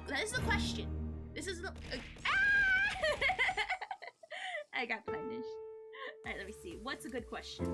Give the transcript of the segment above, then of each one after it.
that is the question. This is the, I got punished. Alright, let me see. What's a good question?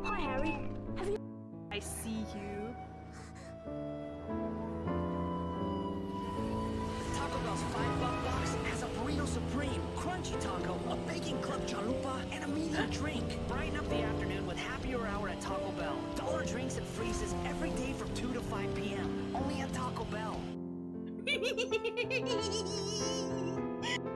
Hi, Harry. Have you? I see you. Taco Bell's $5 box has a burrito supreme, crunchy taco, a bacon club chalupa, and a medium drink. Brighten up the afternoon with happy hour at Taco Bell. Dollar drinks and freezes every day from 2 to 5 p.m. Only at Taco Bell.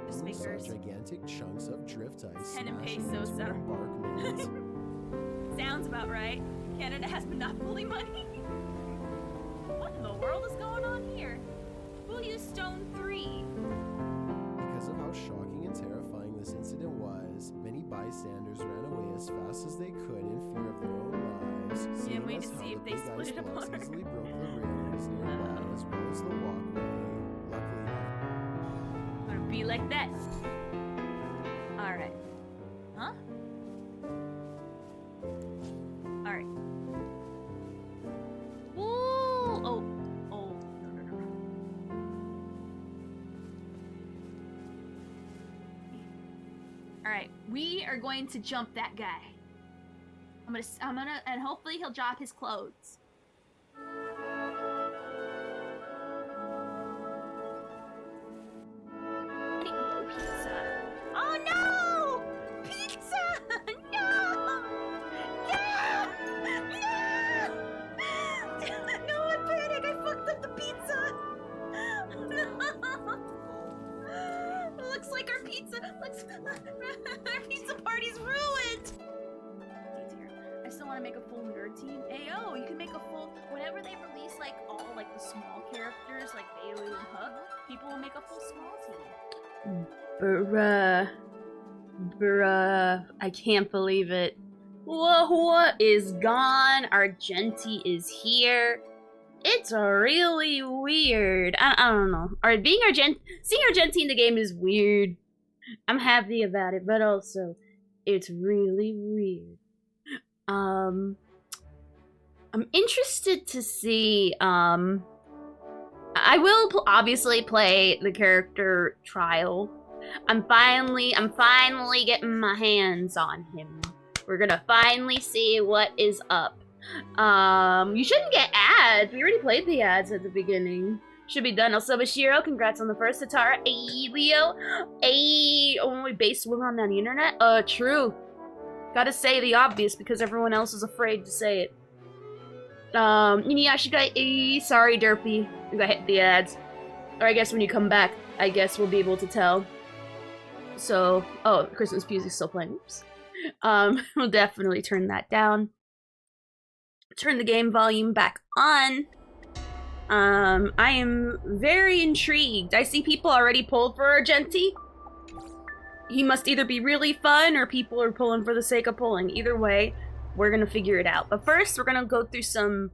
Just make Saw gigantic chunks of drift ice. Pen and smashing peso into sound. embankments. Sounds about right. Canada has monopoly money. What in the world is going on here? Who used Stone 3? Because of how shocking and terrifying this incident was, many bystanders ran away as fast as they could in fear of their own lives. Can't wait as to how see the if they big split ice it blocks apart. easily broke the railings nearby as well as the walkway. Luckily, Gonna be like that. Alright. Huh? Alright. Ooh! Oh. Oh. No. Alright. We are going to jump that guy. and hopefully he'll drop his clothes. Pizza. Oh no! Pizza! No! No! No, I'm panic! I fucked up the pizza! No! Looks like our pizza our pizza party's ruined! I still want to make a full nerd team. Ayo, you can make a full whenever they release like all like the small characters like Bailey and Huck, people will make a full small team. Bruh, I can't believe it. What is gone? Argenti is here. It's really weird. I don't know. Seeing Argenti in the game is weird. I'm happy about it, but also, it's really weird. I'm interested to see, I will obviously play the character Trial. I'm finally getting my hands on him. We're gonna finally see what is up. You shouldn't get ads. We already played the ads at the beginning. Should be done. Also, Bashiro, congrats on the first Atara. Ayy, Leo. Ayy, only based women on the internet? True. Gotta say the obvious because everyone else is afraid to say it. Inuyashikai, sorry, Derpy. You got hit the ads. Or I guess when you come back, I guess we'll be able to tell. So, oh, Christmas music's still playing. Oops. We'll definitely turn that down. Turn the game volume back on. I am very intrigued. I see people already pulled for Argenti. He must either be really fun or people are pulling for the sake of pulling. Either way, we're gonna figure it out. But first, we're gonna go through some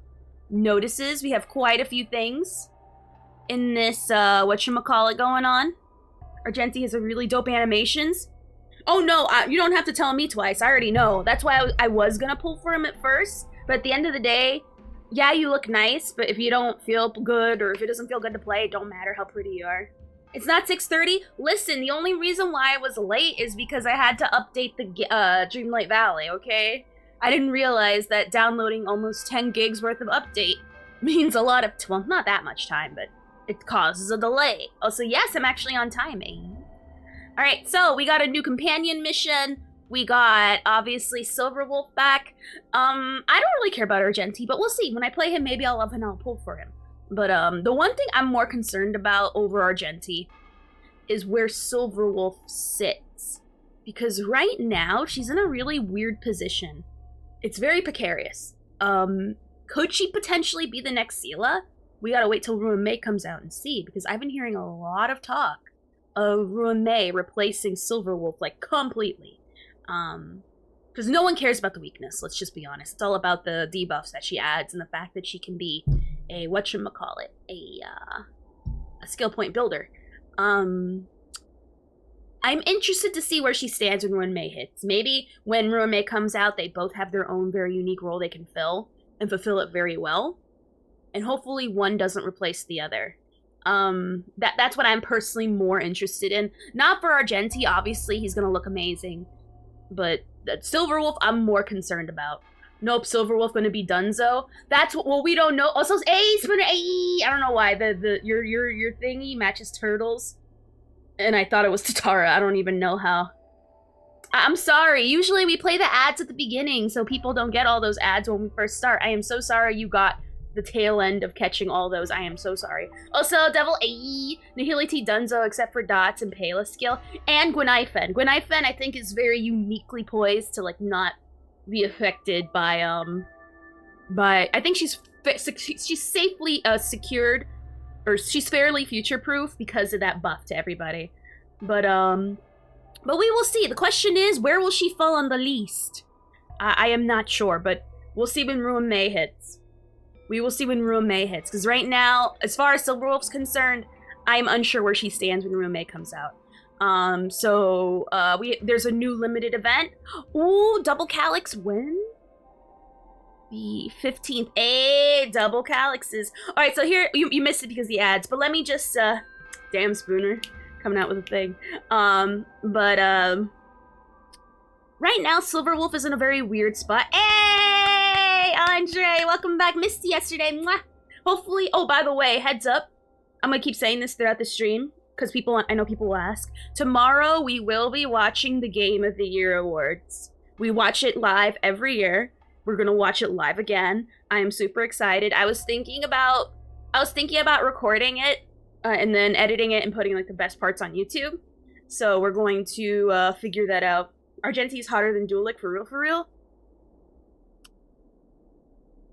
notices. We have quite a few things in this, whatchamacallit going on. Argenti has a really dope animations. Oh no, you don't have to tell me twice. I already know. That's why I was gonna pull for him at first. But at the end of the day, yeah, you look nice, but if you don't feel good or if it doesn't feel good to play, it don't matter how pretty you are. It's not 6:30. Listen, the only reason why I was late is because I had to update the Dreamlight Valley, okay? I didn't realize that downloading almost 10 gigs worth of update means a lot of, well, not that much time, but it causes a delay. Oh, so yes, I'm actually on time, eh? Alright, so we got a new companion mission. We got, obviously, Silver Wolf back. I don't really care about Argenti, but we'll see. When I play him, maybe I'll love him and I'll pull for him. But, the one thing I'm more concerned about over Argenti is where Silver Wolf sits. Because right now, she's in a really weird position. It's very precarious. Could she potentially be the next Seela? We gotta wait till Ruin May comes out and see, because I've been hearing a lot of talk of Ruin May replacing Silver Wolf, like, completely. Because no one cares about the weakness, let's just be honest. It's all about the debuffs that she adds and the fact that she can be a, whatchamacallit, a skill point builder. I'm interested to see where she stands when Ruin May hits. Maybe when Ruin May comes out, they both have their own very unique role they can fill and fulfill it very well. And hopefully one doesn't replace the other. That's what I'm personally more interested in. Not for Argenti, obviously, he's gonna look amazing. But Silverwolf, I'm more concerned about. Nope, Silverwolf gonna be Dunzo. That's what, well, we don't know. Also, Spinner, I don't know why your thingy matches Turtles, and I thought it was Tatara. I don't even know how. I'm sorry. Usually we play the ads at the beginning, so people don't get all those ads when we first start. I am so sorry you got the tail end of catching all those. I am so sorry. Also, Devil Nihility Dunzo, except for Dots and Pela skill, and Gwynaifen. Gwynaifen, I think, is very uniquely poised to like not be affected by I think she's safely secured, or she's fairly future-proof because of that buff to everybody. But we will see. The question is, where will she fall on the least? I am not sure, but we'll see when Ruin May hits. We will see when Ruin May hits, because right now, as far as Silverwolf's concerned, I'm unsure where she stands when Ruin May comes out. There's a new limited event. Ooh, Double Calyx when? The 15th. Hey, Double Calyxes. Alright, so here, you missed it because of the ads, but let me just, damn Spooner, coming out with a thing. Right now, Silverwolf is in a very weird spot. Hey, Andre, welcome back. Missed you yesterday. Mwah. Hopefully, oh, by the way, heads up. I'm gonna keep saying this throughout the stream, because I know people will ask. Tomorrow, we will be watching the Game of the Year Awards. We watch it live every year. We're gonna watch it live again. I am super excited. I was thinking about recording it, and then editing it and putting like the best parts on YouTube. So we're going to figure that out. Argenti's hotter than Duelik, for real?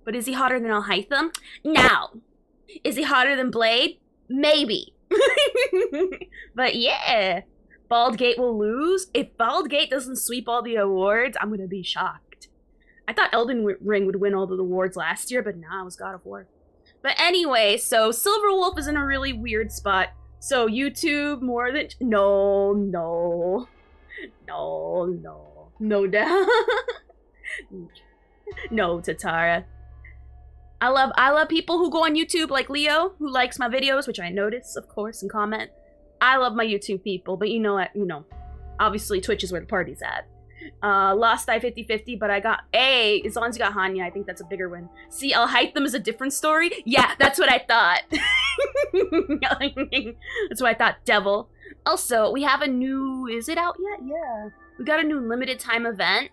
But is he hotter than Alhaitham? No. Is he hotter than Blade? Maybe. But yeah, Bald Gate will lose. If Bald Gate doesn't sweep all the awards, I'm gonna be shocked. I thought Elden Ring would win all the awards last year, but nah, it was God of War. But anyway, so Silverwolf is in a really weird spot. So YouTube more than no doubt. No, Tatara. I love people who go on YouTube like Leo, who likes my videos, which I notice, of course, and comment. I love my YouTube people, but obviously Twitch is where the party's at. Lost I 50-50, but I got as long as you got Hanya, I think that's a bigger win. See, Alhaitham is a different story? Yeah, that's what I thought. That's what I thought, Devil. Also, we have a new, is it out yet? Yeah. We got a new limited time event.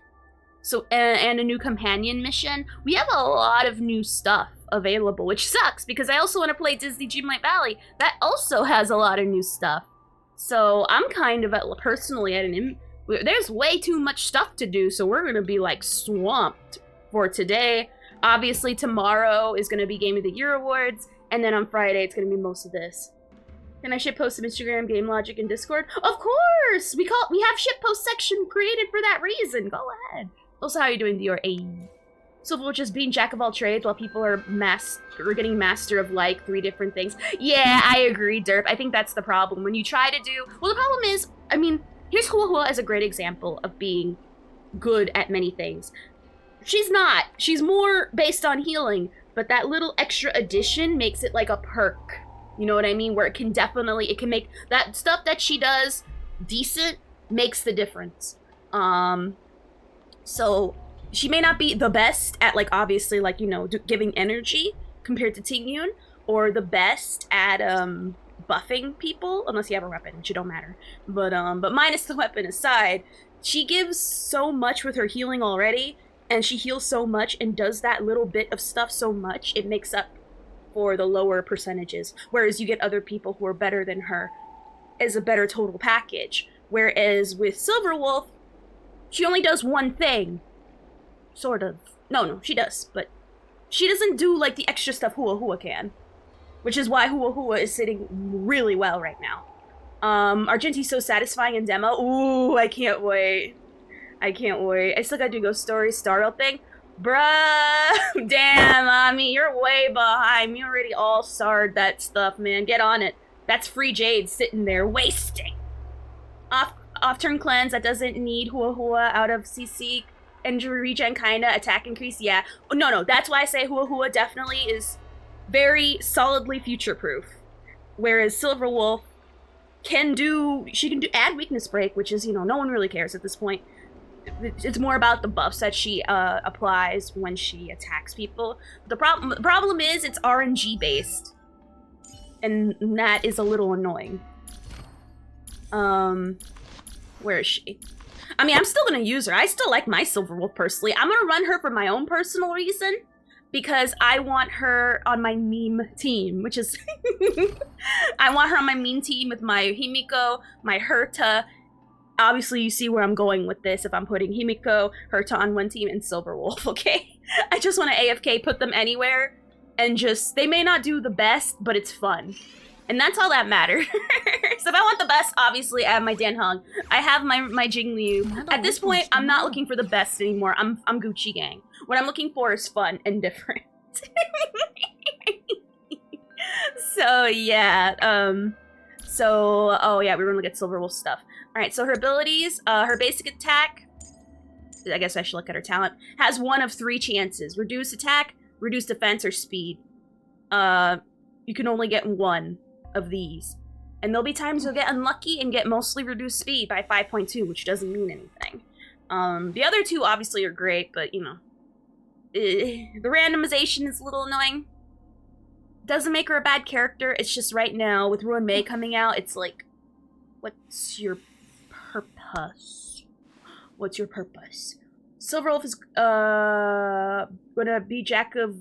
So, and a new companion mission. We have a lot of new stuff available, which sucks because I also want to play Disney Dreamlight Valley. That also has a lot of new stuff. So I'm kind of personally at there's way too much stuff to do, so we're going to be like swamped for today. Obviously tomorrow is going to be Game of the Year Awards, and then on Friday it's going to be most of this. Can I shitpost some Instagram, Game Logic, and Discord? Of course! We have shitpost section created for that reason. Go ahead. Also, how are you doing, Dior? Silverwolf just being jack of all trades while people are getting master of like 3 different things. Yeah, I agree, Derp. I think that's the problem. When you try to do... Well, the problem is, I mean, here's Hua Hua as a great example of being good at many things. She's not. She's more based on healing, but that little extra addition makes it like a perk. You know what I mean? Where it can make that stuff that she does decent, makes the difference. So she may not be the best at like, obviously, like, giving energy compared to Tingyun, or the best at buffing people, unless you have a weapon, which it don't matter. But minus the weapon aside, she gives so much with her healing already, and she heals so much and does that little bit of stuff so much, it makes up for the lower percentages. Whereas you get other people who are better than her as a better total package. Whereas with Silverwolf, she only does one thing. Sort of. No, she does, but she doesn't do like the extra stuff Hua Hua can. Which is why Hua Hua is sitting really well right now. Argenti's so satisfying in demo. Ooh, I can't wait. I can't wait. I still gotta do Ghost Story Star Rail thing. Bruh! Damn, Ami, you're way behind. You already all starred that stuff, man. Get on it. That's free Jade sitting there wasting. Off-turn cleanse that doesn't need Hua Hua out of CC. Injury regen kinda. Attack increase, yeah. No, that's why I say Hua Hua definitely is very solidly future-proof. Whereas Silver Wolf can do add weakness break, which is, no one really cares at this point. It's more about the buffs that she applies when she attacks people. The problem is it's RNG based, and that is a little annoying. Where is she? I mean, I'm still gonna use her. I still like my Silver Wolf personally. I'm gonna run her for my own personal reason because I want her on my meme team, which is I want her on my meme team with my Himiko, my Herta. Obviously, you see where I'm going with this if I'm putting Himiko, Herta on one team, and Silver Wolf, okay? I just want to AFK, put them anywhere, and just, they may not do the best, but it's fun. And that's all that matters. So if I want the best, obviously, I have my Dan Hong. I have my Jing Liu. At this point, I'm not looking for the best anymore. I'm Gucci Gang. What I'm looking for is fun and different. So, yeah. Oh yeah, we were gonna look at Silver Wolf stuff. Alright, so her abilities, her basic attack, I guess I should look at her talent, has one of 3 chances. Reduce attack, reduce defense, or speed. You can only get one of these. And there'll be times you'll get unlucky and get mostly reduced speed by 5.2, which doesn't mean anything. The other 2 obviously are great, but, the randomization is a little annoying. Doesn't make her a bad character, it's just right now, with Ruin Mei coming out, it's like, what's your purpose? What's your purpose? Silver Wolf is gonna be jack of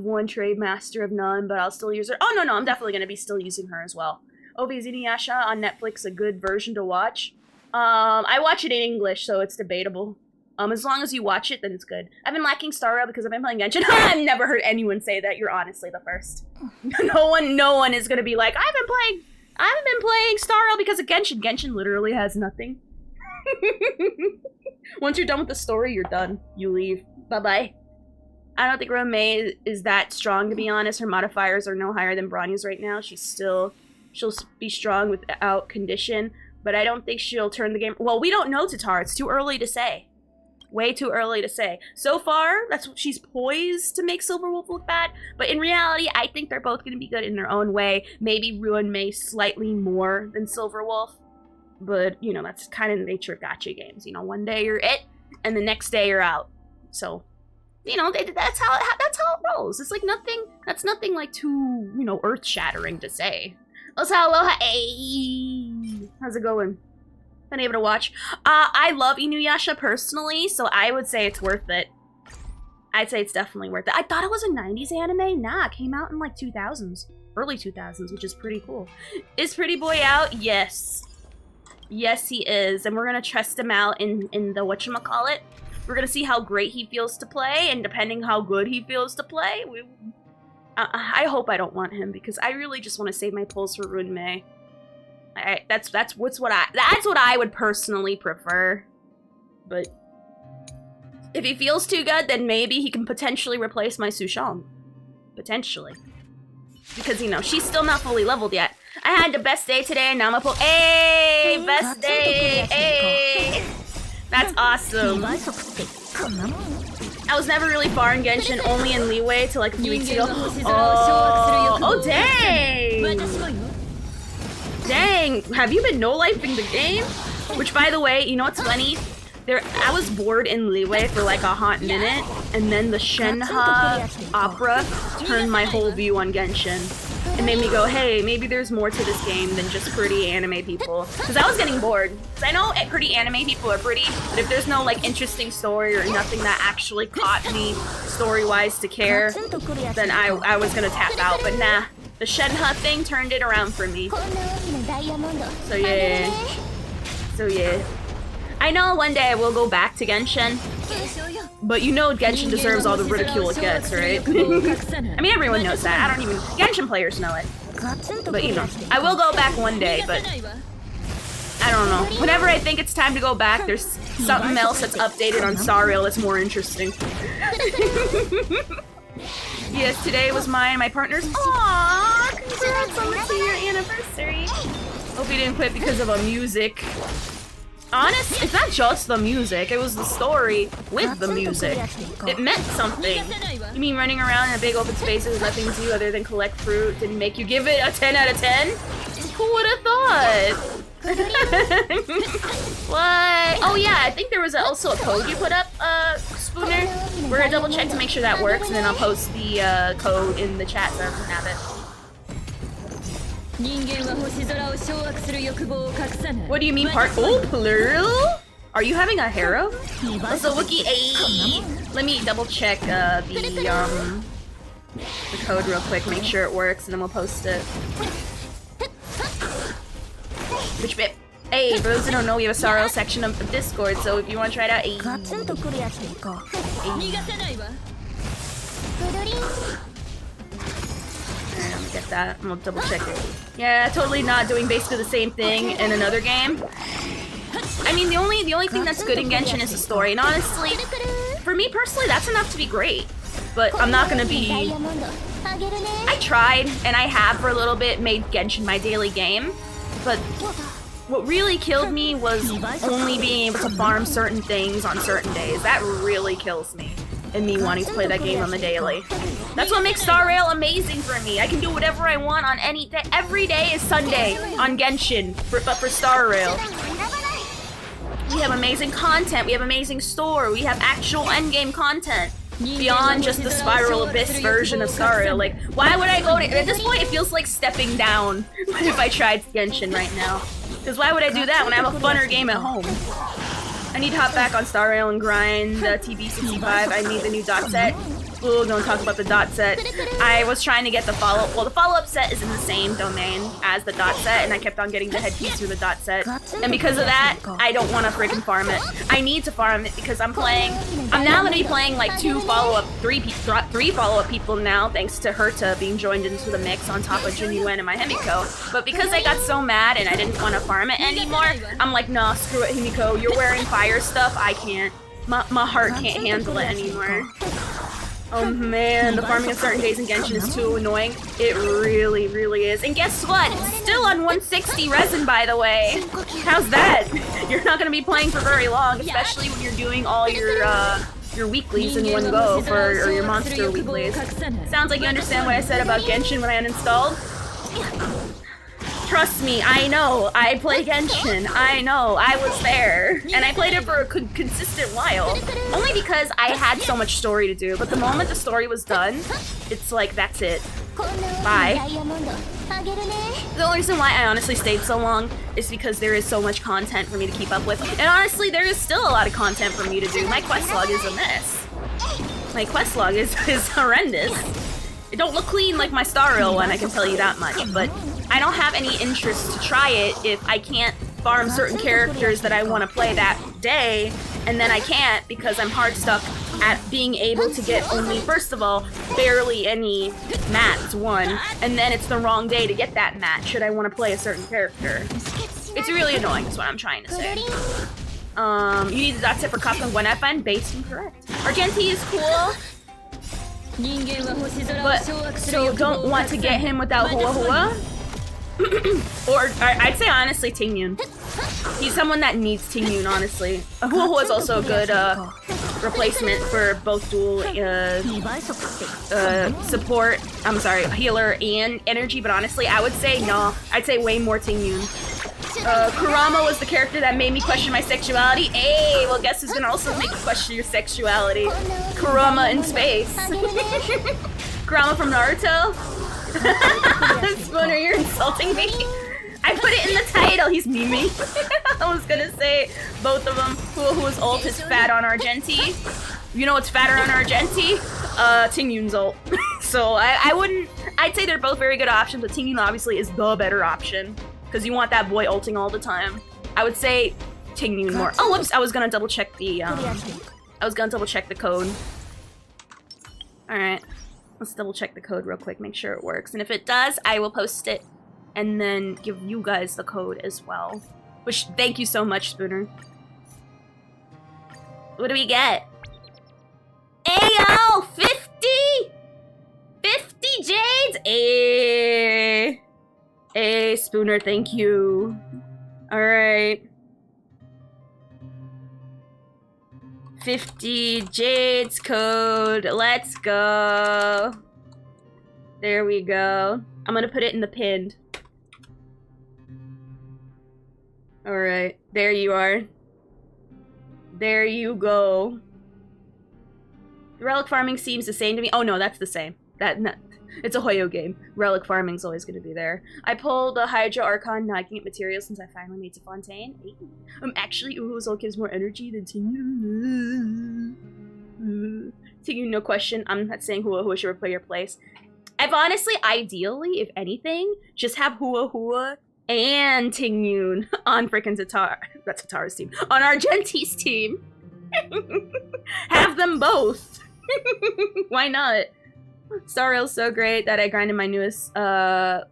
one, trade master of none, but I'll still use her. Oh no, I'm definitely gonna be still using her as well. Obi's Inuyasha on Netflix, a good version to watch. I watch it in English, so it's debatable. As long as you watch it, then it's good. I've been lacking Star Rail because I've been playing Genshin. I've never heard anyone say that. You're honestly the first. No one is gonna be like, I haven't been playing Star Rail because of Genshin. Genshin literally has nothing. Once you're done with the story, you're done. You leave. Bye-bye. I don't think Ruin Mei is that strong, to be honest. Her modifiers are no higher than Bronya's right now. She'll be strong without condition, but I don't think she'll turn the game. Well, we don't know Tatara. It's too early to say. Way too early to say. So far, that's what she's poised to make Silver Wolf look bad, but in reality, I think they're both going to be good in their own way. Maybe Ruin Mei slightly more than Silver Wolf, but, that's kind of the nature of gacha games. One day you're it, and the next day you're out. So, that's how it rolls. It's like nothing, that's nothing like too, earth-shattering to say. Aloha, hey! How's it going? Been able to watch. I love Inuyasha personally, so I would say it's worth it. I'd say it's definitely worth it. I thought it was a 90s anime. Nah, it came out in like 2000s. Early 2000s, which is pretty cool. Is Pretty Boy out? Yes. Yes, he is. And we're gonna test him out in the whatchamacallit. We're gonna see how great he feels to play, and depending how good he feels to play, I hope I don't want him, because I really just want to save my pulls for Ruin Mei. That's what I would personally prefer. But if he feels too good, then maybe he can potentially replace my Sushang. Potentially. Because, she's still not fully leveled yet. I had the best day today, and now I'm a hey! Best day! Hey! That's awesome. I was never really far in Genshin, only in Leeway till like a few weeks ago. Oh dang! Dang, have you been no-lifing the game? Which, by the way, you know what's funny? I was bored in Leeway for like a hot minute, and then the Shenhe opera turned my whole view on Genshin. It made me go, hey, maybe there's more to this game than just pretty anime people. Because I was getting bored. Because I know pretty anime people are pretty, but if there's no like interesting story or nothing that actually caught me story-wise to care, then I was gonna tap out. But nah, the Shenhe thing turned it around for me. So yeah. I know one day I will go back to Genshin, but Genshin deserves all the ridicule it gets, right? I mean, everyone knows that. Genshin players know it. But, I will go back one day, but I don't know. Whenever I think it's time to go back, there's something else that's updated on Sariel that's more interesting. Yes, today was mine and my partner's. Aww, congrats on the 2-year anniversary. Hope you didn't quit because of a music. Honest, it's not just the music, it was the story with the music. It meant something. You mean running around in a big open space with nothing to do other than collect fruit didn't make you give it a 10 out of 10? Who would have thought? What? Oh yeah, I think there was also a code you put up, Spooner. We're gonna double check to make sure that works, and then I'll post the code in the chat so everyone can have it. What do you mean part? Oh, plural? Are you having a harrow? What's the wiki? Let me double check the code real quick, make sure it works, and then we'll post it. Which bit? Hey, for those who don't know, we have a Sariel section of Discord, so if you want to try it out, I'm gonna get that. I'm gonna double check it. Yeah, totally not doing basically the same thing in another game. I mean, the only thing that's good in Genshin is the story, and honestly, for me personally, that's enough to be great. But I'm not gonna be. I tried, and I have for a little bit made Genshin my daily game, but what really killed me was only being able to farm certain things on certain days. That really kills me. And me wanting to play that game on the daily. That's what makes Sariel amazing for me. I can do whatever I want on any day. Every day is Sunday on Genshin, but for Sariel. We have amazing content, we have amazing store, we have actual endgame content. Beyond just the Spiral Abyss version of Sariel. Like, why would I go to- at this point it feels like stepping down if I tried Genshin right now. Because why would I do that when I have a funner game at home? I need to hop back on Sariel and grind TB65. I need the new dot set. Ooh, don't talk about the dot set. I was trying to get the follow-up. Well, the follow-up set is in the same domain as the dot set, and I kept on getting the headpiece through the dot set. And because of that, I don't want to freaking farm it. I need to farm it because I'm now going to be playing like three follow-up people now, thanks to Herta being joined into the mix on top of Junyuen and my Himiko. But because I got so mad and I didn't want to farm it anymore, I'm like, nah, screw it, Himiko. You're wearing fire stuff. I can't. My heart can't handle it anymore. Oh man, the farming on certain days in Genshin is too annoying. It really, really is. And guess what? It's still on 160 resin, by the way. How's that? You're not gonna be playing for very long, especially when you're doing all your weeklies in one go, or your monster weeklies. Sounds like you understand what I said about Genshin when I uninstalled. Trust me, I know. I play Genshin. I know. I was there. And I played it for a consistent while. Only because I had so much story to do. But the moment the story was done, it's like, that's it. Bye. The only reason why I honestly stayed so long is because there is so much content for me to keep up with. And honestly, there is still a lot of content for me to do. My quest log is a mess. My quest log is horrendous. It don't look clean like my Sariel one, I can tell you that much, but I don't have any interest to try it if I can't farm certain characters that I want to play that day, and then I can't because I'm hard stuck at being able to get only, first of all, barely any mats, one, and then it's the wrong day to get that mat should I want to play a certain character. It's really annoying is what I'm trying to say. You need the dot set for Kafka 1FN, based and correct. Argenti is cool. But, so don't want to get him without Hua Hua? or I'd say honestly Tingyun. He's someone that needs Tingyun, honestly. Hua Hua is also a good replacement for both dual support, healer and energy, but honestly I would say no. I'd say way more Tingyun. Kurama was the character that made me question my sexuality. Hey, well guess who's gonna also make you question your sexuality? Kurama in space. Kurama from Naruto? Spooner, you're insulting me. I put it in the title, he's memeing. I was gonna say both of them. Who's ult is fat on Argenti. You know what's fatter on Argenti? Tingyun's ult. So I'd say they're both very good options, but Tingyun obviously is the better option. Because you want that boy ulting all the time. I would say Tingyun more. Oh, whoops! I was gonna double check the code. Alright. Let's double check the code real quick, make sure it works. And if it does, I will post it and then give you guys the code as well. Which, thank you so much, Spooner. What do we get? Ayo! 50! 50 jades! Hey, Spooner, thank you. Alright. 50 jades code. Let's go. There we go. I'm gonna put it in the pinned. Alright, there you are. There you go. Relic farming seems the same to me. Oh no, that's the same. It's a Hoyo game. Relic farming's always gonna be there. I pulled a Hydro Archon. Now I can get materials since I finally made a Fontaine. Actually, Oozle gives more energy than Tingu. Tingu, no question. I'm not saying Hua Hua should replay your place. I've honestly, ideally, if anything, just have Hua Hua and Tingyun on frickin' that's Tatara's team. On Argenti's team. Have them both. Why not? Stariel's so great that I grinded my newest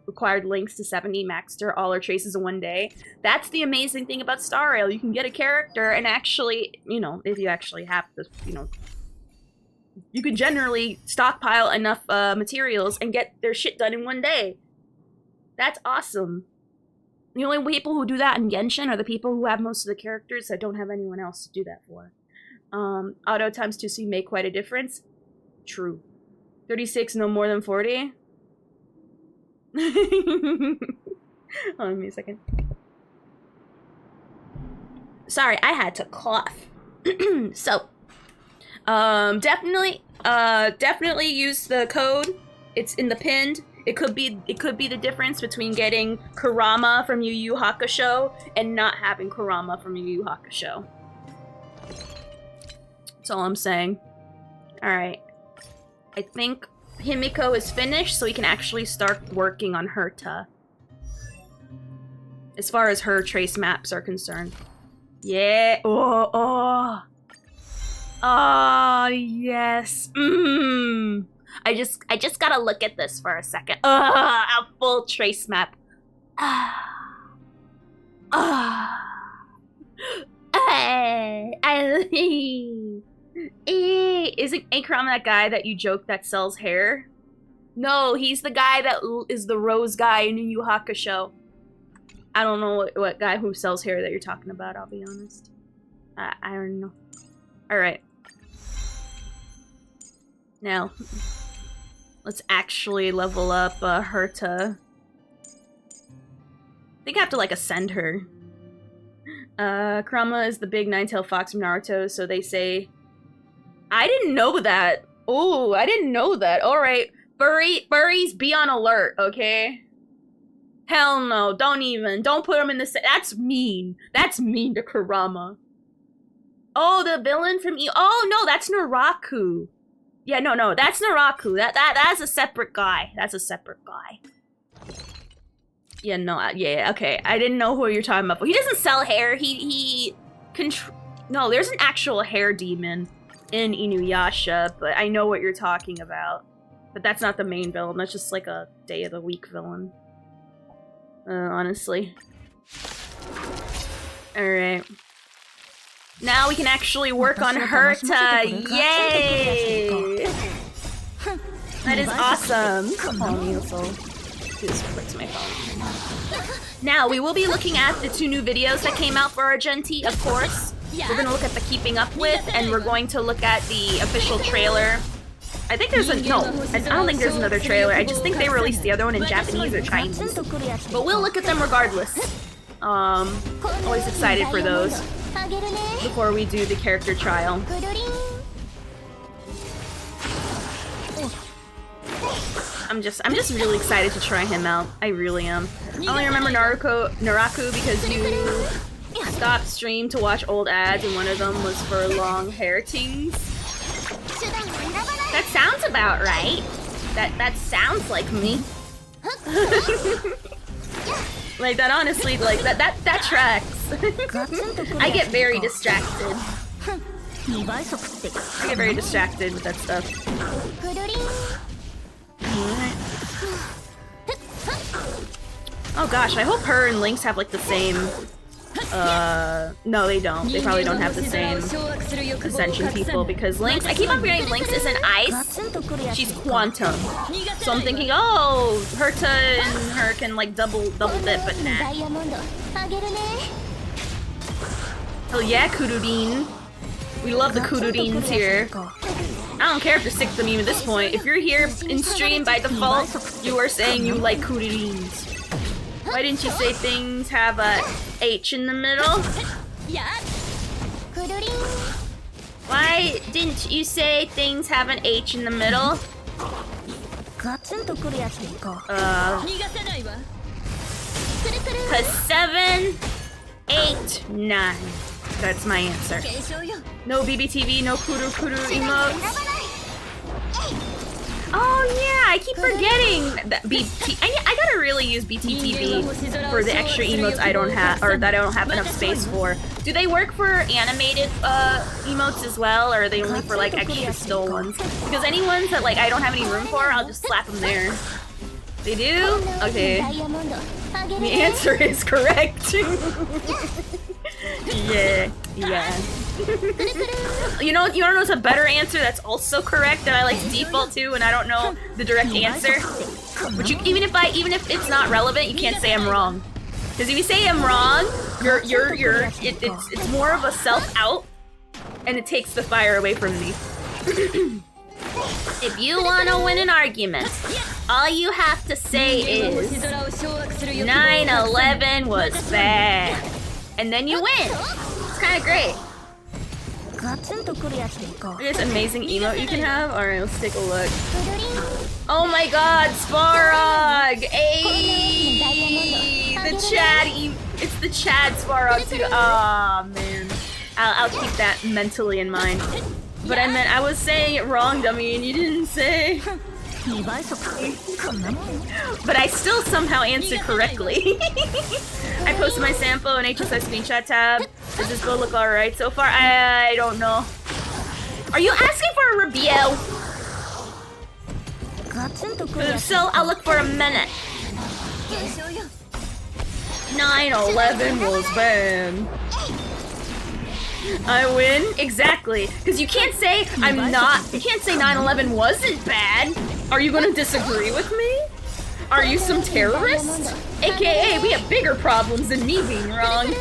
required links to 70, maxed her all her traces in one day. That's the amazing thing about Stariel. You can get a character and actually, you know, if you actually have the, you know, you can generally stockpile enough materials and get their shit done in one day. That's awesome. The only people who do that in Genshin are the people who have most of the characters that don't have anyone else to do that for. Auto times 2C make quite a difference. True. 36, no more than 40? Hold on, give me a second. Sorry, I had to cough. So, definitely use the code. It's in the pinned. It could be the difference between getting Kurama from Yu Yu Hakusho and not having Kurama from Yu Yu Hakusho. That's all I'm saying. Alright. I think Himiko is finished, so we can actually start working on Herta. As far as her trace maps are concerned. Yeah. Oh, yes. I just gotta look at this for a second. A full trace map. Isn't Kurama that guy that you joke that sells hair? No, he's the guy that is the rose guy in Yu Yu Hakusho. I don't know what guy who sells hair that you're talking about, I'll be honest. I don't know. Alright. Now, let's actually level up Herta. I think I have to, like, ascend her. Kurama is the big nine-tailed fox from Naruto, so they say... I didn't know that! Oh, I didn't know that. Alright. Furries, be on alert, okay? Hell no, don't put him in the that's mean. That's mean to Kurama. Oh, the villain from oh no, that's Naraku. Yeah, no, that's Naraku. That's a separate guy. That's a separate guy. Yeah, no, yeah, okay. I didn't know who you're talking about. He doesn't sell hair. No, there's an actual hair demon in Inuyasha, but I know what you're talking about. But that's not the main villain. That's just like a day of the week villain. Honestly. Alright. Now we can actually work on Herta! Yay! That is awesome! Now, we will be looking at the 2 new videos that came out for Argenti, of course. We're gonna look at the Keeping Up With, and we're going to look at the official trailer. I think there's I don't think there's another trailer. I just think they released the other one in Japanese or Chinese. But we'll look at them regardless. Always excited for those before we do the character trial. I'm just really excited to try him out. I really am. I only remember Naraku because you stopped stream to watch old ads and one of them was for long hair tings. That sounds about right. That sounds like me. Like that honestly, like that tracks. I get very distracted. I get very distracted with that stuff. Oh gosh, I hope her and Lynx have like the same No, they don't. They probably don't have the same Ascension people because Lynx, I keep on forgetting Lynx isn't ice. She's quantum. So I'm thinking, oh, Herta and her can like double dip, but nah. Oh yeah, Kururin. We love the Kururins here. I don't care if you're sick of the meme at this point. If you're here in stream by default, you are saying you like Kururins. Why didn't you say things have a H in the middle? Why didn't you say things have an H in the middle? 'Cause 7, 8, 9. That's my answer. No BBTV, no Kuru emotes. Oh yeah, I keep forgetting that I gotta really use BTTV for the extra emotes I don't have, or that I don't have enough space for. Do they work for animated emotes as well, or are they only for like extra still ones? Because any ones that like I don't have any room for, I'll just slap them there. They do? Okay. The answer is correct. Yeah. You know what's a better answer that's also correct that I like to default to and I don't know the direct answer? But you, even if it's not relevant, you can't say I'm wrong. Because if you say I'm wrong, it's more of a self-out and it takes the fire away from me. If you want to win an argument, all you have to say is 9/11 was bad. And then you win. It's kind of great. This amazing emote you can have? Alright, let's take a look. Oh my god, Svarog! Ayy! The Chad it's the Chad Svarog too. Aw, man. I'll keep that mentally in mind. But I was saying it wrong, dummy, and you didn't say. But I still somehow answered correctly. I posted my sample in HSI screenshot tab. Does this bow look alright so far? I don't know. Are you asking for a review? If so, I'll look for a minute. 9/11 was bad. I win? Exactly. Because you can't say you can't say 9/11 wasn't bad. Are you gonna disagree with me? Are you some terrorist? AKA, we have bigger problems than me being wrong.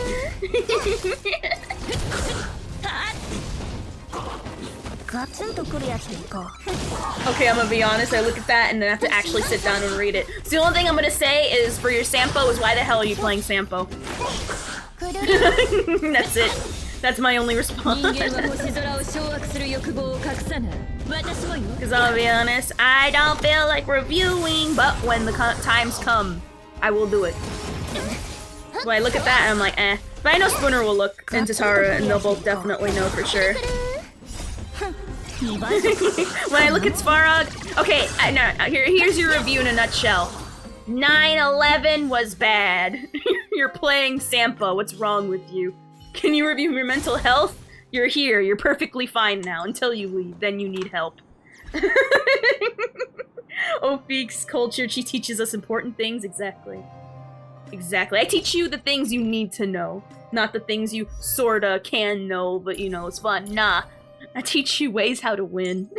Okay, I'm gonna be honest, I look at that and then I have to actually sit down and read it. So the only thing I'm gonna say is for your Sampo is why the hell are you playing Sampo? That's it. That's my only response. Because I'll be honest, I don't feel like reviewing, but when the times come, I will do it. When I look at that and I'm like, eh. But I know Spooner will look into Tara and they'll both definitely know for sure. When I look at Svarog, okay, here's your review in a nutshell. 9/11 was bad. You're playing Sampo, what's wrong with you? Can you review your mental health? You're here, you're perfectly fine now until you leave, then you need help. Ophi's culture, she teaches us important things, exactly. Exactly, I teach you the things you need to know, not the things you sorta can know, but you know, it's fun. Nah, I teach you ways how to win.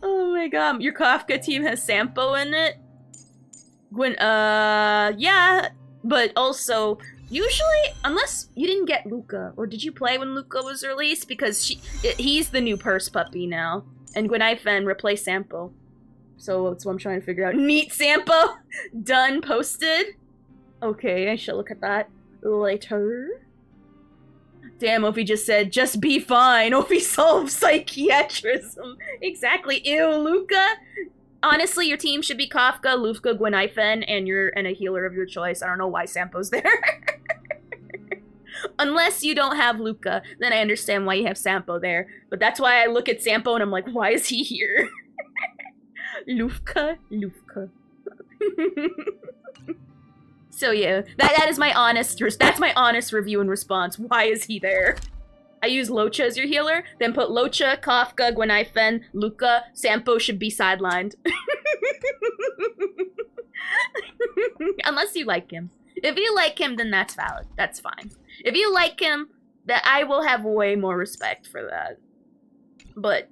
Oh my god, your Kafka team has Sampo in it? Gwen, yeah, but also, usually, unless you didn't get Luca, or did you play when Luca was released? Because he's the new purse puppy now, and Gwenaifen replaced Sampo. So that's what I'm trying to figure out. Neat Sampo! Done, posted. Okay, I shall look at that later. Damn, Ophi just said, just be fine. Ophi solves psychiatrism. Exactly. Ew, Luca. Honestly, your team should be Kafka, Lufka, Gwenaifen, and a healer of your choice. I don't know why Sampo's there. Unless you don't have Luca, then I understand why you have Sampo there. But that's why I look at Sampo and I'm like, why is he here? Lufka. So yeah, that is my honest review and response. Why is he there? I use Locha as your healer, then put Locha, Kafka, Gwenaifen, Luca, Sampo should be sidelined. Unless you like him. If you like him, then that's valid. That's fine. If you like him, that I will have way more respect for that. But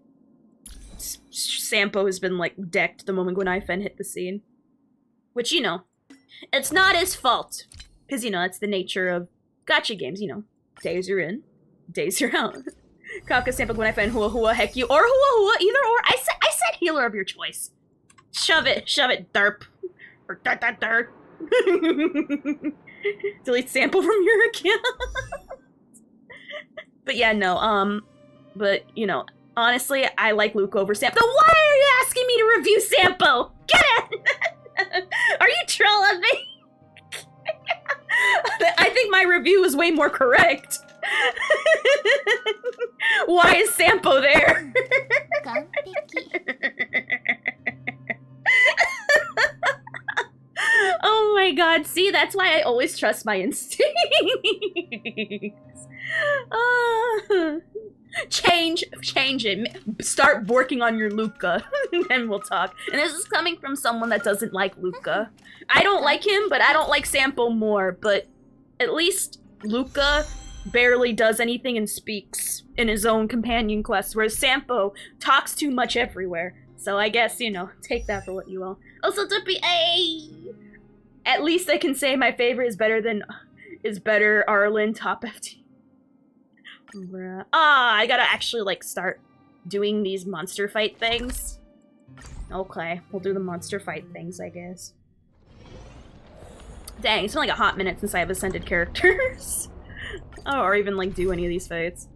Sampo has been like decked the moment when Ifen hit the scene. Which, you know, it's not his fault. Because, you know, that's the nature of gacha games, you know. Days you're in, days you're out. Kafka, Sampo, Gwen Ifen, Hua Hua, Heck you, or Hua Hua, either or. I said healer of your choice. Shove it, derp. Or derp. Delete Sampo from your account. But yeah, no, but, you know, honestly, I like Luke over Sampo. Then why are you asking me to review Sampo? Get it! Are you trolling me? I think my review is way more correct. Why is Sampo there? Oh my god, see, that's why I always trust my instincts. Change it. Start working on your Luca, and then we'll talk. And this is coming from someone that doesn't like Luca. I don't like him, but I don't like Sampo more, but at least Luca barely does anything and speaks in his own companion quest, whereas Sampo talks too much everywhere. So I guess, you know, take that for what you will. Also, Duppy, at least I can say my favorite is better Arlen top FT. Bruh. I gotta actually, like, start doing these monster fight things. Okay, we'll do the monster fight things, I guess. Dang, it's been like a hot minute since I've ascended characters. Oh, or even, like, do any of these fights.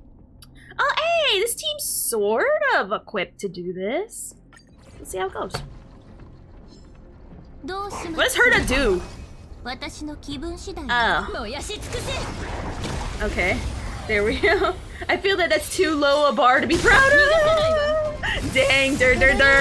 Oh, hey! This team's sort of equipped to do this. Let's see how it goes. What does Herta do? Oh. Okay. There we go. I feel that that's too low a bar to be proud of. Dang,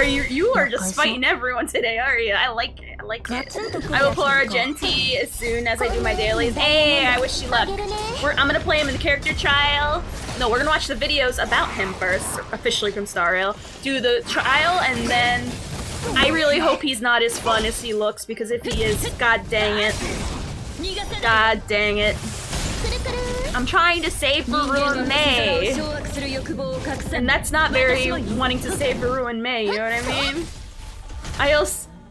you are just fighting everyone today, are you? I like it. I like it. I will pull Argenti as soon as I do my dailies. Hey, I wish you luck. I'm gonna play him in the character trial. No, we're gonna watch the videos about him first, officially from Star Rail. Do the trial, and then I really hope he's not as fun as he looks, because if he is, god dang it. God dang it. I'm trying to save for Ruin May. And that's not very wanting to save for Ruin May, you know what I mean?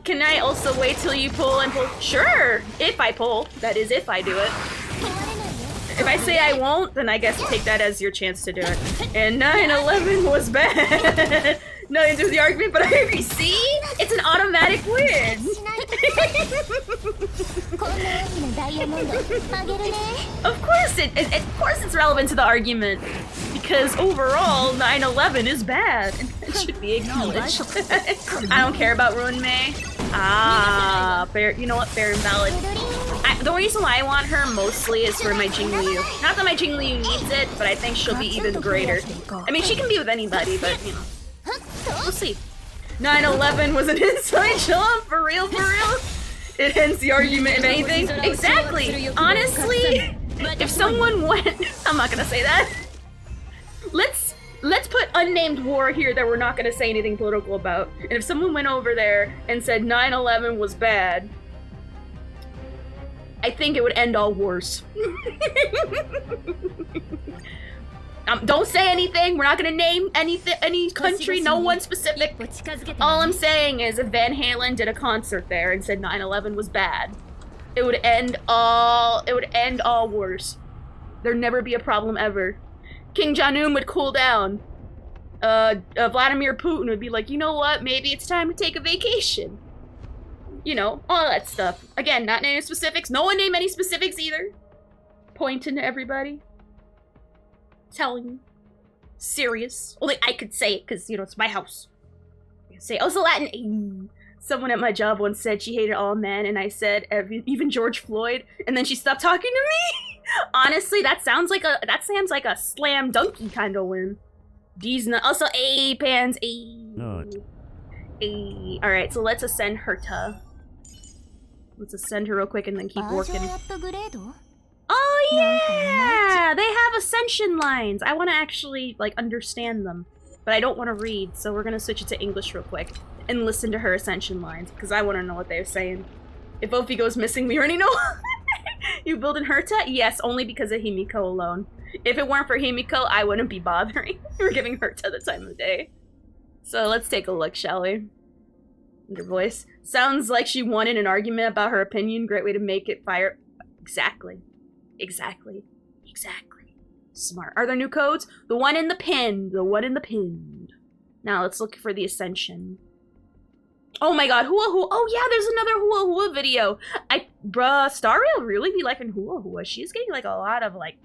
Can I also wait till you pull and pull? Sure! If I pull. That is, if I do it. If I say I won't, then I guess take that as your chance to do it. And 9/11 was bad. No, you do the argument, but I agree. See? It's an automatic win. Of course it's relevant to the argument. Because overall, 9/11 is bad. And it should be acknowledged. I don't care about Ruin May. Fair, you know what? Fair and valid. The reason why I want her mostly is for my Jingliu. Not that my Jingliu needs it, but I think she'll be even greater. I mean, she can be with anybody, but, you know. We'll see. 9/11 was an inside job, for real, for real. It ends the argument, if anything. Exactly. Honestly, if someone went... I'm not gonna say that. Let's put unnamed war here that we're not gonna say anything political about. And if someone went over there and said 9/11 was bad, I think it would end all wars. Don't say anything. We're not gonna name any country, no one specific. All I'm saying is if Van Halen did a concert there and said 9/11 was bad, it would end all wars. There'd never be a problem ever. King Jong-un would cool down. Vladimir Putin would be like, you know what? Maybe it's time to take a vacation. You know, all that stuff. Again, not naming specifics. No one name any specifics either. Pointing to everybody. Telling you. Serious. Only I could say it because, you know, it's my house. I can say, also Latin. Someone at my job once said she hated all men, and I said, even George Floyd, and then she stopped talking to me. Honestly, that sounds like a slam dunky kind of win. D's not also pans Alright, so let's ascend Herta. Let's ascend her real quick and then keep working. Oh yeah! They have ascension lines! I want to actually, like, understand them. But I don't want to read, so we're gonna switch it to English real quick. And listen to her ascension lines, because I want to know what they're saying. If Ophi goes missing, we already know. You building Herta? Yes, only because of Himiko alone. If it weren't for Himiko, I wouldn't be bothering. We're giving Herta the time of day. So let's take a look, shall we? Your voice. Sounds like she won in an argument about her opinion. Great way to make it fire. Exactly. Exactly. Exactly. Smart. Are there new codes? The one in the pin. The one in the pin. Now let's look for the Ascension. Oh my god, Hua Hua. Oh yeah, there's another Hua Hua video. Bruh, Starrail really be liking Hua Hua. She's getting like a lot of like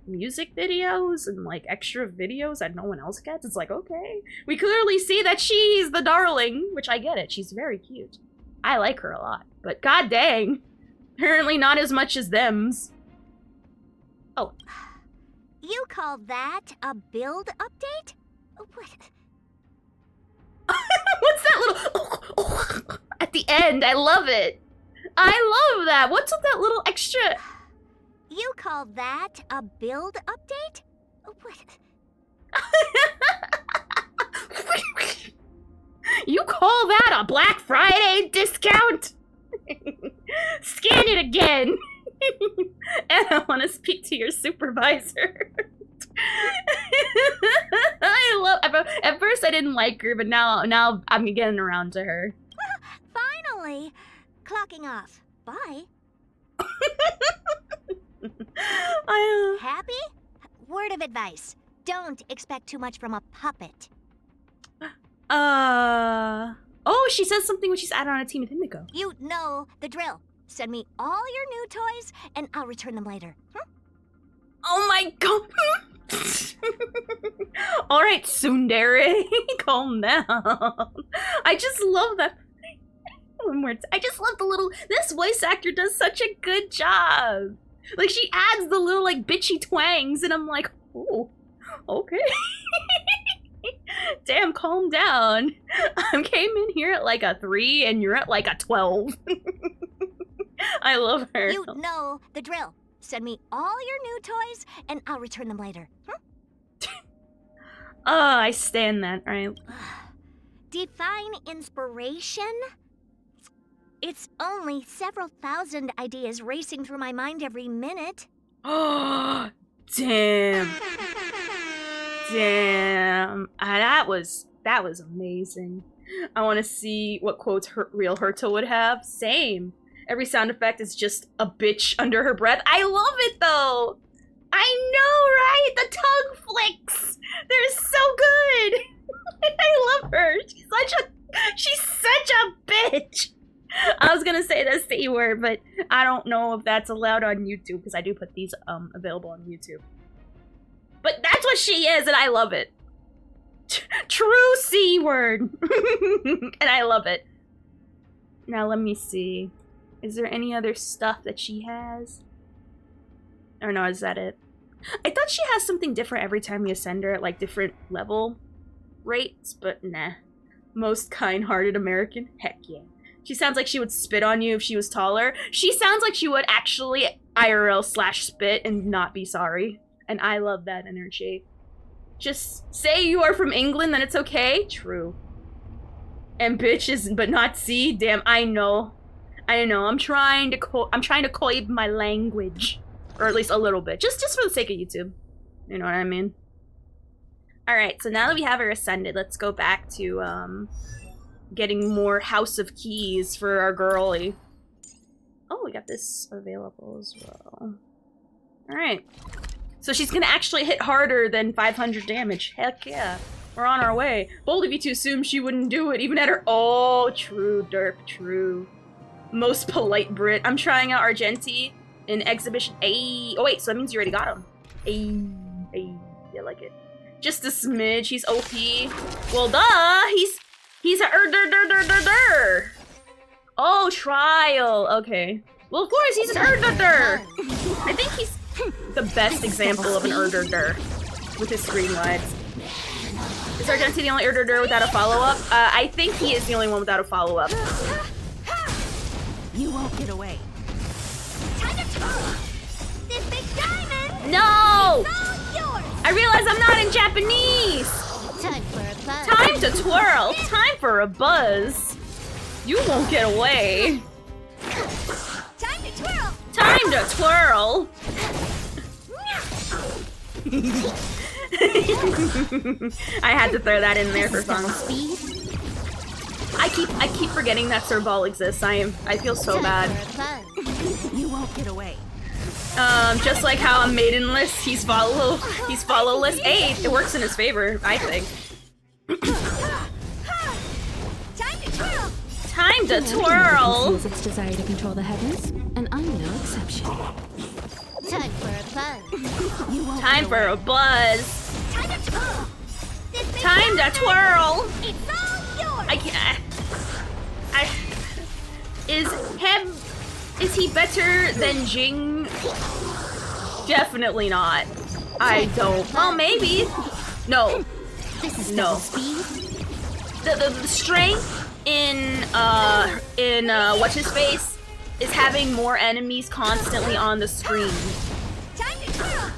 music videos and like extra videos that no one else gets. It's like, okay. We clearly see that she's the darling, which I get it. She's very cute. I like her a lot. But god dang. Apparently not as much as thems. Oh. You call that a build update? What? What's that little at the end? I love it. I love that. What's with that little extra? You call that a build update? What? You call that a Black Friday discount? Scan it again. And I want to speak to your supervisor. I love. At first, I didn't like her, but now I'm getting around to her. Finally, clocking off. Bye. Happy? Word of advice: don't expect too much from a puppet. Oh, she says something when she's added on a team with Himiko. You know the drill. Send me all your new toys, and I'll return them later. Oh my god. Alright, Tsundere, calm down. I just love that. One more time. I just love the little. This voice actor does such a good job. Like, she adds the little, like, bitchy twangs, and I'm like, oh, okay. Damn, calm down. I came in here at like a 3, and you're at like a 12. I love her. You know the drill. Send me all your new toys, and I'll return them later. Oh, I stand that, right? Define inspiration? It's only several thousand ideas racing through my mind every minute. Oh, damn. Damn. That was amazing. I want to see what quotes real Herta would have. Same. Every sound effect is just a bitch under her breath. I love it, though. I know, right? The tongue flicks. They're so good. I love her. She's such a bitch. I was gonna say the C word, but I don't know if that's allowed on YouTube because I do put these available on YouTube. But that's what she is, and I love it. True C word. And I love it. Now let me see. Is there any other stuff that she has? Or no, is that it? I thought she has something different every time we ascend her at like different level rates, but nah. Most kind-hearted American? Heck yeah. She sounds like she would spit on you if she was taller. She sounds like she would actually IRL/spit and not be sorry. And I love that energy. Just say you are from England, then it's okay. True. And bitch is, but not C. Damn, I know. I know. I'm trying to coib my language, or at least a little bit, just for the sake of YouTube. You know what I mean? All right. So now that we have her ascended, let's go back to getting more House of Keys for our girly. Oh, we got this available as well. All right. So she's gonna actually hit harder than 500 damage. Heck yeah. We're on our way. Bold of you to assume she wouldn't do it, even at her— oh, true, derp, true. Most polite Brit. I'm trying out Argenti in exhibition. Ayy. Oh wait, so that means you already got him. Ayy. I like it. Just a smidge. He's OP. Well, duh. He's a Oh, trial. Okay. Well, of course, he's an I think he's the best example of an with his screen wides. Is Argenti the only without a follow-up? I think he is the only one without a follow-up. You won't get away. Time to twirl! This big diamond! No! It's all yours! I realize I'm not in Japanese! Time for a buzz. Time to twirl! Time for a buzz! You won't get away! Time to twirl! Time Time to twirl! I had to throw that in there for fun. I keep forgetting that Sir Ball exists. I feel so bad. You won't get away. Just like how I'm maidenless, he's followless. Hey, it works in his favor, I think. Time to twirl! Its desire to control the heavens, and I'm no exception. Time for a buzz. You won't Time get for away. a buzz! Time to twirl. Time to twirl! It's all yours. Is he better than Jing? Definitely not. I don't. Well, maybe. No. This is No. double speed. The strength in what's his face is having more enemies constantly on the screen. Time to twirl.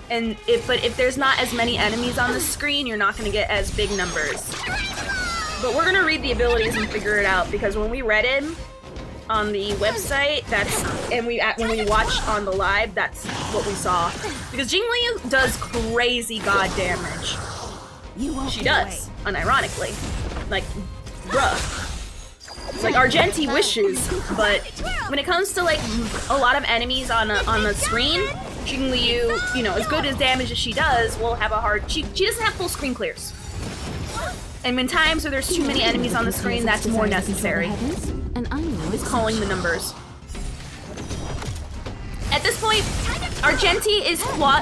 And if there's not as many enemies on the screen, you're not gonna get as big numbers. But we're gonna read the abilities and figure it out, because when we read it on the website, when we watched on the live, that's what we saw. Because Jingli does crazy god damage. You won't She get does, unironically. Like, bruh. Like, Argenti wishes, but when it comes to, like, a lot of enemies on the screen, Jingliu, you know, as good as damage as she does, will have a hard... She doesn't have full screen clears. And when times where there's too many enemies on the screen, that's more necessary. And I'm no Is calling the numbers. At this point, Argenti is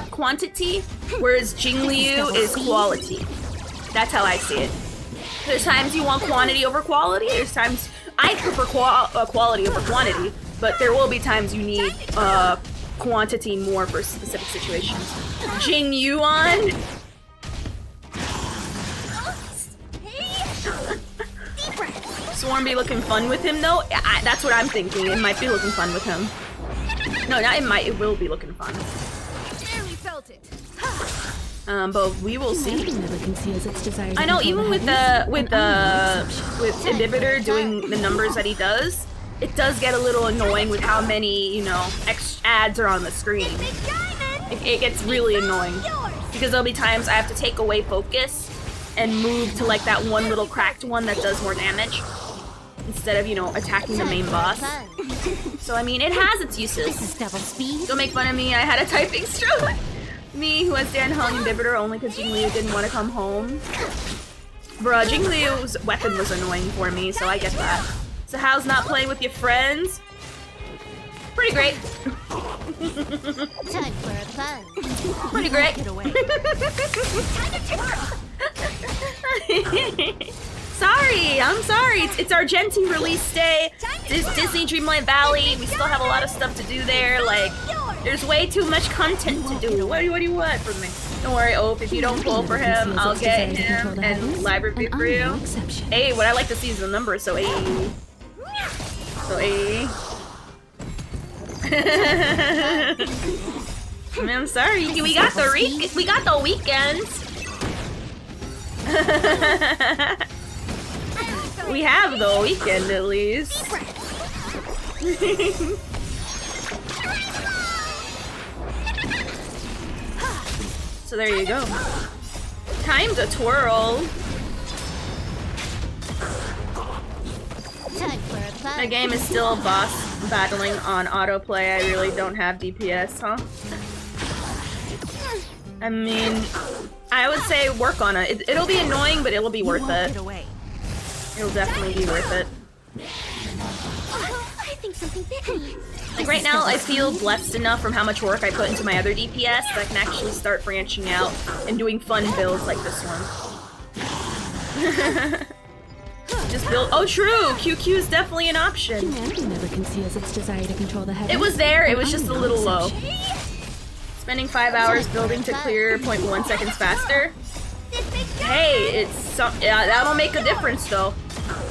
quantity, whereas Jingliu is quality. That's how I see it. There's times you want quantity over quality. There's times I prefer quality over quantity, but there will be times you need quantity more for specific situations. Jing Yuan. Swarm be looking fun with him though. That's what I'm thinking. It might be looking fun with him. No, not it might. It will be looking fun. Barely felt it. But we will see. never conceals its desire to I know, control even the with heavens, with Inhibitor doing the numbers that he does, it does get a little annoying with how many, you know, ads are on the screen. It gets really annoying because there'll be times I have to take away focus and move to like that one little cracked one that does more damage instead of, you know, attacking the main boss. So I mean, it has its uses. This is double speed. Don't make fun of me. I had a typing stroke. Me, who has Dan hung Inhibitor only because Jingliu didn't want to come home. Bruh, Jingliu's weapon was annoying for me, so I get that. So how's not playing with your friends? Pretty great. Time for a buzz. Pretty great. Get away. Sorry, I'm sorry. It's Argenti release day. It's Disney Dreamlight Valley. We still have a lot of stuff to do there. Like, there's way too much content to do. What do you want from me? Don't worry, Ope. If you don't pull for him, I'll get him and live review for you. Hey, what I like to see is the numbers. So, hey. So, hey. I'm sorry. We got the weekends. We have the weekend at least. So there you go. Time to twirl. Time for a buzz. The game is still boss battling on autoplay. I really don't have DPS, huh? I mean, I would say work on it. It'll be annoying, but it'll be worth won't it. get away. It'll definitely be worth it. I think something bit me. Like right now, I feel blessed enough from how much work I put into my other DPS that I can actually start branching out and doing fun builds like this one. Just build. Oh, true. QQ is definitely an option. Humanity never conceals its desire to control the heavens. It was there. It and was just I'm a no little low. exception. Spending 5 hours building to clear 0.1 seconds faster. Hey, yeah, that'll make a difference though.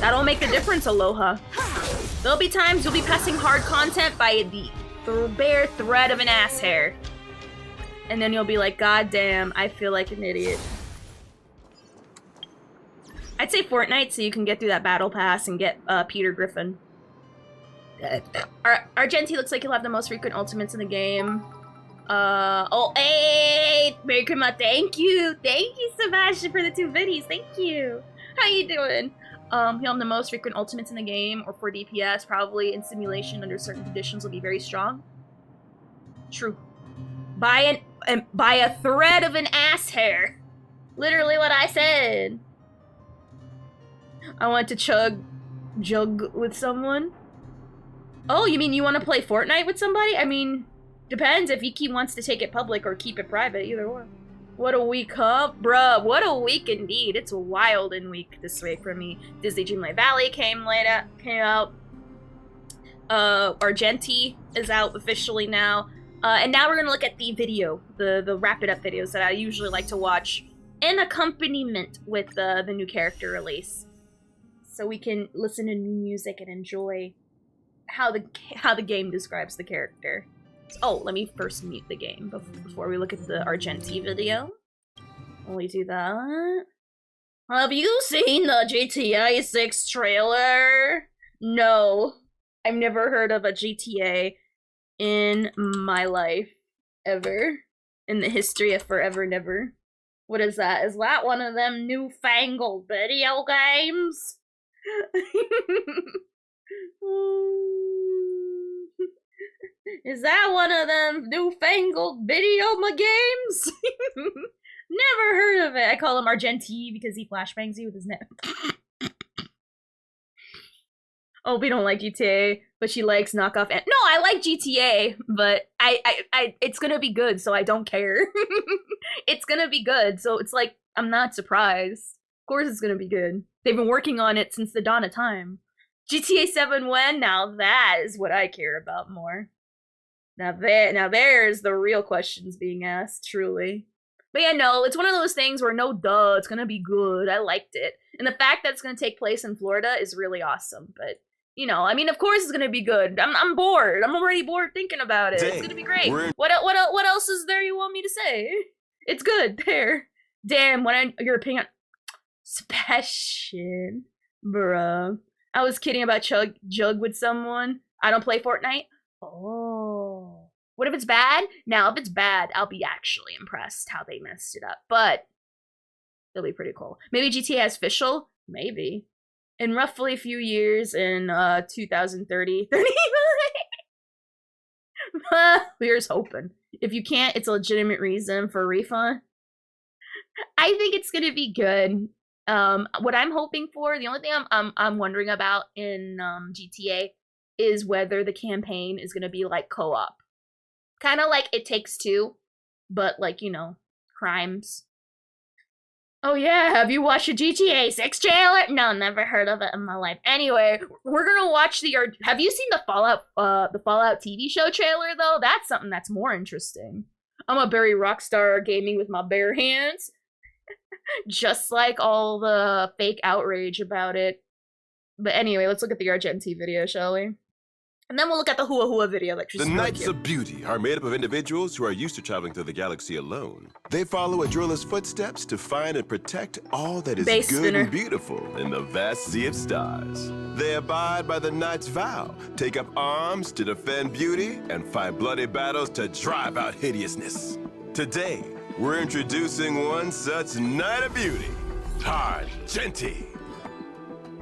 That'll make a difference, Aloha. There'll be times you'll be passing hard content by the bare thread of an ass hair. And then you'll be like, God damn, I feel like an idiot. I'd say Fortnite so you can get through that battle pass and get Peter Griffin. Argenti looks like he'll have the most frequent ultimates in the game. Oh, hey, Merry Christmas, thank you, Sebastian, for the 2 biddies, thank you. How you doing? He'll have the most frequent ultimates in the game, or for DPS, probably in simulation under certain conditions will be very strong. True. By a thread of an ass hair. Literally what I said. I want to jug with someone. Oh, you mean you want to play Fortnite with somebody? I mean, depends if Iki wants to take it public or keep it private, either or. What a week, huh? Bruh, what a week indeed. It's a wild week this week for me. Disney Dreamlight Valley came out. Argenti is out officially now. And now we're gonna look at the video, the wrap it up videos that I usually like to watch in accompaniment with the new character release. So we can listen to new music and enjoy how the game describes the character. Oh, let me first mute the game before we look at the Argenti video. While we do that. Have you seen the GTA 6 trailer? No. I've never heard of a GTA in my life. Ever. In the history of forever never. What is that? Is that one of them newfangled video games? Is that one of them newfangled video games? Never heard of it. I call him Argenti because he flashbangs you with his neck. Oh, we don't like GTA, but she likes knockoff. No, I like GTA, but I it's gonna be good, so I don't care. It's gonna be good, so it's like I'm not surprised. Of course, it's gonna be good. They've been working on it since the dawn of time. GTA 7 when? Now that is what I care about more. Now there's the real questions being asked, truly. But yeah, no, it's one of those things where no duh, it's gonna be good. I liked it. And the fact that it's gonna take place in Florida is really awesome. But, you know, I mean, of course it's gonna be good. I'm bored. I'm already bored thinking about it. It's gonna be great. What else is there you want me to say? It's good. There. Damn, your opinion. Sebastian. Bruh. I was kidding about jug with someone. I don't play Fortnite. Oh. What if it's bad? Now, if it's bad, I'll be actually impressed how they messed it up. But it'll be pretty cool. Maybe GTA has official? Maybe. In roughly a few years, in 2030. Here's hoping. If you can't, it's a legitimate reason for a refund. I think it's gonna be good. What I'm hoping for, the only thing I'm wondering about in GTA is whether the campaign is gonna be like co-op. Kind of like It Takes Two, but like, you know, crimes. Oh yeah, have you watched a GTA 6 trailer? No, never heard of it in my life. Anyway, we're gonna watch have you seen the Fallout TV show trailer though? That's something that's more interesting. I'm a very rockstar gaming with my bare hands. Just like all the fake outrage about it. But anyway, let's look at the Argenti video, shall we? And then we'll look at the Hua Hua video that The Knights of Beauty are made up of individuals who are used to traveling through the galaxy alone. They follow a jeweler's footsteps to find and protect all that is good and beautiful in the vast sea of stars. They abide by the knight's vow, take up arms to defend beauty, and fight bloody battles to drive out hideousness. Today, we're introducing one such Knight of Beauty, Argenti.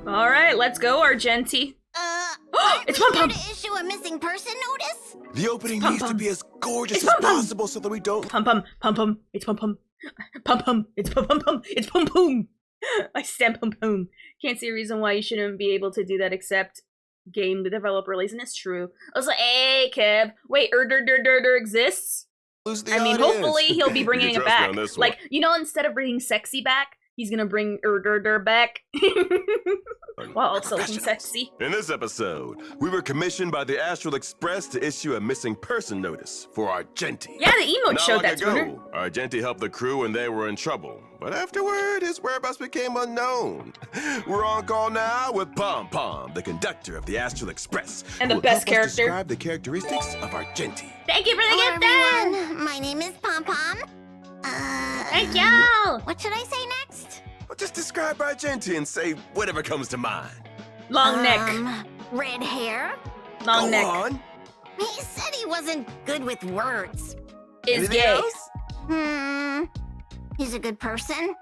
All right, let's go, Argenti. It's Pum Pum. To issue a missing person notice? The opening needs to be as gorgeous as possible so that we don't. Pum Pum, Pum Pum, it's Pum Pum. Pum Pum, it's Pum Pum Pum, it's Pum Pum. I stand Pum Pum. Can't see a reason why you shouldn't be able to do that except game the developer release, and it's true. I was like, hey, Kev, wait, exists? I mean, hopefully he'll be bringing it back. Like, you know, instead of bringing sexy back, he's gonna bring back. While also looking sexy. In this episode, we were commissioned by the Astral Express to issue a missing person notice for Argenti. Yeah, the emote showed that, Twitter. Argenti helped the crew when they were in trouble, but afterward, his whereabouts became unknown. We're on call now with Pom Pom, the conductor of the Astral Express, and the best character. Describe the characteristics of Argenti. Thank you for the gift. Hello, everyone. My name is Pom Pom. Thank you. What should I say next? Well, just describe Argenti and say whatever comes to mind. Long neck. Red hair, Long Go neck. on. He said he wasn't good with words. Is Anything gay. else? He's a good person.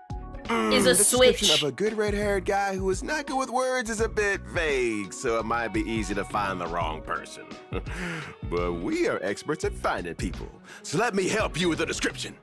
Is a The description switch. of a good red-haired guy who is not good with words is a bit vague, so it might be easy to find the wrong person. But we are experts at finding people, so let me help you with the description.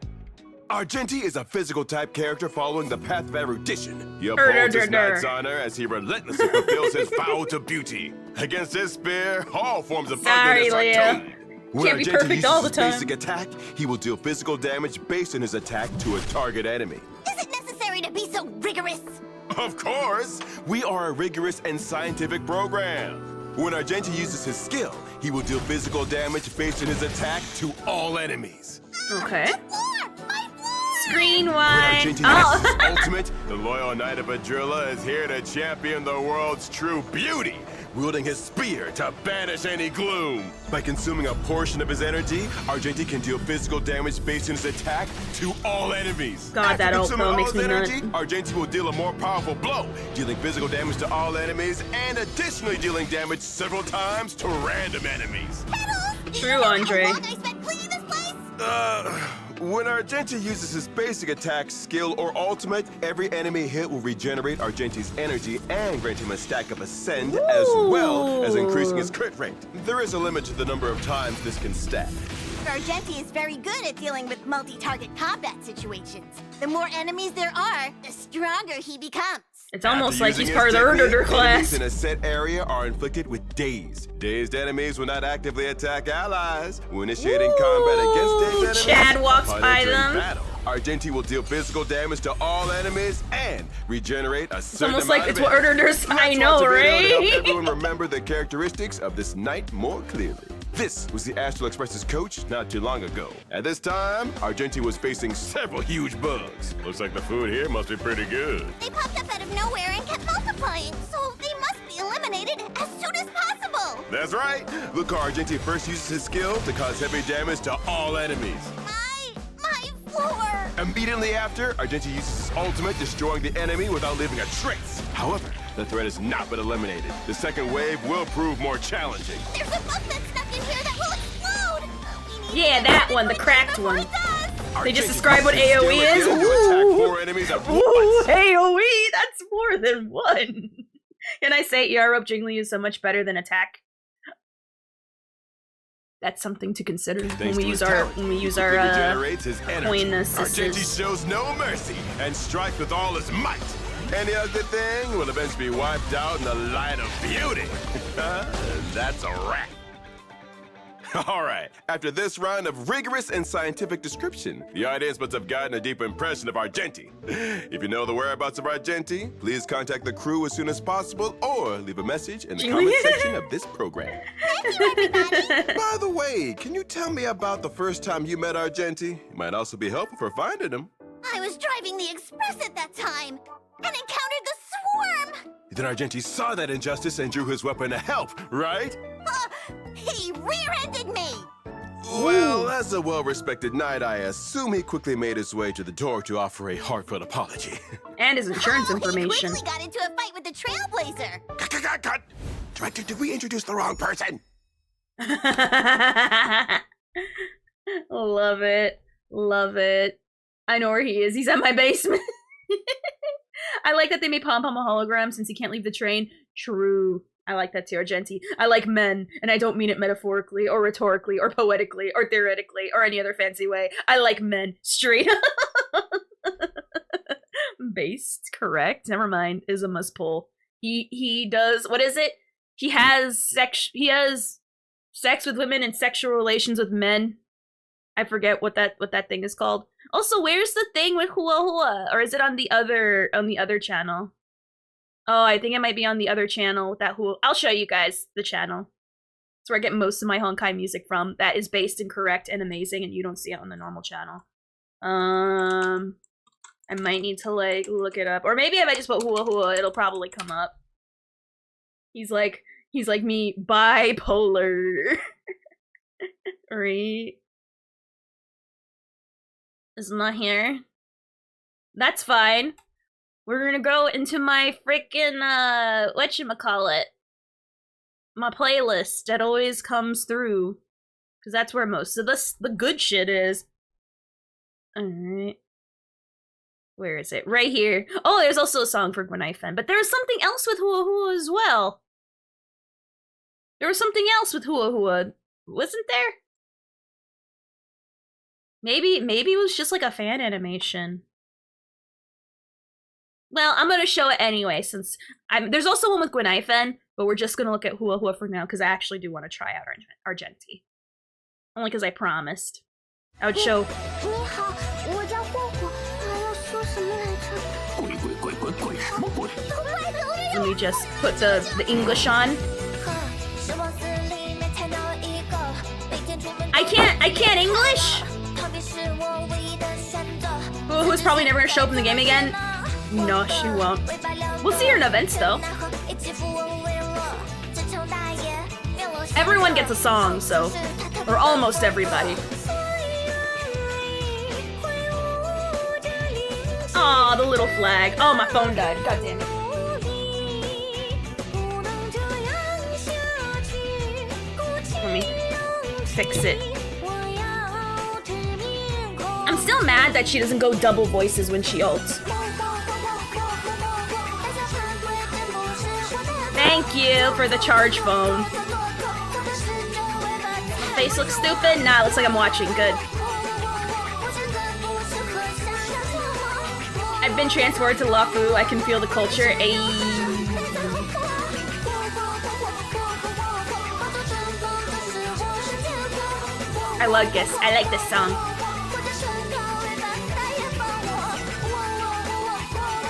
Argenti is a physical type character following the path of erudition. He upholds his knight's honor as he relentlessly fulfills his vow to beauty. Against his spear, all forms of Sorry, ugliness are Leo. toned. When Can't be Argenti perfect uses all the his time. basic attack, he will deal physical damage based on his attack to a target enemy. Is it necessary to be so rigorous? Of course! We are a rigorous and scientific program. When Argenti uses his skill, he will deal physical damage based on his attack to all enemies. Okay. My floor! Screen When wide. Argenti Oh. uses his ultimate, the loyal knight of Adrilla is here to champion the world's true beauty, wielding his spear to banish any gloom. By consuming a portion of his energy, Argenti can deal physical damage based on his attack to all enemies. God, After that ult consuming though all makes his me energy, nut. Argenti will deal a more powerful blow, dealing physical damage to all enemies and additionally dealing damage several times to random enemies. True, Andre. How long I spent cleaning this place? When Argenti uses his basic attack, skill, or ultimate, every enemy hit will regenerate Argenti's energy and grant him a stack of ascend, as well as increasing his crit rate. There is a limit to the number of times this can stack. Argenti is very good at dealing with multi-target combat situations. The more enemies there are, the stronger he becomes. It's almost After like using he's his part of the technique, Erdder enemies class. in a set area are inflicted with dazed. Dazed enemies will not actively attack allies. When initiating combat against dazed enemies, Chad walks upon by entering them. battle, Argenti will deal physical damage to all enemies and regenerate a certain almost amount like of it's what energy. Erdder's. I Let's know, watch a video to help right? everyone remember the characteristics of this knight more clearly. This was the Astral Express's coach not too long ago. At this time, Argenti was facing several huge bugs. Looks like the food here must be pretty good. They popped up out of nowhere and kept multiplying, so they must be eliminated as soon as possible. That's right. Look how Argenti first uses his skill to cause heavy damage to all enemies. My floor. Immediately after, Argenti uses his ultimate, destroying the enemy without leaving a trace. However, the threat has not been eliminated. The second wave will prove more challenging. There's a bug that's stuck in here that will explode. We need Yeah, to that get one, the it cracked before one. it does. They just Argenti describe what uses his AoE is. skill again to attack Ooh. 4 enemies at Ooh, once. AoE! That's more than one. Can I say ER Rope Jingli is so much better than attack? That's something to consider Thanks when to we use his our talent, when we he use quickly our regenerates his energy. coin Argenti assistance. shows no mercy and strikes with all his might. Any ugly thing will eventually be wiped out in the light of beauty. That's a wrap. All right, after this round of rigorous and scientific description, the audience must have gotten a deep impression of Argenti. If you know the whereabouts of Argenti, please contact the crew as soon as possible or leave a message in the comment section of this program. By the way, can you tell me about the first time you met Argenti? It might also be helpful for finding him. I was driving the express at that time and encountered the swarm. Then Argenti saw that injustice and drew his weapon to help, right? He rear-ended me. Well, as a well-respected knight, I assume he quickly made his way to the door to offer a heartfelt apology. and his insurance He information. quickly got into a fight with the Trailblazer. Cut! Director, did we introduce the wrong person? Love it. Love it. I know where he is. He's at my basement. I like that they made Pom Pom a hologram since he can't leave the train. True. I like that too, Argenti. I like men, and I don't mean it metaphorically, or rhetorically, or poetically, or theoretically, or any other fancy way. I like men. Straight up. Based, correct. Never mind. Is a must pull. He does, what is it? He has sex with women and sexual relations with men. I forget what that thing is called. Also, where's the thing with Hua Hua? Or is it on the other channel? Oh, I think it might be on the other channel with that Hua. I'll show you guys the channel. It's where I get most of my Honkai music from. That is based and correct and amazing, and you don't see it on the normal channel. I might need to like look it up, or maybe if I just put Hua Hua, it'll probably come up. He's like me, bipolar. Right? Is not here. That's fine. We're gonna go into my freaking whatchamacallit. my playlist that always comes through. Because that's where most of the good shit is. Alright. Where is it? Right here. Oh, there's also a song for Gwenaifen. But there was something else with Hua Hua as well. There was something else with Hua Hua. Wasn't there? Maybe it was just like a fan animation. Well, I'm gonna show it anyway, since there's also one with Gwenaifen, but we're just gonna look at Hua Hua for now, because I actually do want to try out Argenti. Only because I promised. I would show... Let me just put the English on. I can't English? Who's probably never gonna show up in the game again? No, she won't. We'll see her in events though. Everyone gets a song, so... Or almost everybody. Aw, the little flag. Oh, my phone died. God damn it. Let me fix it. I'm still mad that she doesn't go double voices when she ults. Thank you for the charge phone. Face looks stupid? Nah, looks like I'm watching. Good. I've been transported to Lafu. I can feel the culture. Ayy. I like this. I like this song.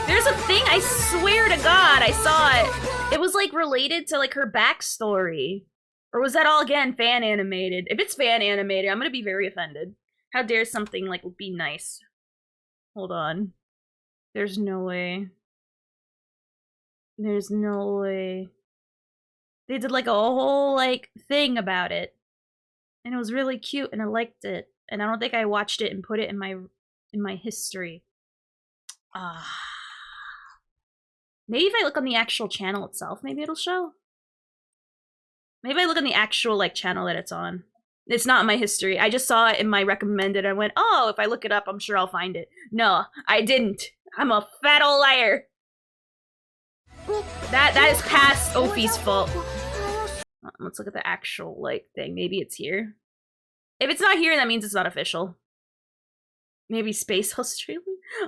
There's a thing, I swear to God, I saw it. It was like related to like her backstory. Or was that all again fan animated? If it's fan animated, I'm gonna be very offended. How dare something like be nice? Hold on. There's no way. There's no way. They did like a whole like thing about it. And it was really cute and I liked it. And I don't think I watched it and put it in my history. Maybe if I look on the actual channel itself, maybe it'll show. Maybe I look on the actual like channel that it's on. It's not in my history. I just saw it in my recommended. I went, oh, if I look it up, I'm sure I'll find it. No, I didn't. I'm a fat old liar. That is past Ophi's fault. Let's look at the actual like thing. Maybe it's here. If it's not here, that means it's not official. Maybe Space Australia?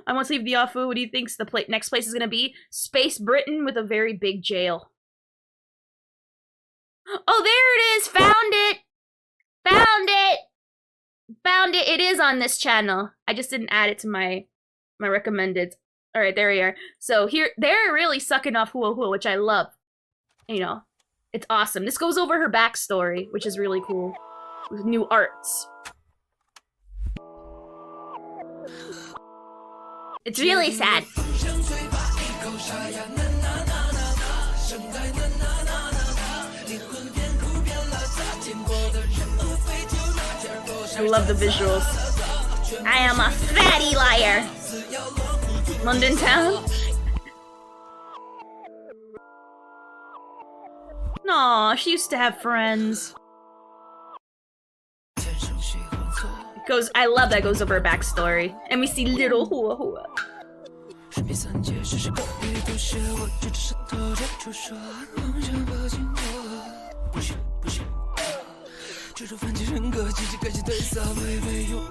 I want to leave the Afu. What do you think the next place is gonna be? Space Britain with a very big jail. Oh, there it is! Found it! Found it! Found it! It is on this channel. I just didn't add it to my recommended. Alright, there we are. So here, they're really sucking off Hua Hua, which I love. You know, it's awesome. This goes over her backstory, which is really cool. With new arts. It's really sad. I love the visuals. I am a fatty liar. London town? Aw, she used to have friends. It goes, I love that goes over her backstory. And we see little Hua Hua.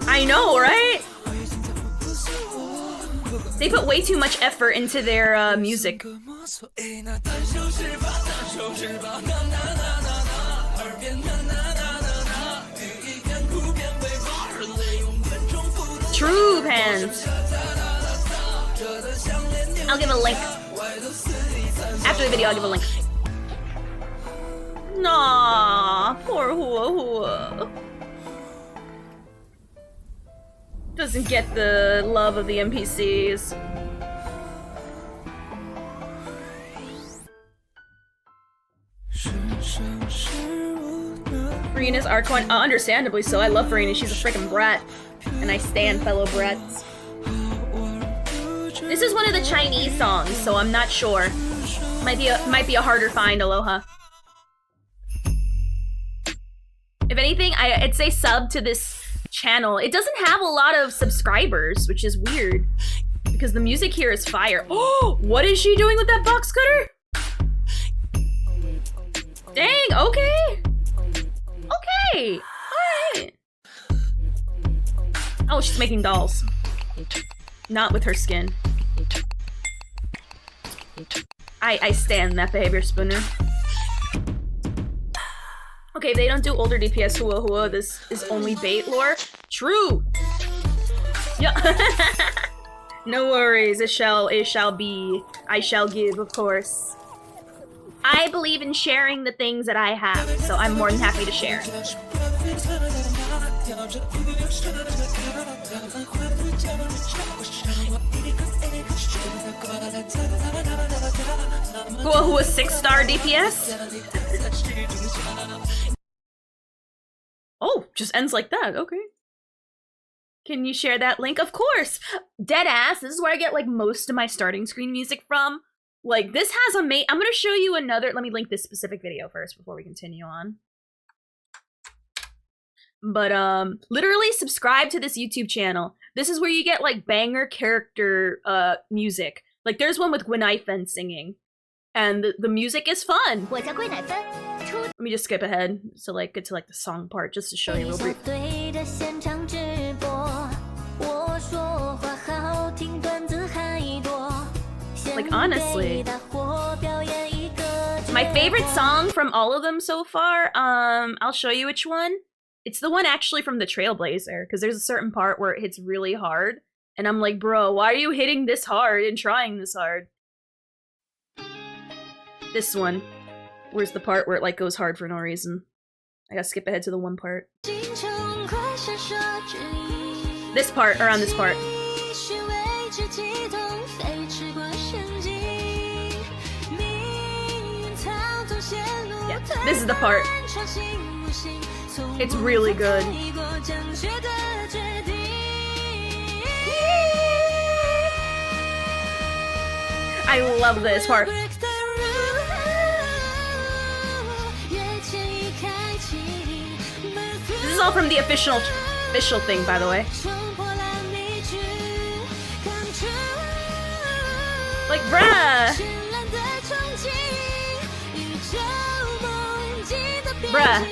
I know, right? They put way too much effort into their music. True pants. I'll give a link. After the video, I'll give a link. Nah, poor Hua Hua. Doesn't get the love of the NPCs. Farina's Archon, understandably so. I love Farina, she's a freaking brat. And I stand fellow brats. This is one of the Chinese songs, so I'm not sure. Might be a harder find, Aloha. If anything, I'd say sub to this channel. It doesn't have a lot of subscribers, which is weird. Because the music here is fire. Oh, what is she doing with that box cutter? Dang, okay. Okay, alright. Oh, she's making dolls. Not with her skin. I stand that behavior, Spooner. Okay, they don't do older DPS hua hua. This is only bait lore. True! Yeah. No worries, it shall be. I shall give, of course. I believe in sharing the things that I have, so I'm more than happy to share. Who was 6-star DPS? Oh, just ends like that, okay. Can you share that link? Of course! Deadass, this is where I get like most of my starting screen music from. Like, this has I'm gonna show you another- let me link this specific video first before we continue on. But, literally subscribe to this YouTube channel. This is where you get, like, banger character, music. Like, there's one with Gwynaifen singing. And the music is fun! Let me just skip ahead to, like, get to, like, the song part, just to show you real brief. Like, honestly, my favorite song from all of them so far, I'll show you which one. It's the one actually from the Trailblazer, because there's a certain part where it hits really hard, and I'm like, bro, why are you hitting this hard and trying this hard? This one. Where's the part where it, like, goes hard for no reason? I gotta skip ahead to the one part. This part, around this part. Yeah, this is the part. It's really good. I love this part. This is all from the official thing, by the way. Like, bruh! Bruh.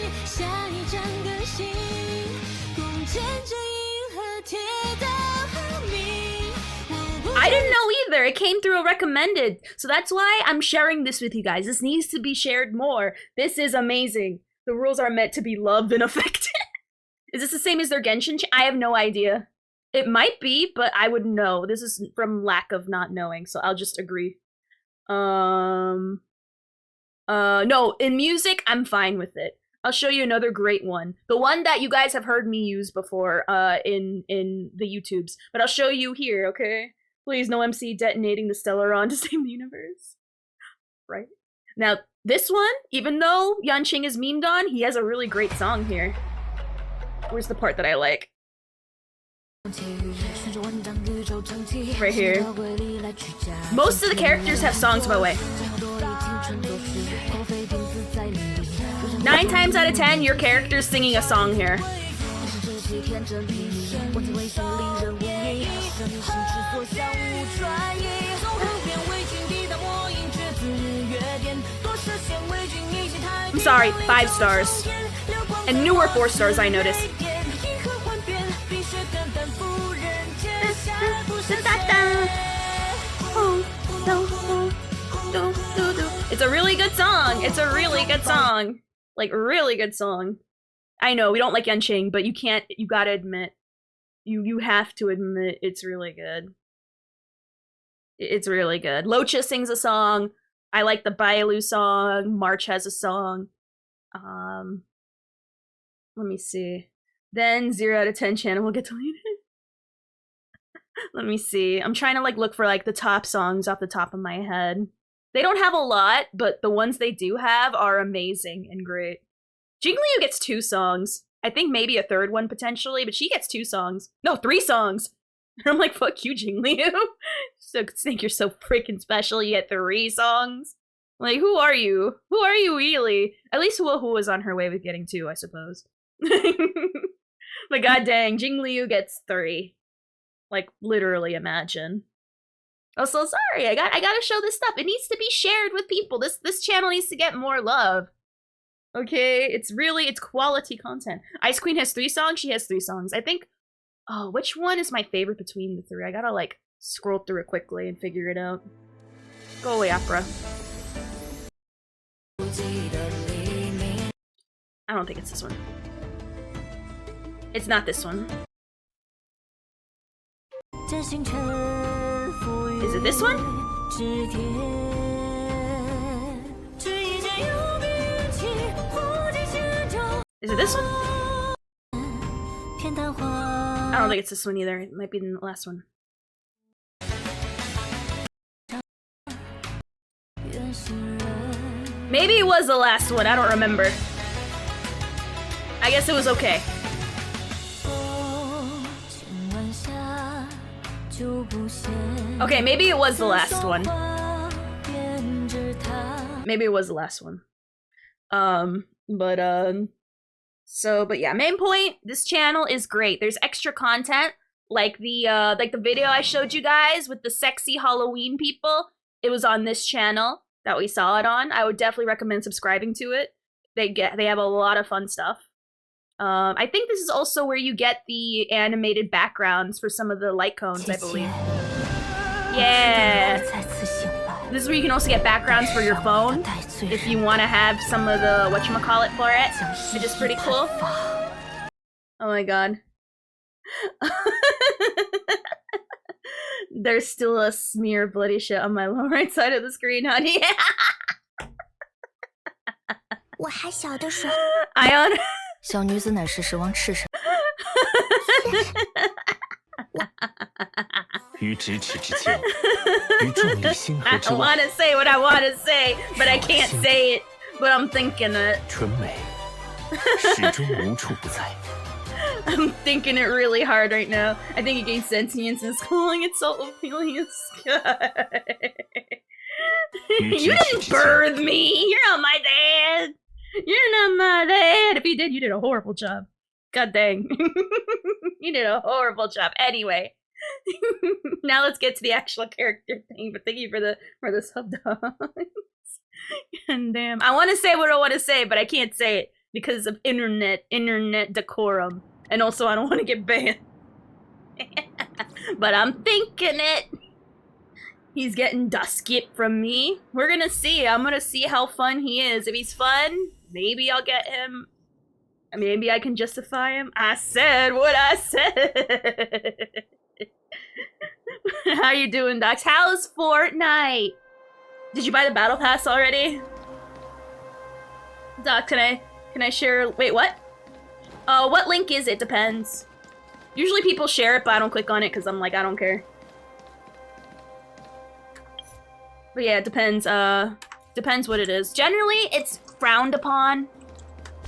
I didn't know either. It came through a recommended. So that's why I'm sharing this with you guys. This needs to be shared more. This is amazing. The rules are meant to be loved and affected. Is this the same as their Genshin? I have no idea. It might be, but I would know. This is from lack of not knowing, so I'll just agree. No, in music, I'm fine with it. I'll show you another great one. The one that you guys have heard me use before, in the YouTubes. But I'll show you here, okay? Please, no MC detonating the Stellaron to save the universe. Right? Now, this one, even though Yanqing is memed on, he has a really great song here. Where's the part that I like? Right here. Most of the characters have songs, by the way. 9 times out of 10, your character's singing a song here. I'm sorry, 5 stars. And newer 4 stars, I noticed. It's a really good song. It's a really good song. Like, really good song. I know, we don't like Yanqing, but you gotta admit. You have to admit it's really good. It's really good. Locha sings a song. I like the Bailu song. March has a song. Let me see. Then 0 out of 10 channel will get deleted. Let me see. I'm trying to like look for like the top songs off the top of my head. They don't have a lot, but the ones they do have are amazing and great. Jingliu gets 2 songs. I think maybe a 3rd one potentially, but she gets 2 songs. No, 3 songs! And I'm like, fuck you, Jingliu. So think you're so freaking special, you get 3 songs? Like, who are you? Who are you really? At least Hua Hua is on her way with getting 2, I suppose. But god dang, Jing Liu gets 3. Like, literally imagine. Oh, so sorry. I gotta show this stuff. It needs to be shared with people. This channel needs to get more love. Okay, it's quality content. Ice Queen has 3 songs. She has 3 songs. I think. Oh, which one is my favorite between the 3? I gotta like scroll through it quickly and figure it out. Go away, opera. I don't think it's this one. It's not this one. Is it this one? Is it this one? I don't think it's this one either. It might be the last one. Maybe it was the last one. I don't remember. I guess it was okay. Okay, maybe it was the last one. Maybe it was the last one. But yeah, main point, this channel is great. There's extra content, like the video I showed you guys with the sexy Halloween people. It was on this channel that we saw it on. I would definitely recommend subscribing to it. They have a lot of fun stuff. I think this is also where you get the animated backgrounds for some of the light cones, I believe. Yeah! This is where you can also get backgrounds for your phone, if you want to have some of the whatchamacallit for it, which is pretty cool. Oh my god. There's still a smear of bloody shit on my lower right side of the screen, honey. Ion. 小女子乃是十王赤神。于咫尺之间，于众里星河之 I 外。 want to say what I want to say, but I can't say it. But I'm thinking it. 纯美，始终无处不在。 I'm thinking it really hard right now. I think it gains sentience and is calling itself appealing as sky. You didn't birth me! You're not my dad! You're not my dad! If you did, you did a horrible job. God dang. You did a horrible job. Anyway. Now let's get to the actual character thing, but thank you for the sub dogs. And damn. I want to say what I want to say, but I can't say it because of internet decorum. And also I don't want to get banned. But I'm thinking it. He's getting skip from me. We're gonna see. I'm gonna see how fun he is. If he's fun, maybe I'll get him. Maybe I can justify him. I said what I said. How you doing, Docs? How's Fortnite? Did you buy the battle pass already? Doc, can I share? Wait, what? What link is it? Depends. Usually people share it, but I don't click on it because I'm like, I don't care. But yeah, it depends. Depends what it is. Generally, it's frowned upon.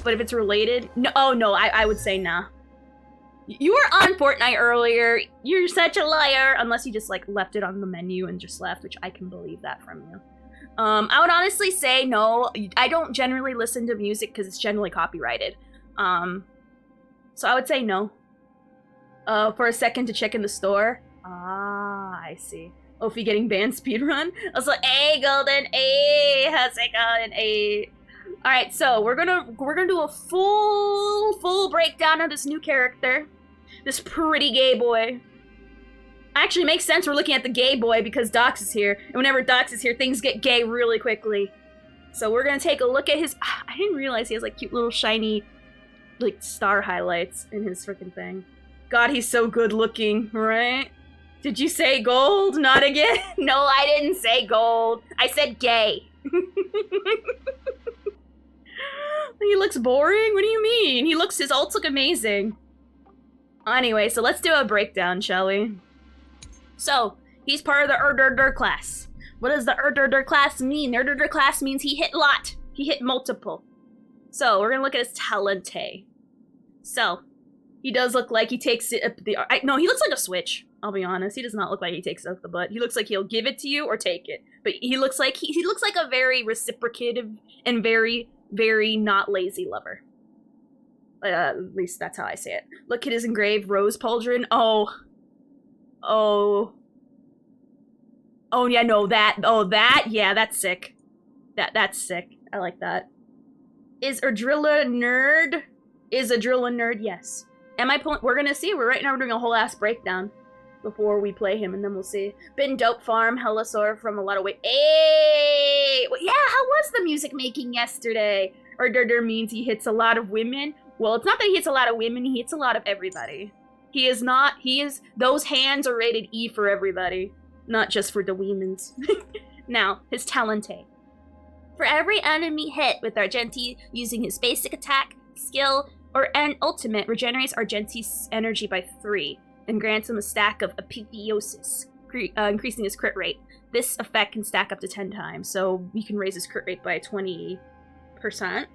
But if it's related, no. Oh no, I would say nah. You were on Fortnite earlier. You're such a liar. Unless you just like left it on the menu and just left, which I can believe that from you. I would honestly say no. I don't generally listen to music because it's generally copyrighted. So I would say no. For a second to check in the store. Ah, I see. Ophi getting banned speedrun. I was like, hey, Golden, hey, how's it going, hey? All right, so we're gonna do a full breakdown of this new character, this pretty gay boy. Actually, makes sense we're looking at the gay boy because Docs is here, and whenever Docs is here, things get gay really quickly. So we're gonna take a look at his. I didn't realize he has like cute little shiny, like star highlights in his freaking thing. God, he's so good looking, right? Did you say gold? Not again? No, I didn't say gold. I said gay. He looks boring? What do you mean? His ults look amazing. Anyway, so let's do a breakdown, shall we? So, he's part of the Erdurdur class. What does the Erdurdur class mean? The Erdurdur class means he hit lot. He hit multiple. So, we're gonna look at his talente. So, he does look like he takes it up the... No, he looks like a switch. I'll be honest. He does not look like he takes it up the butt. He looks like he'll give it to you or take it. But he looks like he looks like a very reciprocative and very not lazy lover. At least that's how I say it. Look at his engraved rose pauldron. Oh, yeah, no, that, yeah, that's sick. That's sick. I like that. Is Erdrilla nerd? Yes. Am I pulling? We're gonna see. Right now we're doing a whole ass breakdown before we play him, and then we'll see. Been dope farm, hella sore from a lot of weight. Hey! Well, yeah, how was the music making yesterday? Erdrilla means he hits a lot of women. Well, it's not that he hits a lot of women, he hits a lot of everybody. Those hands are rated E for everybody, not just for the women's. Now, his talente. For every enemy hit with Argenti using his basic attack, skill, or an ultimate, regenerates Argenti's energy by 3, and grants him a stack of Apotheosis, increasing his crit rate. This effect can stack up to 10 times, so we can raise his crit rate by 20%,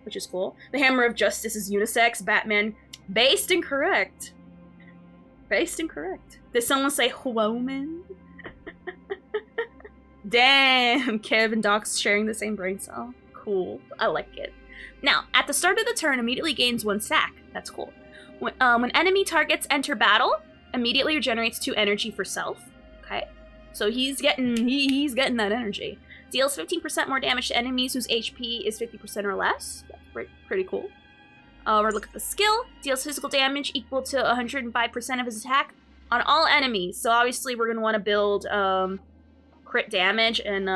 which is cool. The Hammer of Justice is unisex. Batman, based and correct. Based and correct. Did someone say woman? Damn, Kev and Doc's sharing the same brain cell. Cool. I like it. Now, at the start of the turn, immediately gains 1 stack. That's cool. When enemy targets enter battle, immediately regenerates 2 energy for self. Okay. So he's getting that energy. Deals 15% more damage to enemies whose HP is 50% or less. That's pretty cool. We're look at the skill. Deals physical damage equal to 105% of his attack on all enemies. So obviously we're going to want to build crit damage and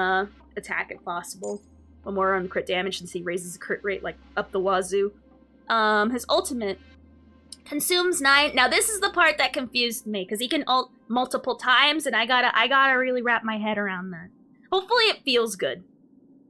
attack if possible. One more on crit damage since he raises the crit rate like up the wazoo. His ultimate consumes 9. Now this is the part that confused me because he can ult multiple times, and I gotta really wrap my head around that. Hopefully it feels good.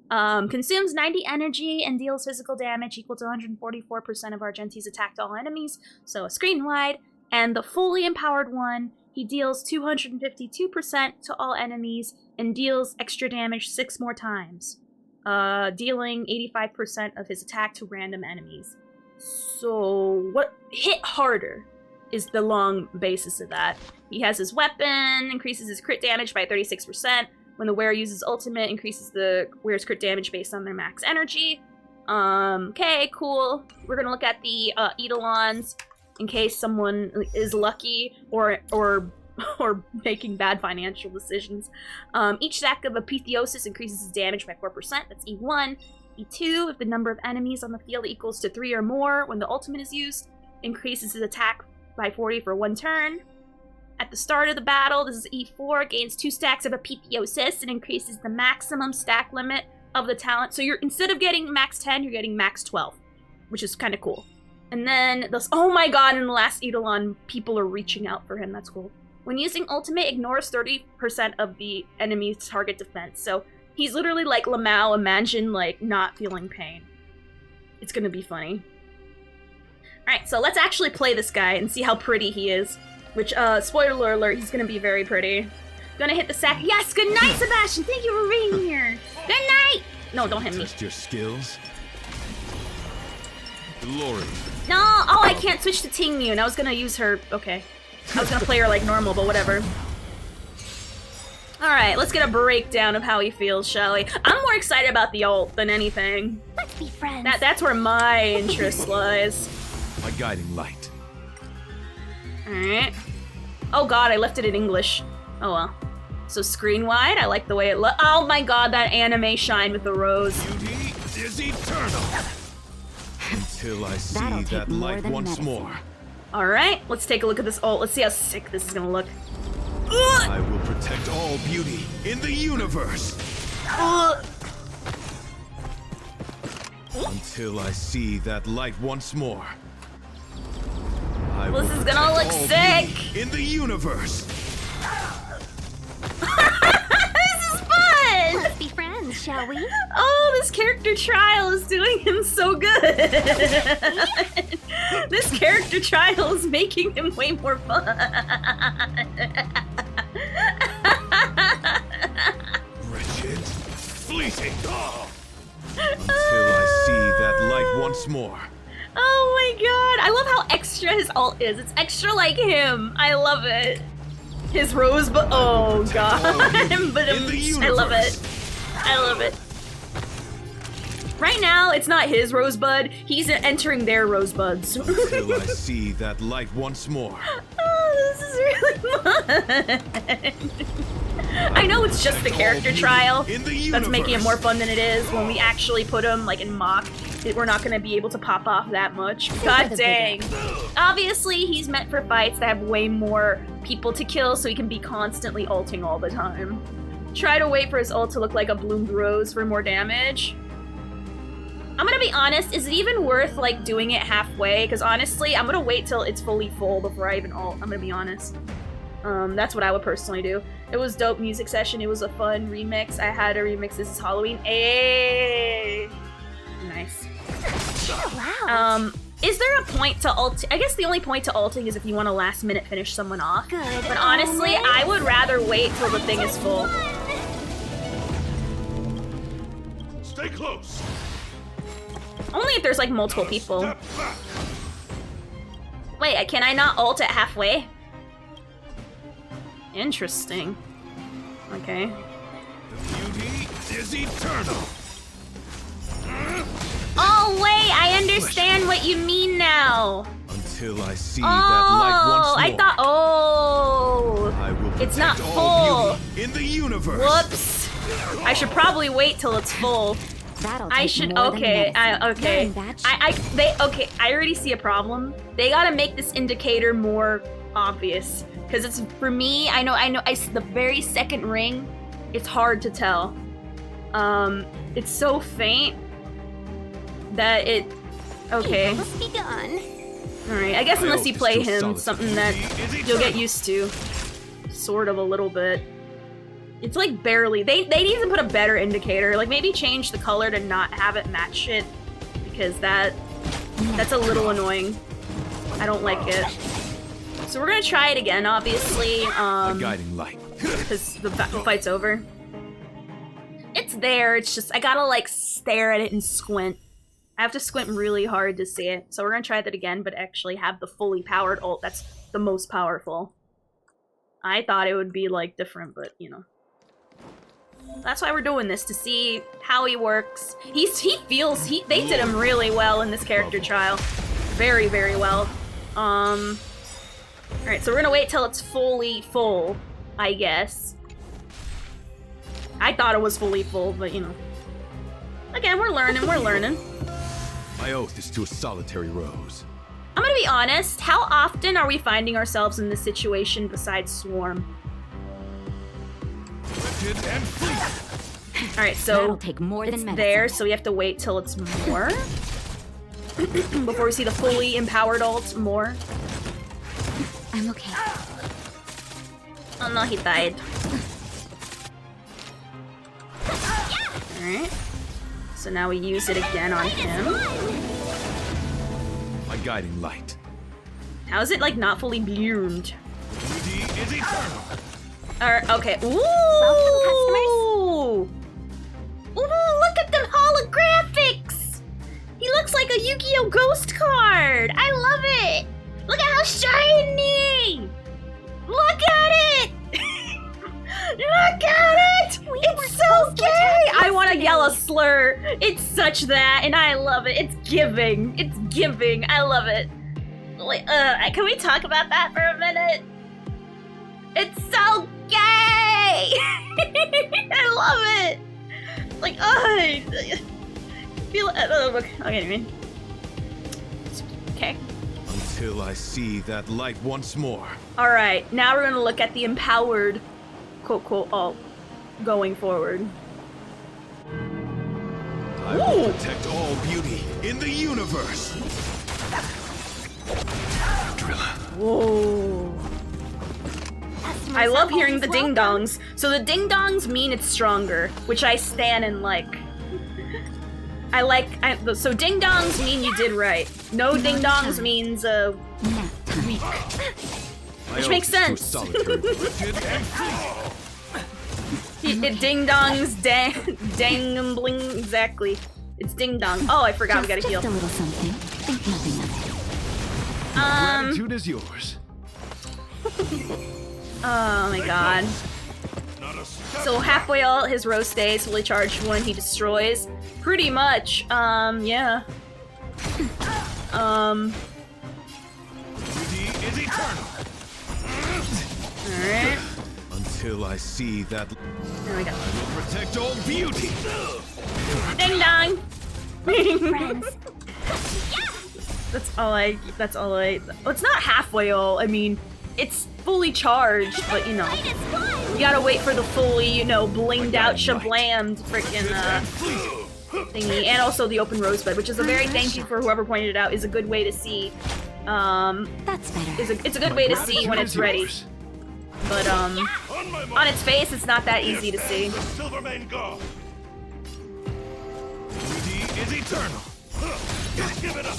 Consumes 90 energy and deals physical damage equal to 144% of Argenti's attack to all enemies, so a screen wide. And the fully empowered one, he deals 252% to all enemies and deals extra damage 6 more times, dealing 85% of his attack to random enemies. So what hit harder is the long basis of that. He has his weapon, increases his crit damage by 36%. When the wearer uses ultimate, increases the wearer's crit damage based on their max energy. Okay, cool. We're gonna look at the Eidolons in case someone is lucky or making bad financial decisions. Each stack of Apotheosis increases his damage by 4%. That's E1. E2, if the number of enemies on the field equals to 3 or more when the ultimate is used, increases his attack by 40 for 1 turn. At the start of the battle, this is E4, gains 2 stacks of Apotheosis and increases the maximum stack limit of the talent. So you're, instead of getting max 10, you're getting max 12, which is kind of cool. And then, oh my god, in the last Eidolon, people are reaching out for him. That's cool. When using ultimate, ignores 30% of the enemy's target defense. So he's literally like Lamau, imagine like not feeling pain. It's gonna be funny. Alright, so let's actually play this guy and see how pretty he is. Which, spoiler alert, he's gonna be very pretty. Gonna hit the sack. Yes, good night, Sebastian! Thank you for being here! Good night! No, don't hit me. Test your skills. Glory. No! Oh, I can't switch to Ting Yun. I was gonna use her. Okay. I was gonna play her like normal, but whatever. Alright, let's get a breakdown of how he feels, shall we? I'm more excited about the ult than anything. Let's be friends. That's where my interest lies. My guiding light. Alright. Oh god, I left it in English. Oh well. So screen wide, I like the way it looks. Oh my god, that anime shine with the rose. Beauty is eternal. Until I see that light once more. Alright, let's take a look at this ult. Let's see how sick this is gonna look. I will protect all beauty in the universe. Until I see that light once more. This is gonna look sick! In the universe! This is fun! Let's be friends, shall we? Oh, this character trial is doing him so good! This character trial is making him way more fun! Wretched, fleeting! Until I see that light once more. Oh my god! I love how extra his ult is. It's extra like him. I love it. His rosebud. Oh god. But I love it. I love it. Right now, it's not his rosebud. He's entering their rosebuds. Until I see that light once more. Oh, this is really fun. I know it's just the character trial that's making it more fun than it is. When we actually put him like in mock, we're not going to be able to pop off that much. God dang. Obviously, he's meant for fights that have way more people to kill, so he can be constantly ulting all the time. Try to wait for his ult to look like a bloomed rose for more damage. I'm gonna be honest, is it even worth like doing it halfway? Because honestly, I'm gonna wait till it's fully full before I even ult. I'm gonna be honest. That's what I would personally do. It was dope music session. It was a fun remix. I had a remix. This is Halloween. Ayy. Nice. Is there a point to ult? I guess the only point to ulting is if you want to last minute finish someone off. Good. But honestly, I would rather wait till the thing is full. Stay close. Only if there's like multiple people. Wait, can I not ult at halfway? Interesting. Okay. The beauty is eternal. Oh wait, I understand what you mean now. Until I see that light once more. I thought. Oh, I will it's not protect full. all beauty in the universe. Whoops. I should probably wait till it's full. I should. Okay. Okay. I already see a problem. They gotta make this indicator more obvious. Because it's, for me, I know, the very second ring, it's hard to tell. It's so faint that it, okay. Let's be gone. Alright, I guess unless you play him, something that you'll get used to. Sort of a little bit. It's like barely, they need to put a better indicator, like maybe change the color to not have it match it, because that's a little annoying. I don't like it. So we're gonna try it again, obviously, a guiding light. because the fight's over. It's there, it's just, I gotta like stare at it and squint. I have to squint really hard to see it. So we're gonna try that again, but actually have the fully powered ult that's the most powerful. I thought it would be like different, but you know. That's why we're doing this, to see how he works. They did him really well in this character trial. Very, very well. Alright, so we're gonna wait till it's fully full, I guess. I thought it was fully full, but you know. Again, we're learning. My oath is to a solitary rose. I'm gonna be honest, how often are we finding ourselves in this situation besides Swarm? Alright, so that'll take more than it's medicine. there, so we have to wait till it's more. Before we see the fully empowered ult more. I'm okay. Oh no, he died. Alright. So now we use it again on him. My guiding light. How is it like not fully bloomed? Beauty is eternal. Okay. Ooh! Welcome, customers. Ooh, look at the holographics! He looks like a Yu-Gi-Oh! Ghost card! I love it! Look at how shiny! Look at it! Look at it! It's so gay! I want to yell a slur. It's such that, and I love it. It's giving. It's giving. I love it. Wait, can we talk about that for a minute? It's so gay! I love it! Like, I feel it. Okay, I mean. Okay. Until I see that light once more. Alright, now we're gonna look at the empowered quote ult going forward. I will protect all beauty in the universe. Whoa. I love hearing the ding-dongs. So the ding-dongs mean it's stronger, which I stan and like. So ding-dongs mean you did right. No ding-dongs means, weak. Which makes sense. It ding-dongs, dang bling, exactly. It's ding-dong. Oh, I forgot we gotta heal. Just a little something. Think nothing of it. Gratitude is yours. Oh my god. So halfway all his rose stays fully charged when he destroys. Pretty much, yeah. Beauty is eternal. Alright. Until I see that. There we go. I will protect all beauty. Ding dong! Friends. That's all I, well, it's not halfway all, I mean, it's fully charged, but you know, you gotta wait for the fully, you know, blinged out, shablammed frickin' thingy, and also the open rosebud, which is a very, thank you for whoever pointed it out, is a good way to see, That's better. it's a good way to see when it's ready. But, on its face, it's not that easy to see. Silvermane God. Beauty is eternal. Give it up.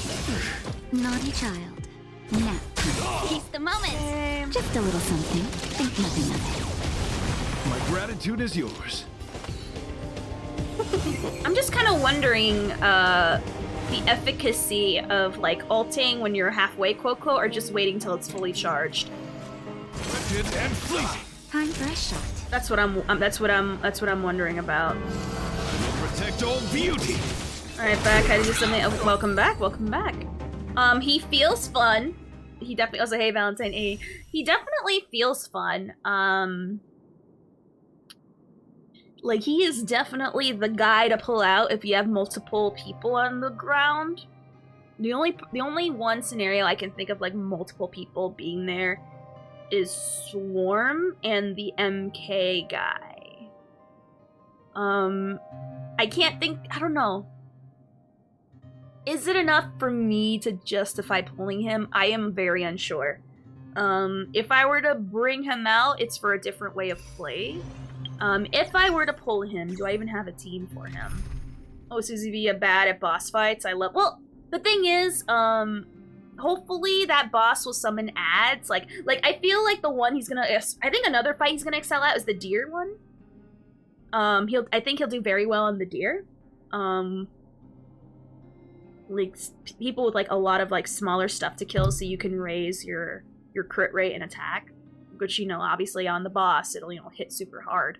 Naughty child. Nap time. Seize the moment. Just a little something. Think nothing of it. My gratitude is yours. I'm just kind of wondering, the efficacy of, like, ulting when you're halfway, quote-quote, or just waiting till it's fully charged. Wretched and fleeting. Time for a shot. That's what I'm wondering about. Protect all beauty. Alright, back. I do something. Oh, welcome back. Welcome back. He feels fun. He definitely also, hey Valentine A. He definitely feels fun. Like, he is definitely the guy to pull out if you have multiple people on the ground. The only one scenario I can think of, like, multiple people being there is Swarm and the MK guy. I can't think, I don't know. Is it enough for me to justify pulling him? I am very unsure. If I were to bring him out, it's for a different way of play. If I were to pull him, do I even have a team for him? Oh, so is he bad at boss fights? Well, the thing is, hopefully that boss will summon ads. Like I feel like the one he's gonna, I think another fight he's gonna excel at is the deer one. I think he'll do very well in the deer. Like people with like a lot of like smaller stuff to kill, so you can raise your crit rate and attack, which, you know, obviously on the boss it'll, you know, hit super hard.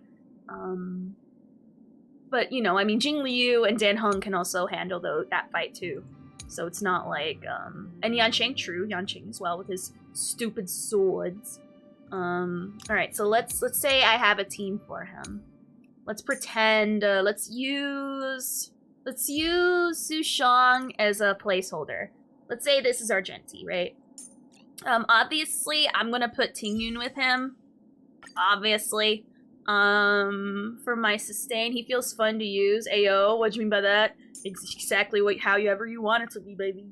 But, you know, I mean, Jing Liu and Dan Heng can also handle that fight too, so it's not like and Yanqing, true, Yanqing as well with his stupid swords. All right, so let's say I have a team for him. Let's pretend let's use Su Shang as a placeholder. Let's say this is Argenti, right? Obviously, I'm gonna put Tingyun with him. Obviously. For my sustain, he feels fun to use. Ayo, what do you mean by that? Exactly however you want it to be, baby.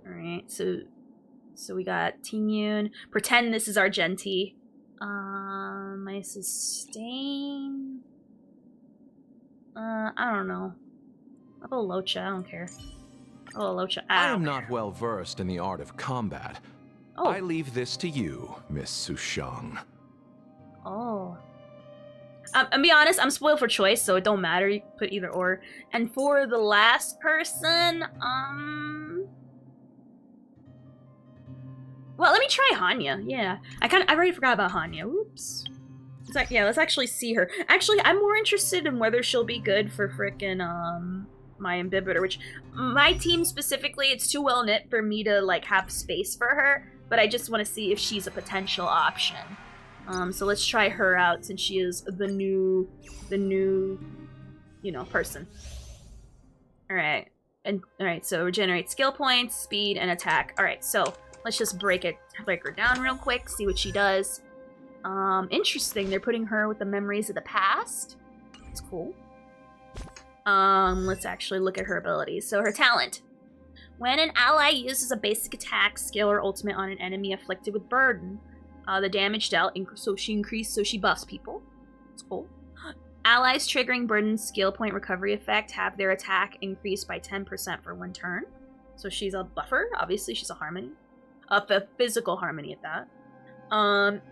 Alright, so we got Tingyun. Pretend this is Argenti. My sustain. I don't know. How about Locha? I don't care. Oh, Locha. I am not well versed in the art of combat. Oh. I leave this to you, Miss Su Shang. Oh. I'll be honest, I'm spoiled for choice, so it don't matter. You can put either or. And for the last person, well, let me try Hanya. Yeah, I already forgot about Hanya. Oops. It's like, yeah, let's actually see her. Actually, I'm more interested in whether she'll be good for frickin' my Imbibitor, which my team specifically, it's too well knit for me to like have space for her. But I just want to see if she's a potential option. So let's try her out since she is the new, you know, person. All right, so regenerate skill points, speed, and attack. All right, so let's just break her down real quick, see what she does. Interesting, they're putting her with the memories of the past. It's cool. Let's actually look at her abilities. So her talent. When an ally uses a basic attack, skill, or ultimate on an enemy afflicted with burden, the damage dealt, so she buffs people. It's cool. Allies triggering burden skill point recovery effect have their attack increased by 10% for 1 turn. So she's a buffer. Obviously, she's a harmony. A physical harmony at that.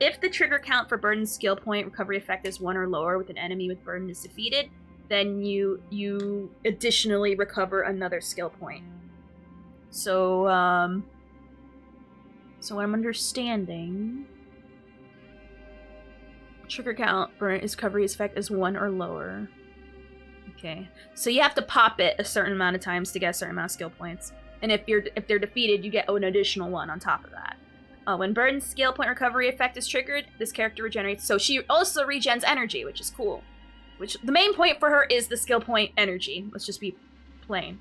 If the trigger count for burden skill point recovery effect is 1 or lower with an enemy with burden is defeated, then you additionally recover another skill point. So, so what I'm understanding, trigger count for its recovery effect is 1 or lower. Okay, so you have to pop it a certain amount of times to get a certain amount of skill points. And if they're defeated, you get an additional 1 on top of that. When Burden's skill point recovery effect is triggered, this character regenerates. So she also regens energy, which is cool. Which the main point for her is the skill point energy. Let's just be plain.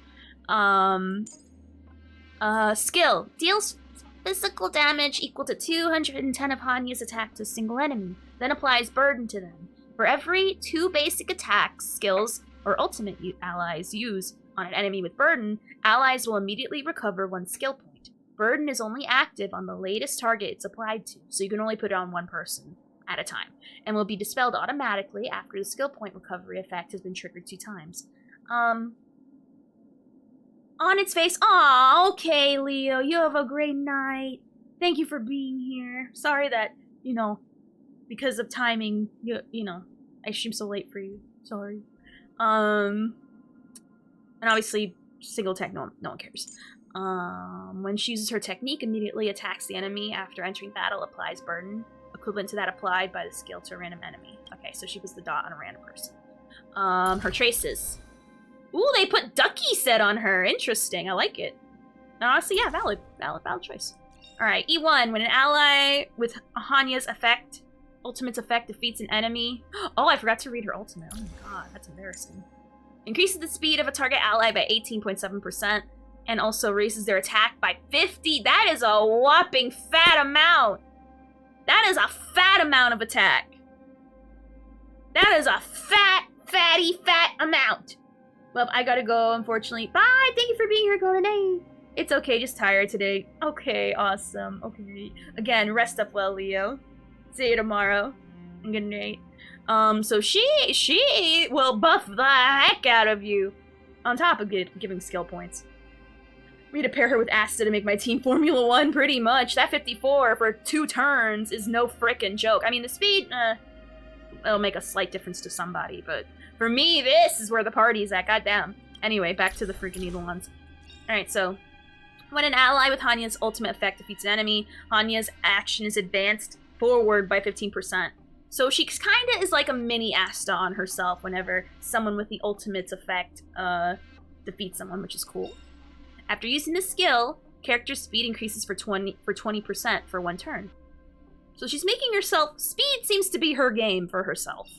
Skill deals physical damage equal to 210 of Hanya's attack to a single enemy, then applies burden to them. For every 2 basic attacks, skills, or ultimate allies use on an enemy with burden, allies will immediately recover 1 skill point. Burden is only active on the latest target it's applied to, so you can only put it on 1 person at a time, and will be dispelled automatically after the skill point recovery effect has been triggered 2 times. On its face, aw, okay, Leo, you have a great night. Thank you for being here. Sorry that, because of timing, I streamed so late for you. Sorry. And obviously, single tech, no one cares. When she uses her technique, immediately attacks the enemy after entering battle, applies burden, equivalent to that applied by the skill to a random enemy. Okay, so she was the dot on a random person. Her traces. Ooh, they put Ducky set on her. Interesting, I like it. Honestly, yeah, valid choice. Alright, E1, when an ally with Hanya's ultimate's effect defeats an enemy. Oh, I forgot to read her ultimate. Oh my god, that's embarrassing. Increases the speed of a target ally by 18.7%, and also raises their attack by 50. That is a whopping fat amount. That is a fat amount of attack. That is a fat amount. Well, I gotta go, unfortunately. Bye! Thank you for being here, Golden. It's okay, just tired today. Okay, awesome. Okay. Again, rest up well, Leo. See you tomorrow. Good night. So she will buff the heck out of you. On top of giving skill points. We need to pair her with Asta to make my team Formula 1, pretty much. That 54 for 2 turns is no frickin' joke. I mean, the speed, it'll make a slight difference to somebody, but for me, this is where the party's at, goddamn. Anyway, back to the freaking evil ones. Alright, so, when an ally with Hanya's ultimate effect defeats an enemy, Hanya's action is advanced forward by 15%. So she kinda is like a mini Asta on herself whenever someone with the ultimate's effect, defeats someone, which is cool. After using the skill, character's speed increases for 20% for 1 turn. So she's making herself, speed seems to be her game for herself.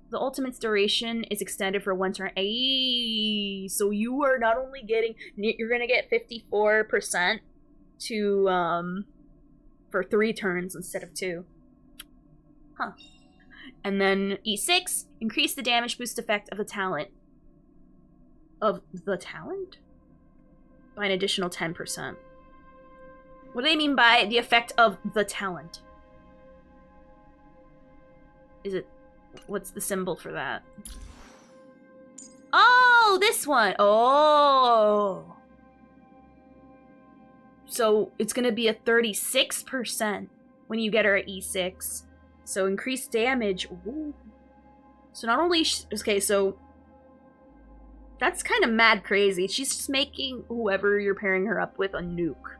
The ultimate's duration is extended for 1 turn. Ayy, so you are not only getting, you're gonna get 54% to, for 3 turns instead of 2. Huh. And then E6, increase the damage boost effect of the talent. Of the talent? By an additional 10%. What do they mean by the effect of the talent? Is it... What's the symbol for that? Oh, this one! Oh! So, it's gonna be a 36% when you get her at E6. So, increased damage. Ooh. So, not only... Okay, so... That's kind of mad crazy. She's just making whoever you're pairing her up with a nuke.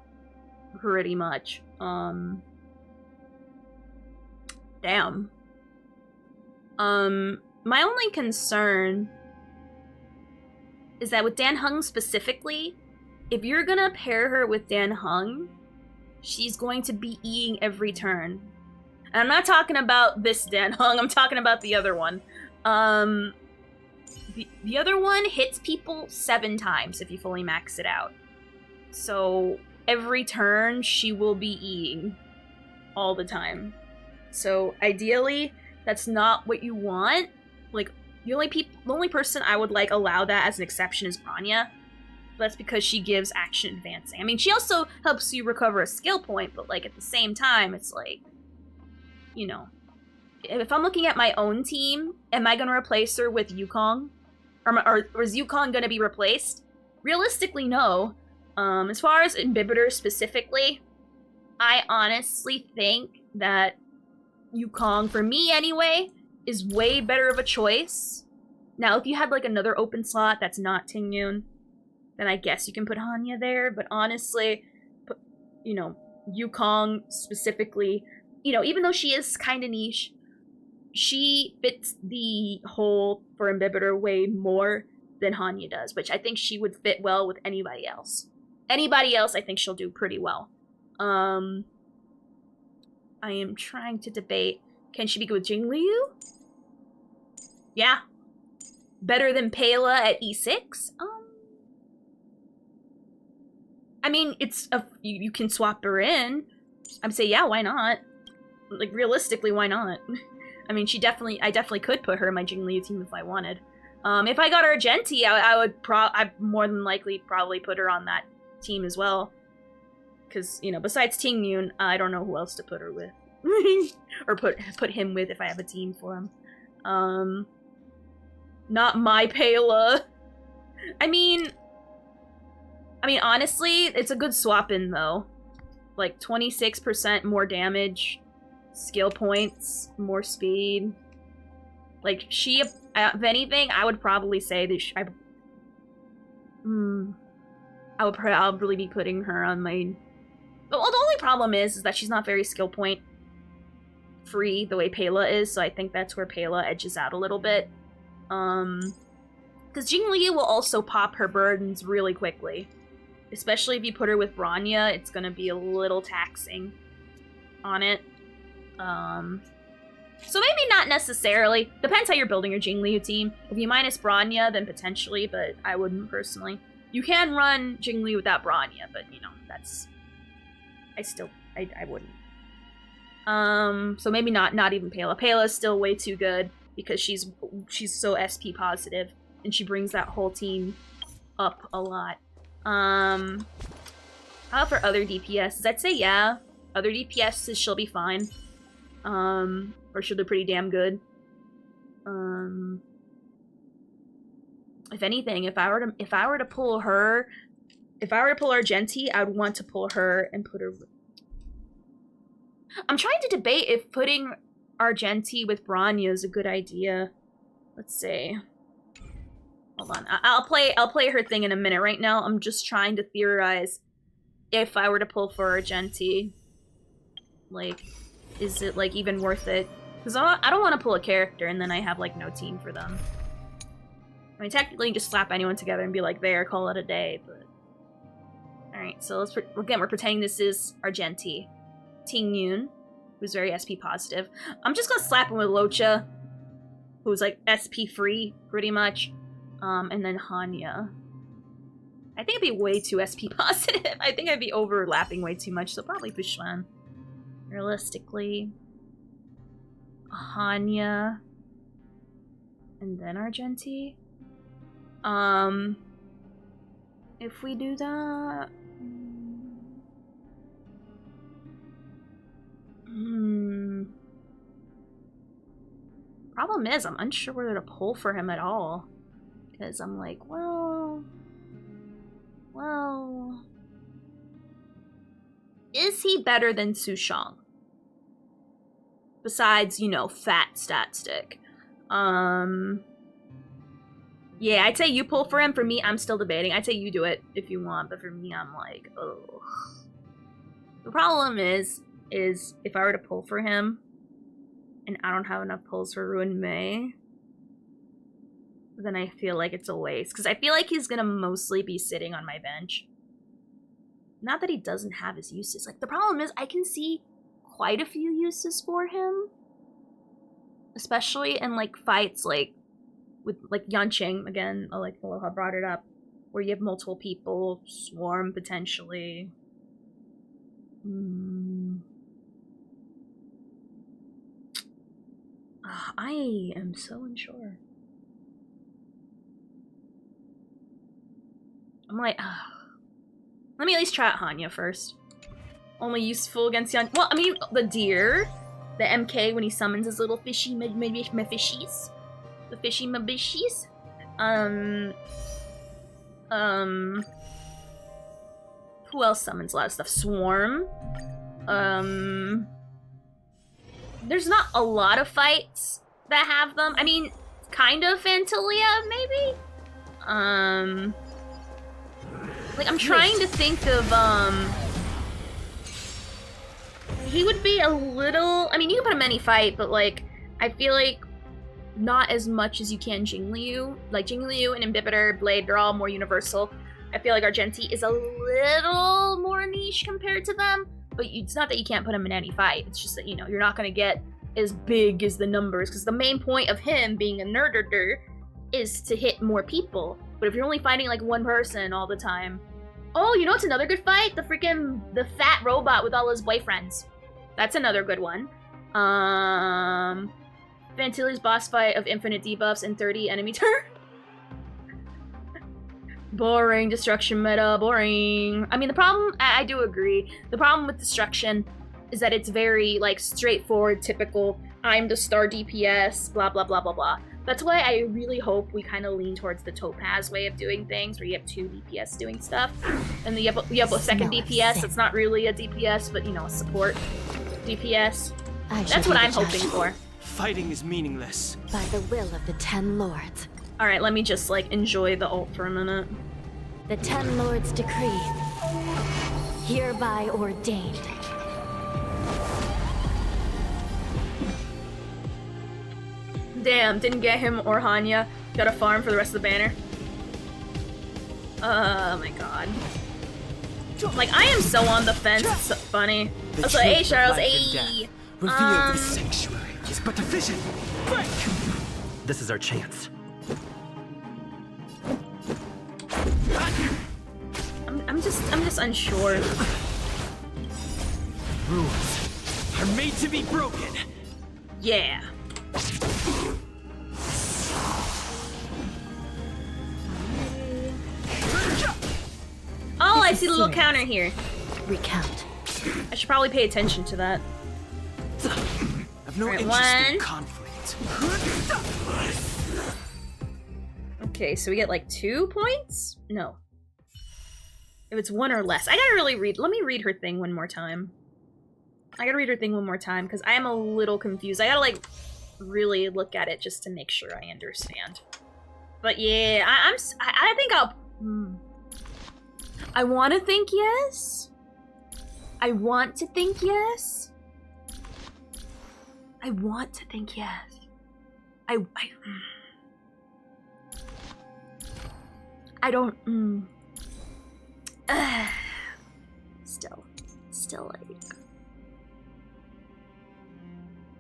Pretty much. Damn. My only concern is that with Dan Hung specifically, if you're gonna pair her with Dan Hung, she's going to be Eing every turn. And I'm not talking about this Dan Hung, I'm talking about the other one. The other one hits people 7 times if you fully max it out. So every turn she will be Eing all the time. So ideally, that's not what you want. Like, the only person I would like allow that as an exception is Branya. That's because she gives action advancing. I mean, she also helps you recover a skill point, but like at the same time, it's like, if I'm looking at my own team, am I gonna replace her with Yukong? Or is Yukong gonna be replaced? Realistically, no. As far as Imbibitor specifically, I honestly think that Yukong, for me anyway, is way better of a choice. Now, if you had like another open slot that's not Tingyun, then I guess you can put Hanya there. But honestly, you know, Yukong specifically, you know, even though she is kind of niche, she fits the whole for Imbibitor way more than Hanya does, which I think she would fit well with anybody else. Anybody else, I think she'll do pretty well. I am trying to debate, can she be good with Jingliu? Yeah. Better than Pela at E6? I mean, it's you can swap her in. I'd say, yeah, why not? Like, realistically, why not? I mean, I definitely could put her in my Jingliu team if I wanted. If I got her Genti, I'd more than likely probably put her on that team as well. Because, you know, besides Tingyun, I don't know who else to put her with. Or put him with if I have a team for him. Not my Pela. I mean, honestly, it's a good swap-in, though. Like, 26% more damage, skill points, more speed. Like, she, if anything, I would probably say that I would probably be putting her on my... Well, the only problem is that she's not very skill point free the way Pela is, so I think that's where Pela edges out a little bit. Because Jingliu will also pop her burdens really quickly. Especially if you put her with Bronya, it's gonna be a little taxing on it. So maybe not necessarily. Depends how you're building your Jingliu team. If you minus Bronya, then potentially, but I wouldn't personally. You can run Jingliu without Bronya, but you know, that's... I wouldn't. So maybe not even Pela. Pela's still way too good because she's so SP positive and she brings that whole team up a lot. How for other DPSs? I'd say yeah. Other DPSs she'll be fine. Or she'll do pretty damn good. If anything, if I were to pull her, if I were to pull Argenti, I would want to pull her and put her. I'm trying to debate if putting Argenti with Bronya is a good idea. Let's see. Hold on. I'll play her thing in a minute. Right now, I'm just trying to theorize if I were to pull for Argenti. Like, is it like even worth it? Because I don't want to pull a character and then I have like no team for them. I mean, technically, you just slap anyone together and be like, there, call it a day. But alright, so we're pretending this is Argenti. Tingyun, who's very SP positive. I'm just gonna slap him with Locha, who's like SP free, pretty much. And then Hanya. I think it'd be way too SP positive. I think I'd be overlapping way too much, so probably Bushwan. Realistically. Hanya. And then Argenti. If we do that... Problem is, I'm unsure whether to pull for him at all. Because I'm like, well... Is he better than Sushang? Besides, you know, fat stat stick. Yeah, I'd say you pull for him. For me, I'm still debating. I'd say you do it if you want, but for me, I'm like, oh. The problem is if I were to pull for him, and I don't have enough pulls for Ruin Mei, then I feel like it's a waste. Because I feel like he's gonna mostly be sitting on my bench. Not that he doesn't have his uses. Like, the problem is I can see quite a few uses for him. Especially in, like, fights, like, with, like, Yanqing, again, like Aloha brought it up, where you have multiple people, swarm, potentially. I am so unsure. I'm like, let me at least try out Hanya first. Only useful against Yan. Well, I mean, the deer, the MK when he summons his little fishy fishies, the fishy mabishies. Who else summons a lot of stuff? Swarm. There's not a lot of fights that have them. I mean, kind of Phantilia, maybe? Like, I'm trying to think of, he would be a little... I mean, you can put him any fight, but, like, I feel like not as much as you can Jingliu. Like, Jingliu and Imbibitor, Blade, they're all more universal. I feel like Argenti is a little more niche compared to them, but it's not that you can't put him in any fight. It's just that, you know, you're not going to get as big as the numbers, because the main point of him being a nerder is to hit more people. But if you're only fighting, like, one person all the time... Oh, you know what's another good fight? The fat robot with all his boyfriends. That's another good one. Fantilli's boss fight of infinite debuffs and 30 enemy turn. Boring. Destruction meta. Boring. I mean, the problem... I do agree. The problem with Destruction is that it's very, like, straightforward, typical, I'm the star DPS, blah, blah, blah, blah, blah. That's why I really hope we kind of lean towards the Topaz way of doing things, where you have 2 DPS doing stuff. And then you have a second DPS that's not really a DPS, but, you know, a support DPS. That's what I'm hoping for. Fighting is meaningless. By the will of the 10 lords. Alright, let me just, like, enjoy the ult for a minute. The 10 lords decree, hereby ordained. Damn, didn't get him or Hanya. Got a farm for the rest of the banner. Oh my god. Like, I am so on the fence, it's so funny. I was like, hey Charles, hey! Reveal the sanctuary is but a vision. Break! This is our chance. I'm just unsure. Rules are made to be broken. Yeah. Oh, I see the little counter here. Recount. I should probably pay attention to that. I've no interest in conflict. Okay, so we get like 2 points? No. If it's 1 or less. I gotta really read. Let me read her thing one more time. Because I am a little confused. I gotta, like, really look at it just to make sure I understand. But yeah, I think I'll... I want to think yes. I want to think yes. I don't... Still like...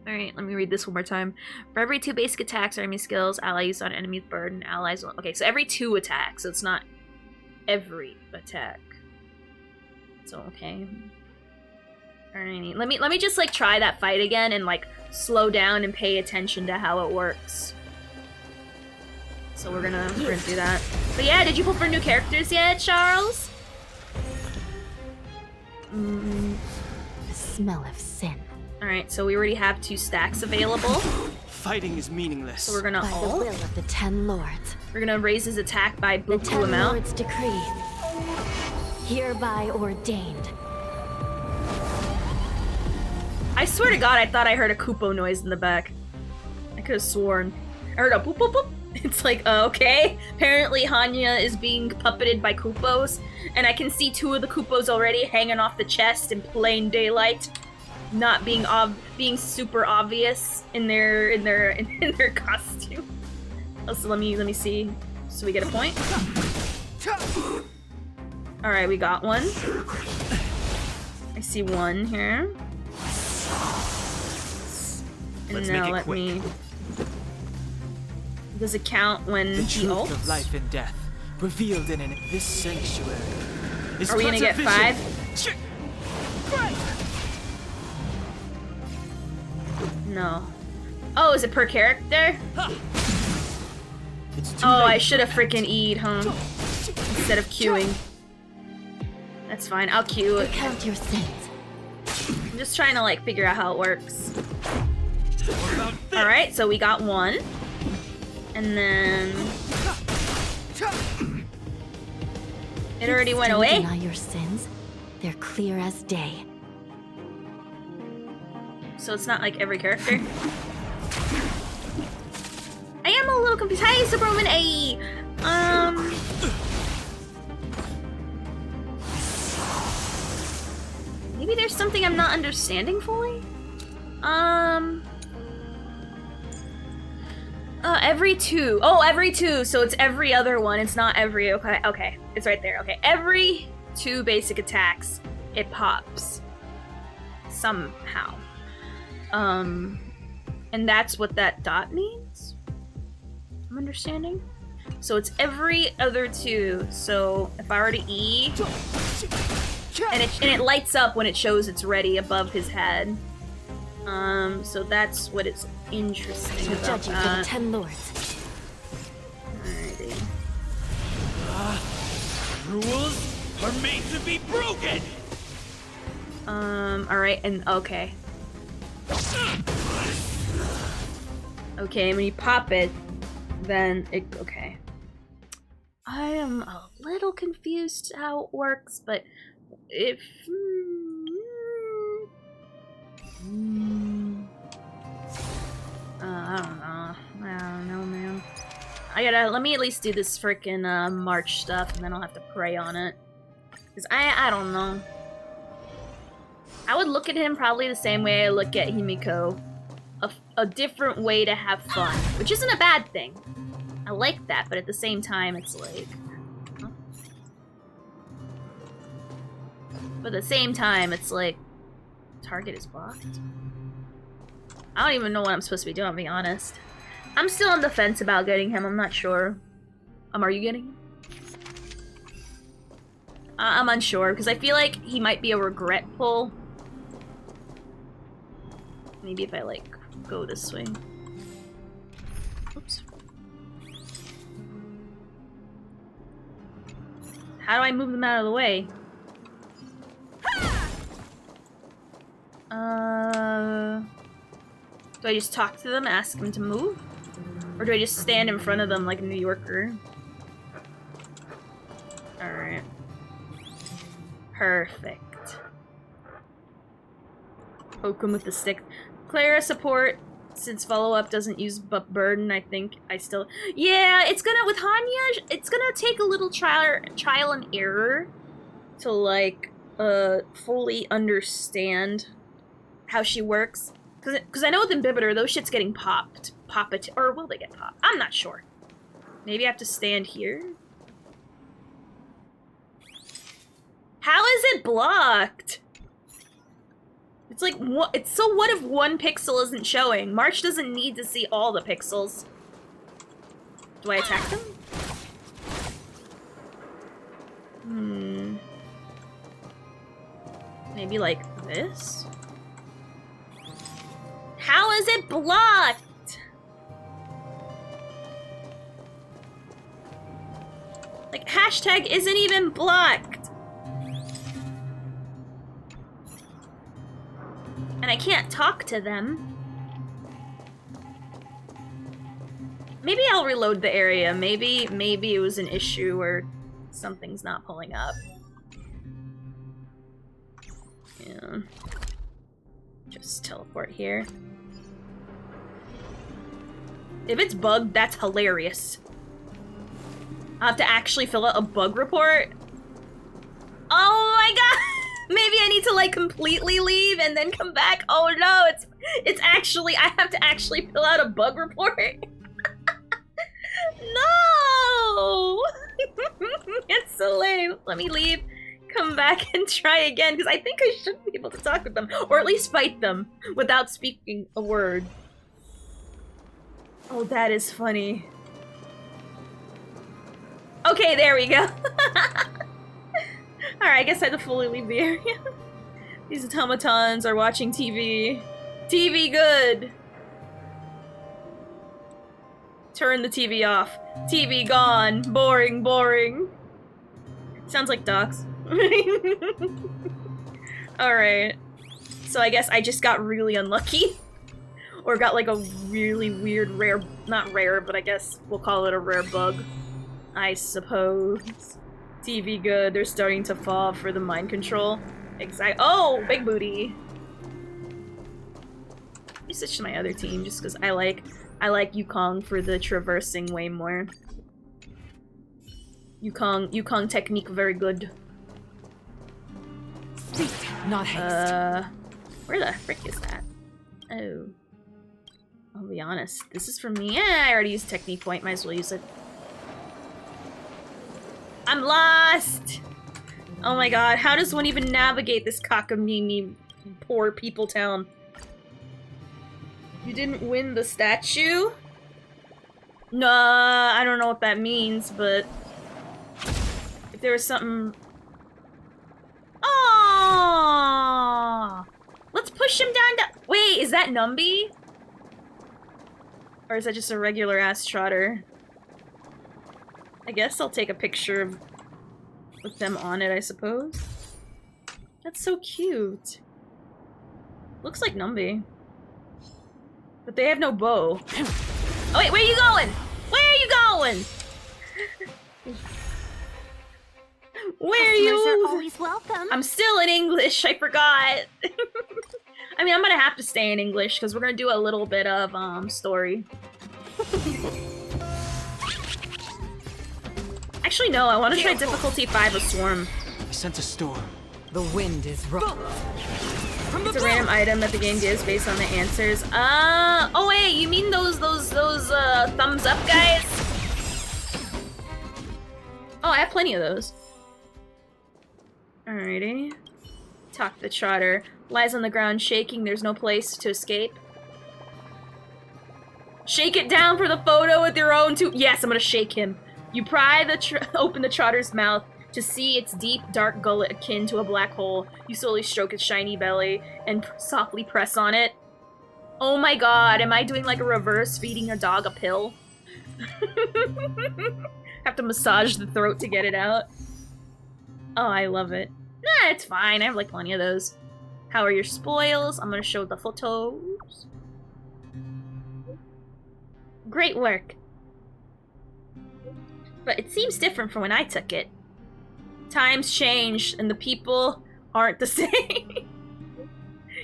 Alright, let me read this one more time. For every 2 basic attacks or enemy skills, ally used on enemies burden, allies... Okay, so every 2 attacks, so it's not every attack. So, okay. Alright, let me just, like, try that fight again and, like, slow down and pay attention to how it works. So we're gonna do that. But yeah, did you pull for new characters yet, Charles? The smell of sin. Alright, so we already have 2 stacks available. Fighting is meaningless. So we're gonna By the will of the 10 lords. We're gonna raise his attack by The buku 10 amount. lords decree, hereby ordained. I swear to God, I thought I heard a Kupo noise in the back. I could have sworn. I heard a boop boop boop. It's like, okay. Apparently Hanya is being puppeted by Kupos, and I can see 2 of the Kupos already hanging off the chest in plain daylight, not being being super obvious in their costume. Also, let me see. So we get a point. All right, we got one. I see 1 here. And now let me. Does it count when the he truth ults? of life and death revealed in this sanctuary. Are we gonna get 5? No. Oh, is it per character? Oh, I should have freaking E'd, huh? Instead of queuing. That's fine, I'll queue it. Recount your sins. I'm just trying to, like, figure out how it works. Alright, so we got 1. And then... It already went away? Deny your sins. They're clear as day. So it's not like every character? I am a little confused. Hi, Superwoman A! something I'm not understanding fully? Every 2. Oh, every 2, so it's every other one. It's not every, okay. It's right there, okay. Every 2 basic attacks, it pops. Somehow. And that's what that dot means? I'm understanding? So it's every other 2, so if I were to E... And it lights up when it shows it's ready above his head. So that's what it's interesting about judge you for the 10 lords. Alrighty. Rules are made to be broken! Alright, and okay. Okay, when you pop it, then it, okay. I am a little confused how it works, but if... I don't know, man. Let me at least do this frickin' March stuff, and then I'll have to pray on it. Because I don't know. I would look at him probably the same way I look at Himiko. A different way to have fun, which isn't a bad thing. I like that, but at the same time, it's like... Huh? But at the same time, it's like... Target is blocked? I don't even know what I'm supposed to be doing, to be honest. I'm still on the fence about getting him, I'm not sure. Are you getting him? I'm unsure, because I feel like he might be a regret pull. Maybe if I, like, go this way. Oops. How do I move them out of the way? Do I just talk to them, ask them to move? Or do I just stand in front of them like a New Yorker? Alright. Perfect. Poke him with the stick. Clara support, since follow-up doesn't use burden, I think I still... Yeah, it's gonna, with Hanya, it's gonna take a little trial and error to, like, fully understand how she works. Because I know with Imbibitor, those shit's getting popped. Or will they get popped? I'm not sure. Maybe I have to stand here? How is it blocked? It's like, what? It's so what if one pixel isn't showing? March doesn't need to see all the pixels. Do I attack them? Maybe like this? How is it blocked? Like, hashtag isn't even blocked. And I can't talk to them. Maybe I'll reload the area. Maybe it was an issue where something's not pulling up. Yeah. Just teleport here. If it's bugged, that's hilarious. I'll have to actually fill out a bug report. Oh my god! Maybe I need to like completely leave and then come back. Oh no, it's actually, I have to actually fill out a bug report. No! It's so lame. Let me leave, come back and try again, because I think I should be able to talk with them, or at least fight them without speaking a word. Oh, that is funny. Okay, there we go. Alright, I guess I had to fully leave the area. These automatons are watching TV. TV good! Turn the TV off. TV gone. Boring, boring. Sounds like docs. Alright. So I guess I just got really unlucky. Or got like a really weird rare, not rare, but I guess we'll call it a rare bug. I suppose. TV good, they're starting to fall for the mind control. Oh, big booty. Let me switch to my other team just because I like Yukong for the traversing way more. Yukong technique very good. not haste. Where the frick is that? Oh. I'll be honest. This is for me. I already used Technique Point. Might as well use it. I'm lost! Oh my god, how does one even navigate this cockamamie poor people town? You didn't win the statue? Nah, I don't know what that means, but if there was something... Oh! Let's push him down to... Wait, is that Numby? Or is that just a regular ass trotter? I guess I'll take a picture of with them on it, I suppose. That's so cute. Looks like Numby. But they have no bow. Oh wait, where are you going? Where are you going? Where are you? Are always welcome. I'm still in English, I forgot. I mean, I'm gonna have to stay in English because we're gonna do a little bit of story. Actually, no, I want to try difficulty 5 of Swarm. I sense a storm. The wind is rough. It's a random item that the game gives based on the answers. Oh wait, you mean those thumbs up guys? Oh, I have plenty of those. Alrighty. Talk the trotter. Lies on the ground shaking, there's no place to escape. Shake it down for the photo with your own two. Yes, I'm gonna shake him. You pry open the trotter's mouth to see its deep, dark gullet akin to a black hole. You slowly stroke its shiny belly and softly press on it. Oh my god, am I doing like a reverse feeding a dog a pill? Have to massage the throat to get it out. Oh, I love it. Nah, it's fine. I have like plenty of those. How are your spoils? I'm gonna show the photos. Great work. But it seems different from when I took it. Times change, and the people aren't the same.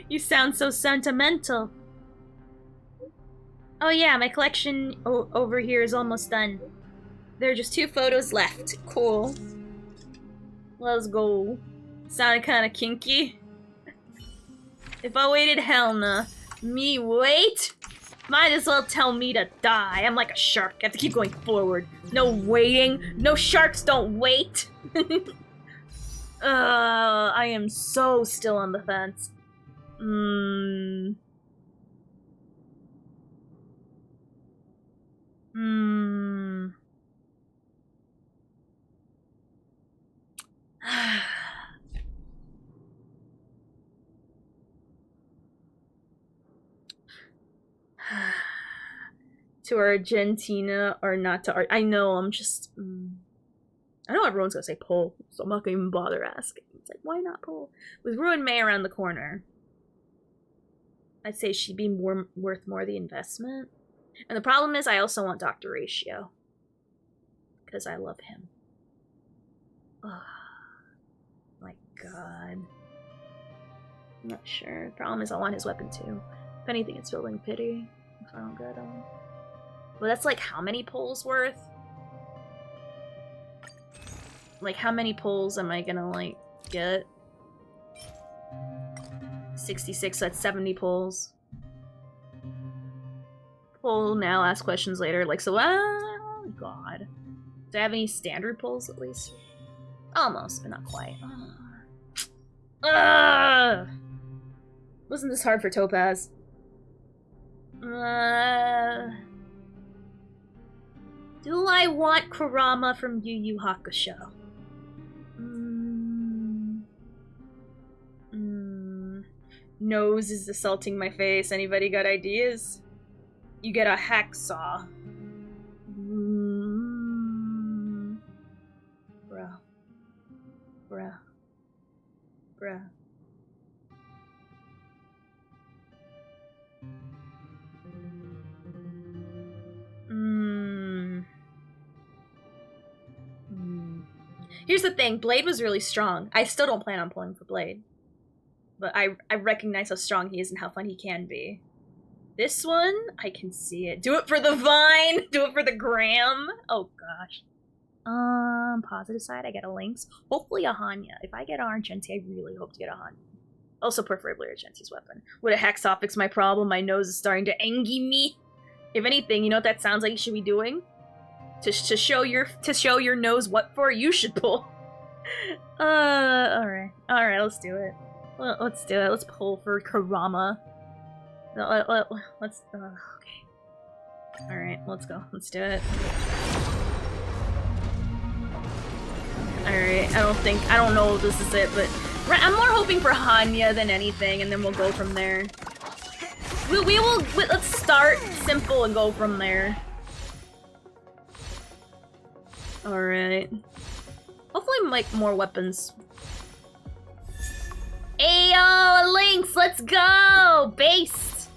You sound so sentimental. Oh yeah, my collection over here is almost done. There are just 2 photos left. Cool. Let's go. Sounded kinda kinky. If I waited, hell nah. Me wait? Might as well tell me to die. I'm like a shark. I have to keep going forward. No waiting. No sharks don't wait. I am so still on the fence. To Argentina or not to I know, I'm just... I know everyone's gonna say Pole, so I'm not gonna even bother asking. It's like, why not Pole? With Ruin May around the corner, I'd say she'd be worth more the investment. And the problem is I also want Dr. Ratio. Because I love him. Oh, my god. I'm not sure. The problem is I want his weapon too. If anything, it's building pity. If I don't get him. Well, that's like how many pulls worth? Like, how many pulls am I gonna, like, get? 66, so that's 70 pulls. Pull now, ask questions later. Like, so, god. Do I have any standard pulls, at least? Almost, but not quite. Wasn't this hard for Topaz? Do I want Kurama from Yu Yu Hakusho? Nose is assaulting my face. Anybody got ideas? You get a hacksaw. Bruh. Bruh. Bruh. Here's the thing, Blade was really strong. I still don't plan on pulling for Blade. But I recognize how strong he is and how fun he can be. This one, I can see it. Do it for the Vine! Do it for the gram! Oh gosh. Positive side, I get a Lynx. Hopefully a Hanya. If I get Argenti, I really hope to get a Hanya. Also, preferably a Genti's weapon. Would a hacksaw fix my problem? My nose is starting to angy me. If anything, you know what that sounds like you should be doing? To show your nose what for, you should pull. Alright. Alright, let's do it. Let's do it. Let's pull for Kurama. Let's, okay. Alright, let's go. Let's do it. Alright, I don't know if this is it, but I'm more hoping for Hanya than anything, and then we'll go from there. Let's start simple and go from there. Alright. Hopefully, like, more weapons. Ayo, Lynx, let's go! Based!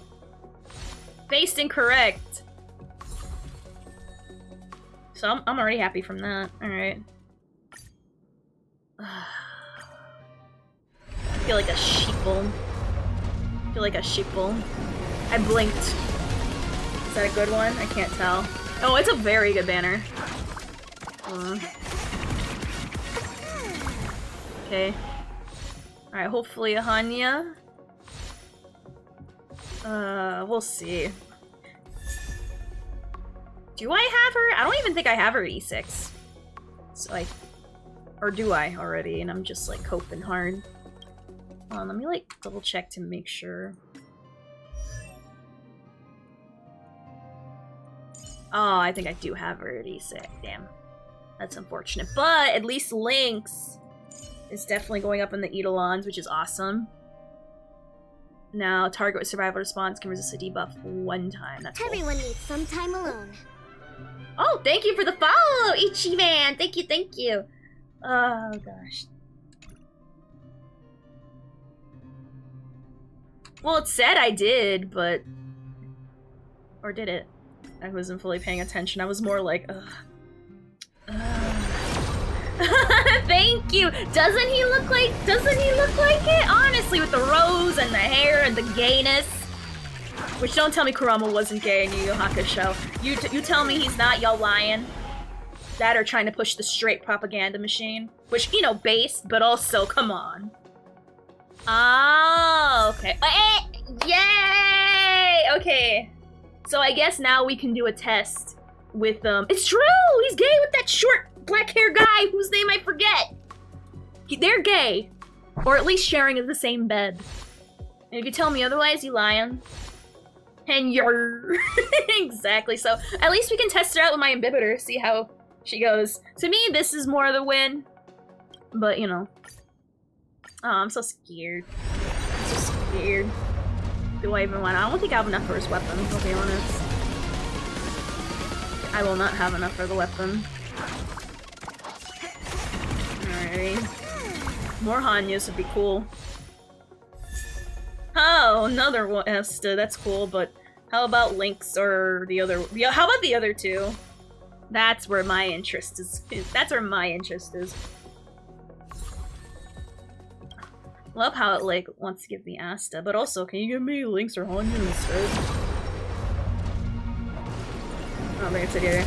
Based and correct. So I'm already happy from that. Alright. I feel like a sheeple. I feel like a sheeple. I blinked. Is that a good one? I can't tell. Oh, it's a very good banner. Okay. Alright, hopefully a Hanya. We'll see. Do I have her? I don't even think I have her E6. So or do I already? And I'm just like hoping hard. Hold on, let me like double check to make sure. Oh, I think I do have her at E6. Damn. That's unfortunate. But at least Lynx is definitely going up in the Eidolons, which is awesome. Now, target with survival response can resist a debuff 1 time. That's cool. Everyone needs some time alone. Oh, thank you for the follow, Ichi-man! Thank you, thank you! Oh, gosh. Well, it said I did, but... Or did it? I wasn't fully paying attention. I was more like, ugh. Thank you! Doesn't he look like it? Honestly, with the rose and the hair and the gayness. Which, don't tell me Kurama wasn't gay in Yu Yu Hakusho. You tell me he's not, y'all lying. That or trying to push the straight propaganda machine. Which, you know, based, but also, come on. Oh, okay. Yay! Okay. So I guess now we can do a test with, It's true! He's gay with that short black hair guy whose name I forget! They're gay. Or at least sharing the same bed. And if you tell me otherwise, you lying. And you're... Exactly, so at least we can test her out with my imbibitor, see how she goes. To me, this is more the win. But, you know. Oh, I'm so scared. I'm so scared. Do I even want to? I don't think I have enough for his weapon, I'll be honest. I will not have enough for the weapon. Alrighty. More Hanyas would be cool. Oh, another one, Esta. That's cool, but how about Lynx or the other? How about the other two? That's where my interest is. That's where my interest is. Love how it like wants to give me Asta, but also, can you give me Lynx or Hanya instead? I don't think it's it either.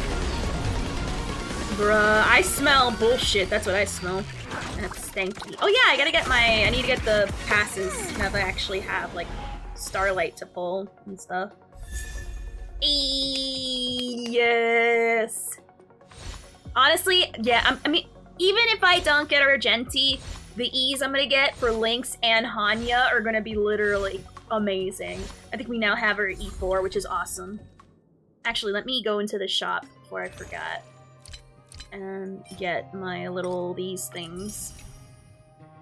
Bruh, I smell bullshit. That's what I smell. And it's stanky. Oh yeah, I need to get the passes now that I actually have, like, Starlight to pull and stuff. Yes! Honestly, yeah, I mean, even if I don't get Argenti, the E's I'm gonna get for Lynx and Hanya are gonna be literally amazing. I think we now have her at E4, which is awesome. Actually, let me go into the shop before I forgot. And get my little these things.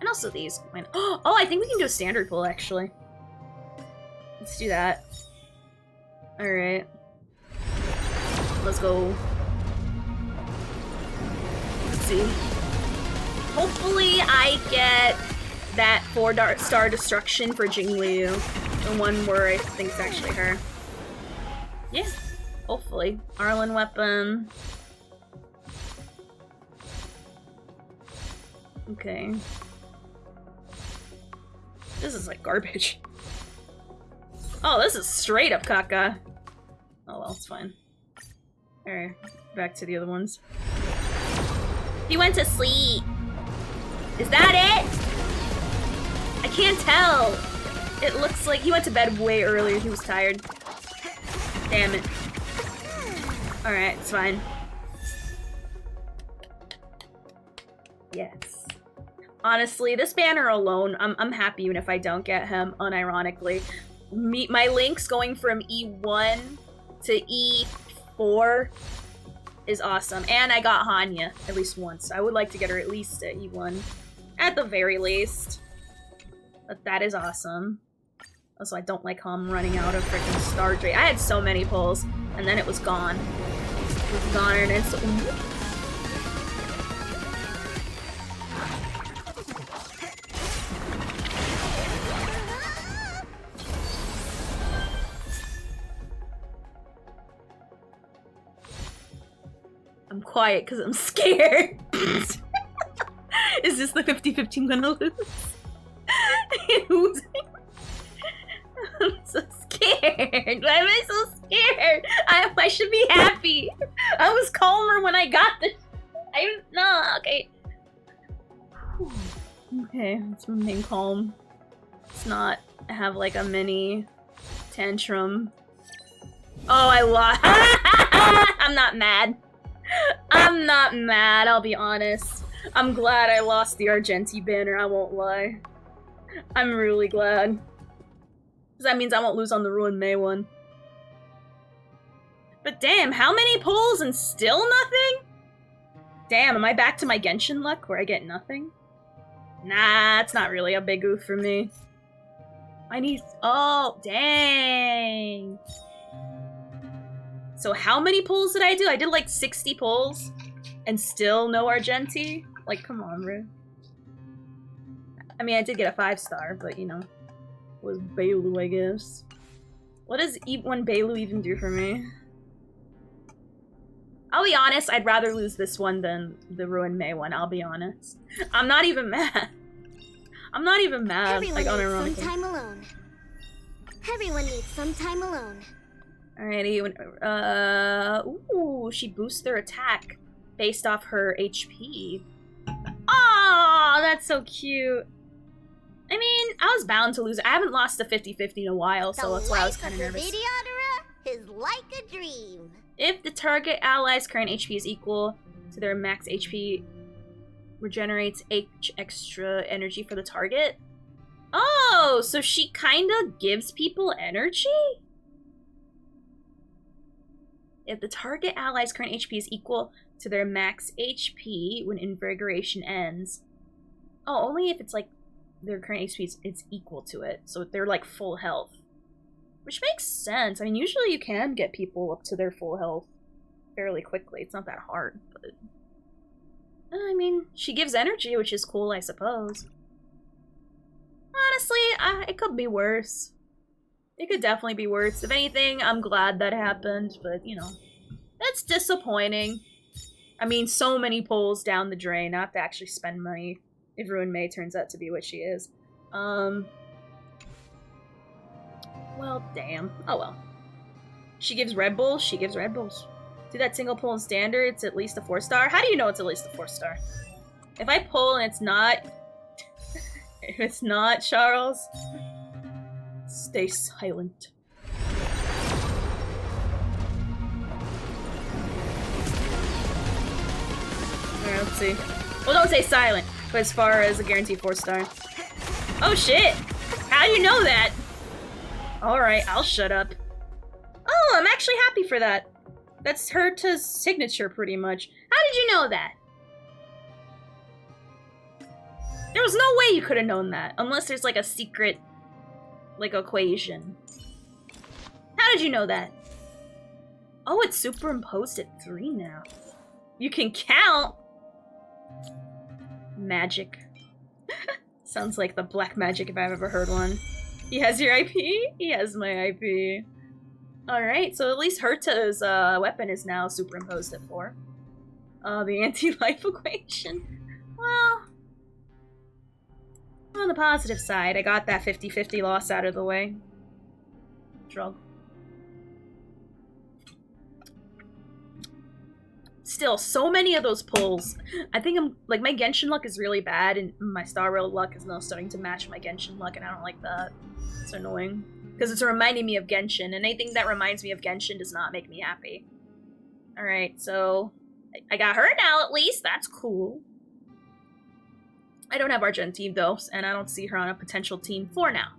And also these. Oh, I think we can do a standard pull, actually. Let's do that. Alright. Let's go. Let's see. Hopefully I get that 4-star destruction for Jingliu. The one where I think it's actually her. Yeah. Hopefully. Arlen weapon. Okay. This is like garbage. Oh, this is straight up caca. Oh well, it's fine. Alright, back to the other ones. He went to sleep. Is that it? I can't tell. It looks like he went to bed way earlier. He was tired. Damn it. Alright, it's fine. Yes. Honestly, this banner alone, I'm happy even if I don't get him, unironically. My Link's going from E1 to E4 is awesome. And I got Hanya at least once. I would like to get her at least at E1. At the very least. But that is awesome. Also, I don't like how I'm running out of freaking Star Drake. I had so many pulls, and then it was gone. It was gone in an instant. I'm quiet because I'm scared. Is this the 50-50 I'm gonna lose? I'm so scared. Why am I so scared? I should be happy. I was calmer when I got this. Okay. Okay, let's remain calm. Let's not have like a mini tantrum. Oh, I lost. I'm not mad. I'm not mad, I'll be honest. I'm glad I lost the Argenti banner, I won't lie. I'm really glad. Because that means I won't lose on the Ruin May one. But damn, how many pulls and still nothing? Damn, am I back to my Genshin luck where I get nothing? Nah, it's not really a big oof for me. I need... Oh, dang. So how many pulls did I do? I did like 60 pulls and still no Argenti? Like, come on, bro. I mean, I did get a 5-star, but you know, it was Bailu, I guess. What does one Bailu even do for me? I'll be honest, I'd rather lose this one than the Ruin May one, I'll be honest. I'm not even mad. I'm not even mad. Everyone like, needs unironically. some time alone. Everyone needs some time alone. Alrighty, ooh, she boosts their attack based off her HP. Oh, that's so cute. I mean, I was bound to lose. I haven't lost a 50-50 in a while, so that's why I was kind of nervous. Is like a dream. If the target ally's current HP is equal to their max HP, regenerates H extra energy for the target. Oh, so she kind of gives people energy? If the target ally's current HP is equal to their max HP when invigoration ends. Oh, only if it's like their current HP is equal to it. So they're like full health. Which makes sense. I mean, usually you can get people up to their full health fairly quickly. It's not that hard, but... I mean, she gives energy, which is cool, I suppose. Honestly, it could be worse. It could definitely be worse. If anything, I'm glad that happened, but, you know, that's disappointing. I mean, so many pulls down the drain, not to actually spend money if Ruin May turns out to be what she is. Well, damn. Oh well. She gives Red Bulls? She gives Red Bulls. Do that single pull in standard, it's at least a 4-star? How do you know it's at least a 4-star? If I pull and it's not... if it's not, Charles... Stay silent. Alright, let's see. Well, don't say silent, but as far as a guaranteed 4-star. Oh shit! How do you know that? Alright, I'll shut up. Oh, I'm actually happy for that. That's Herta's signature, pretty much. How did you know that? There was no way you could have known that, unless there's like a secret, like, equation. How did you know that? Oh, it's superimposed at 3 now. You can count! Magic. Sounds like the black magic if I've ever heard one. He has your IP? He has my IP. Alright, so at least Herta's weapon is now superimposed at 4. The anti-life equation. Well, on the positive side, I got that 50-50 loss out of the way. Drug. Still, so many of those pulls. I think I'm like my Genshin luck is really bad, and my Star Rail luck is now starting to match my Genshin luck, and I don't like that. It's annoying because it's reminding me of Genshin, and anything that reminds me of Genshin does not make me happy. All right, so I got her now at least. That's cool. I don't have Argentine though, and I don't see her on a potential team for now.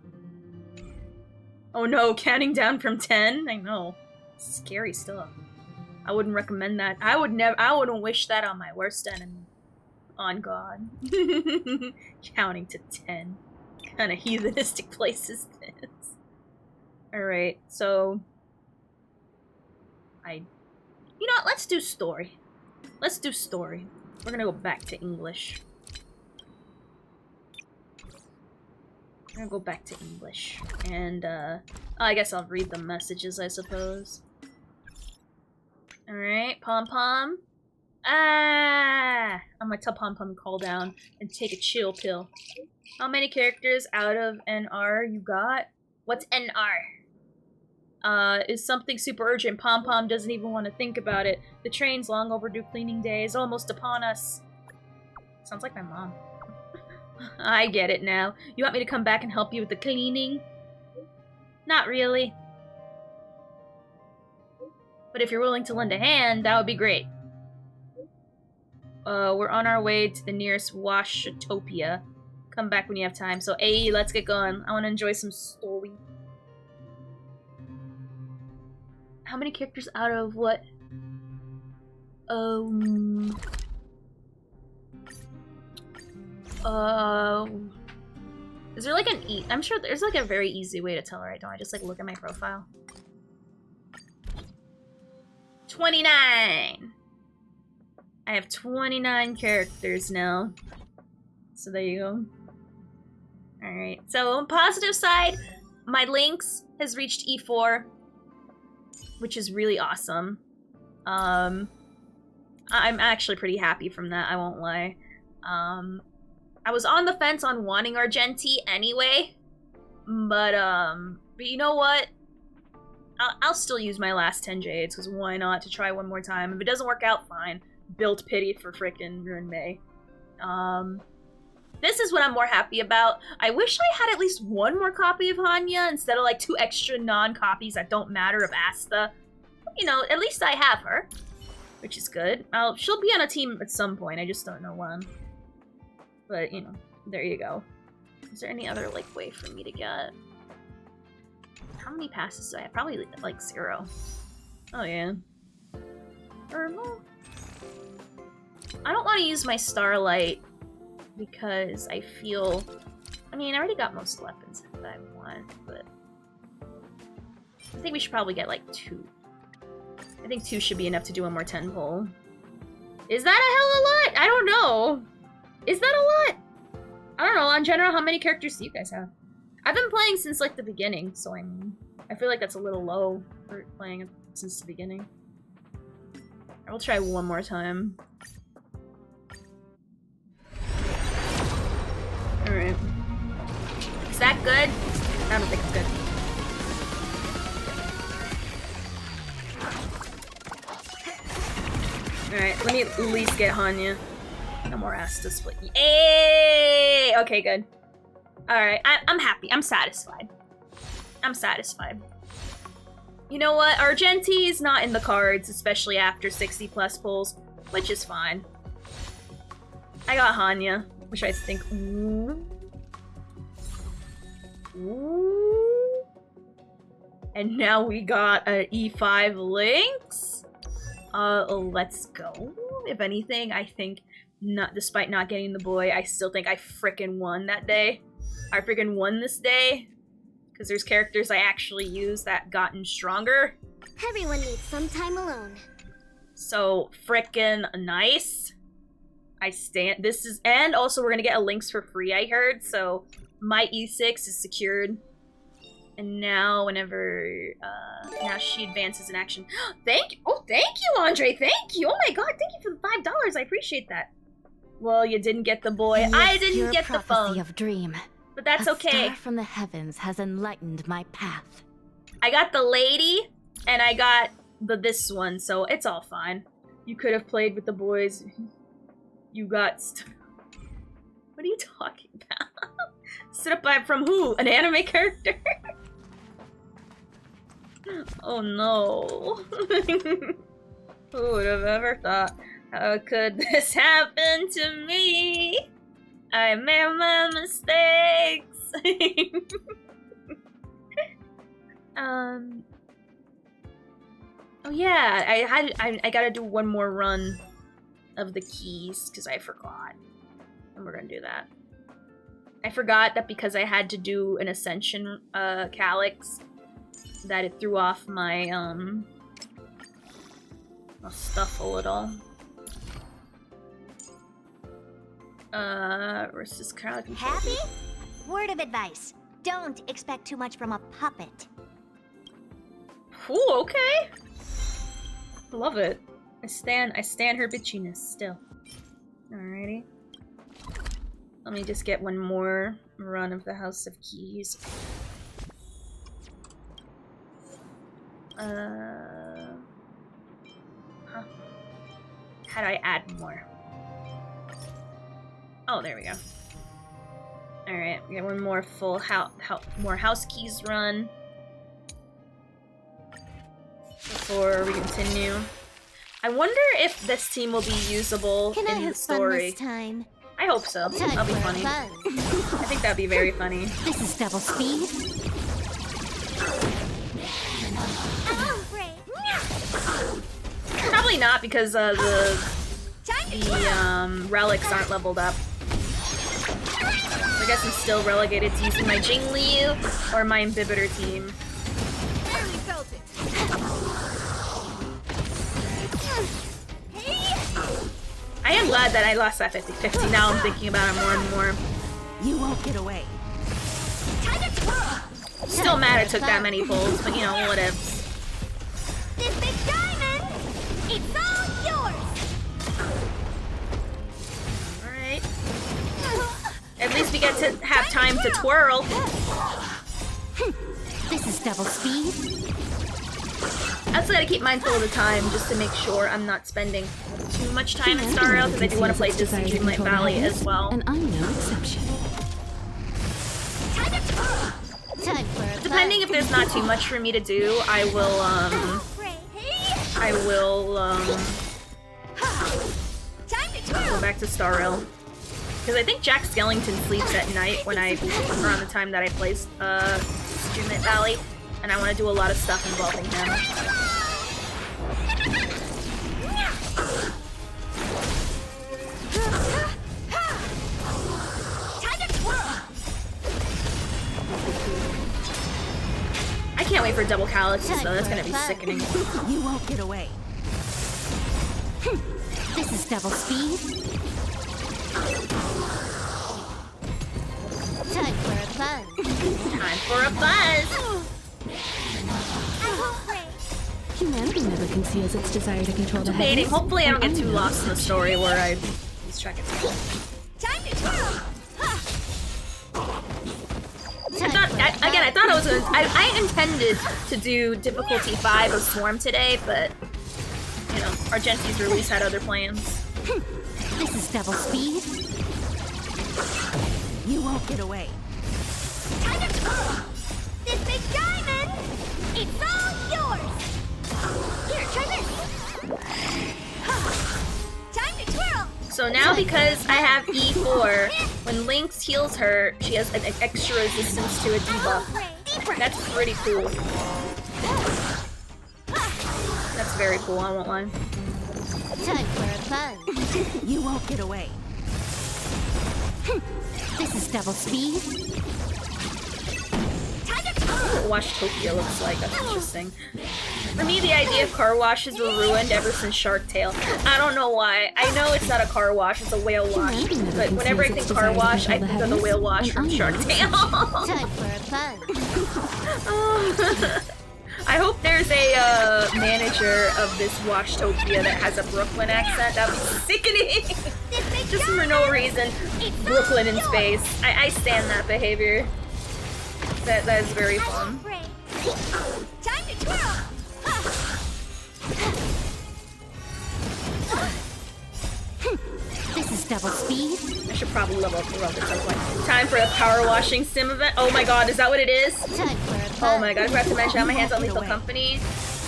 Oh no, counting down from 10. I know, scary stuff. I wouldn't recommend that. I wouldn't wish that on my worst enemy. On God. Counting to 10. What kind of heathenistic place is this? Alright, so... You know what? Let's do story. Let's do story. We're gonna go back to English. We're gonna go back to English. And, I guess I'll read the messages, I suppose. Alright, Pom-Pom. I'm gonna tell Pom-Pom to call down and take a chill pill. How many characters out of NR you got? What's NR? Is something super urgent. Pom-Pom doesn't even want to think about it. The train's long overdue cleaning day is almost upon us. Sounds like my mom. I get it now. You want me to come back and help you with the cleaning? Not really. But if you're willing to lend a hand, that would be great. We're on our way to the nearest Washatopia. Come back when you have time. So, hey, let's get going. I want to enjoy some story. How many characters out of what? Is there like an I'm sure there's like a very easy way to tell, right? Don't I just like look at my profile? 29! I have 29 characters now. So there you go. Alright, so on positive side, my Lynx has reached E4, which is really awesome. I'm actually pretty happy from that, I won't lie. I was on the fence on wanting Argenti anyway, but you know what? I'll still use my last 10 Jades, because why not, to try one more time. If it doesn't work out, fine. Built pity for frickin' Runmei. This is what I'm more happy about. I wish I had at least one more copy of Hanya instead of like 2 extra non-copies that don't matter of Asta. You know, at least I have her, which is good. She'll be on a team at some point, I just don't know when. But, you know, there you go. Is there any other, like, way for me to get... How many passes do I have? Probably, like, 0. Oh, yeah. Or, no. I don't want to use my Starlight because I feel... I mean, I already got most weapons that I want, but... I think we should probably get, like, 2. I think 2 should be enough to do one more 10 pull. Is that a hell of a lot? I don't know. Is that a lot? I don't know. In general, how many characters do you guys have? I've been playing since, like, the beginning, so I mean... I feel like that's a little low for playing since the beginning. I will try one more time. Alright. Is that good? I don't think it's good. Alright, let me at least get Hanya. No more Asta split. Hey! Okay, good. Alright, I'm happy. I'm satisfied. I'm satisfied. You know what? Argenti's not in the cards, especially after 60 plus pulls, which is fine. I got Hanya, which I think... Ooh. Ooh. And now we got an E5 Lynx. Let's go. If anything, I think, despite not getting the boy, I still think I frickin' won that day. I frickin' won this day. Because there's characters I actually use that gotten stronger. Everyone needs some time alone. So, frickin' nice. And also we're gonna get a Lynx for free, I heard, so my E6 is secured. And now whenever, now she advances in action. Thank you, Andre, thank you! Oh my god, thank you for the $5, I appreciate that. Well, you didn't get the boy, I didn't get the phone. Of dream. But that's okay. A star from the heavens has enlightened my path. I got the lady, and I got this one, so it's all fine. You could have played with the boys. You got What are you talking about? Sit up by from who? An anime character? Oh no. Who would have ever thought? How could this happen to me? I made my mistakes. Oh yeah, I gotta do one more run of the keys because I forgot. And we're gonna do that. I forgot that because I had to do an Ascension Calyx that it threw off my stuff a little. Where's this crowd? Happy? Word of advice. Don't expect too much from a puppet. Ooh, okay. Love it. I stand her bitchiness still. Alrighty. Let me just get one more run of the House of Keys. Huh. How do I add more? Oh, there we go. Alright, we get one more full more House Keys run before we continue. I wonder if this team will be usable in the story. Fun this time? I hope so. That'll be funny. I think that'd be very funny. This is double speed. Probably not because the relics aren't leveled up. So I guess I'm still relegated to using my Jingli or my Imbibitor team. I am glad that I lost that 50-50. Now I'm thinking about it more and more. You won't get away. Still mad I took that many pulls, but you know, what ifs. This big diamond, it's all yours. Alright. At least we get to have time to twirl. This is double speed. I also gotta keep mindful of the time just to make sure I'm not spending too much time in Star Rail because I do want to play this in Dreamlight Valley as well. And I'm no exception. Depending if there's not too much for me to do, I will go back to Star Rail. Because I think Jack Skellington sleeps at night around the time that I play Dreamlight Valley, and I want to do a lot of stuff involving him. I can't wait for double Calyxes though, that's gonna be sickening. You won't get away. This is double speed. Time for a buzz. Time for a buzz! Humanity never conceals its desire to control the Debating. heavens. Hopefully I don't get too lost in the story where I lose track of time. Time to twirl. I thought I was gonna. I intended to do difficulty 5 of Swarm today, but you know, Argenti's release had other plans. This is double speed. You won't get away. Time to twirl. This big diamond, it's all yours. Here, try this. Time to twirl. So now because I have E4, when Lynx heals her, she has an extra resistance to a debuff. That's pretty cool. That's very cool, I won't lie. Time for a buzz. You won't get away. This is double speed. Washtopia looks like. That's interesting. For me, the idea of car washes were ruined ever since Shark Tale. I don't know why. I know it's not a car wash, it's a whale wash. But whenever I think car wash, I think of the whale wash from Shark Tale. Time for a buzz. I hope there's a manager of this Washtopia that has a Brooklyn accent. That would be sickening. Just for no reason. Brooklyn in space. I stand that behavior. That is very fun. Time to twirl. double speed. I should probably level up the rope at some point. Time for a power washing sim event. Oh my god, is that what it is? Oh my god, I forgot to mention, I have my hands on Lethal Company.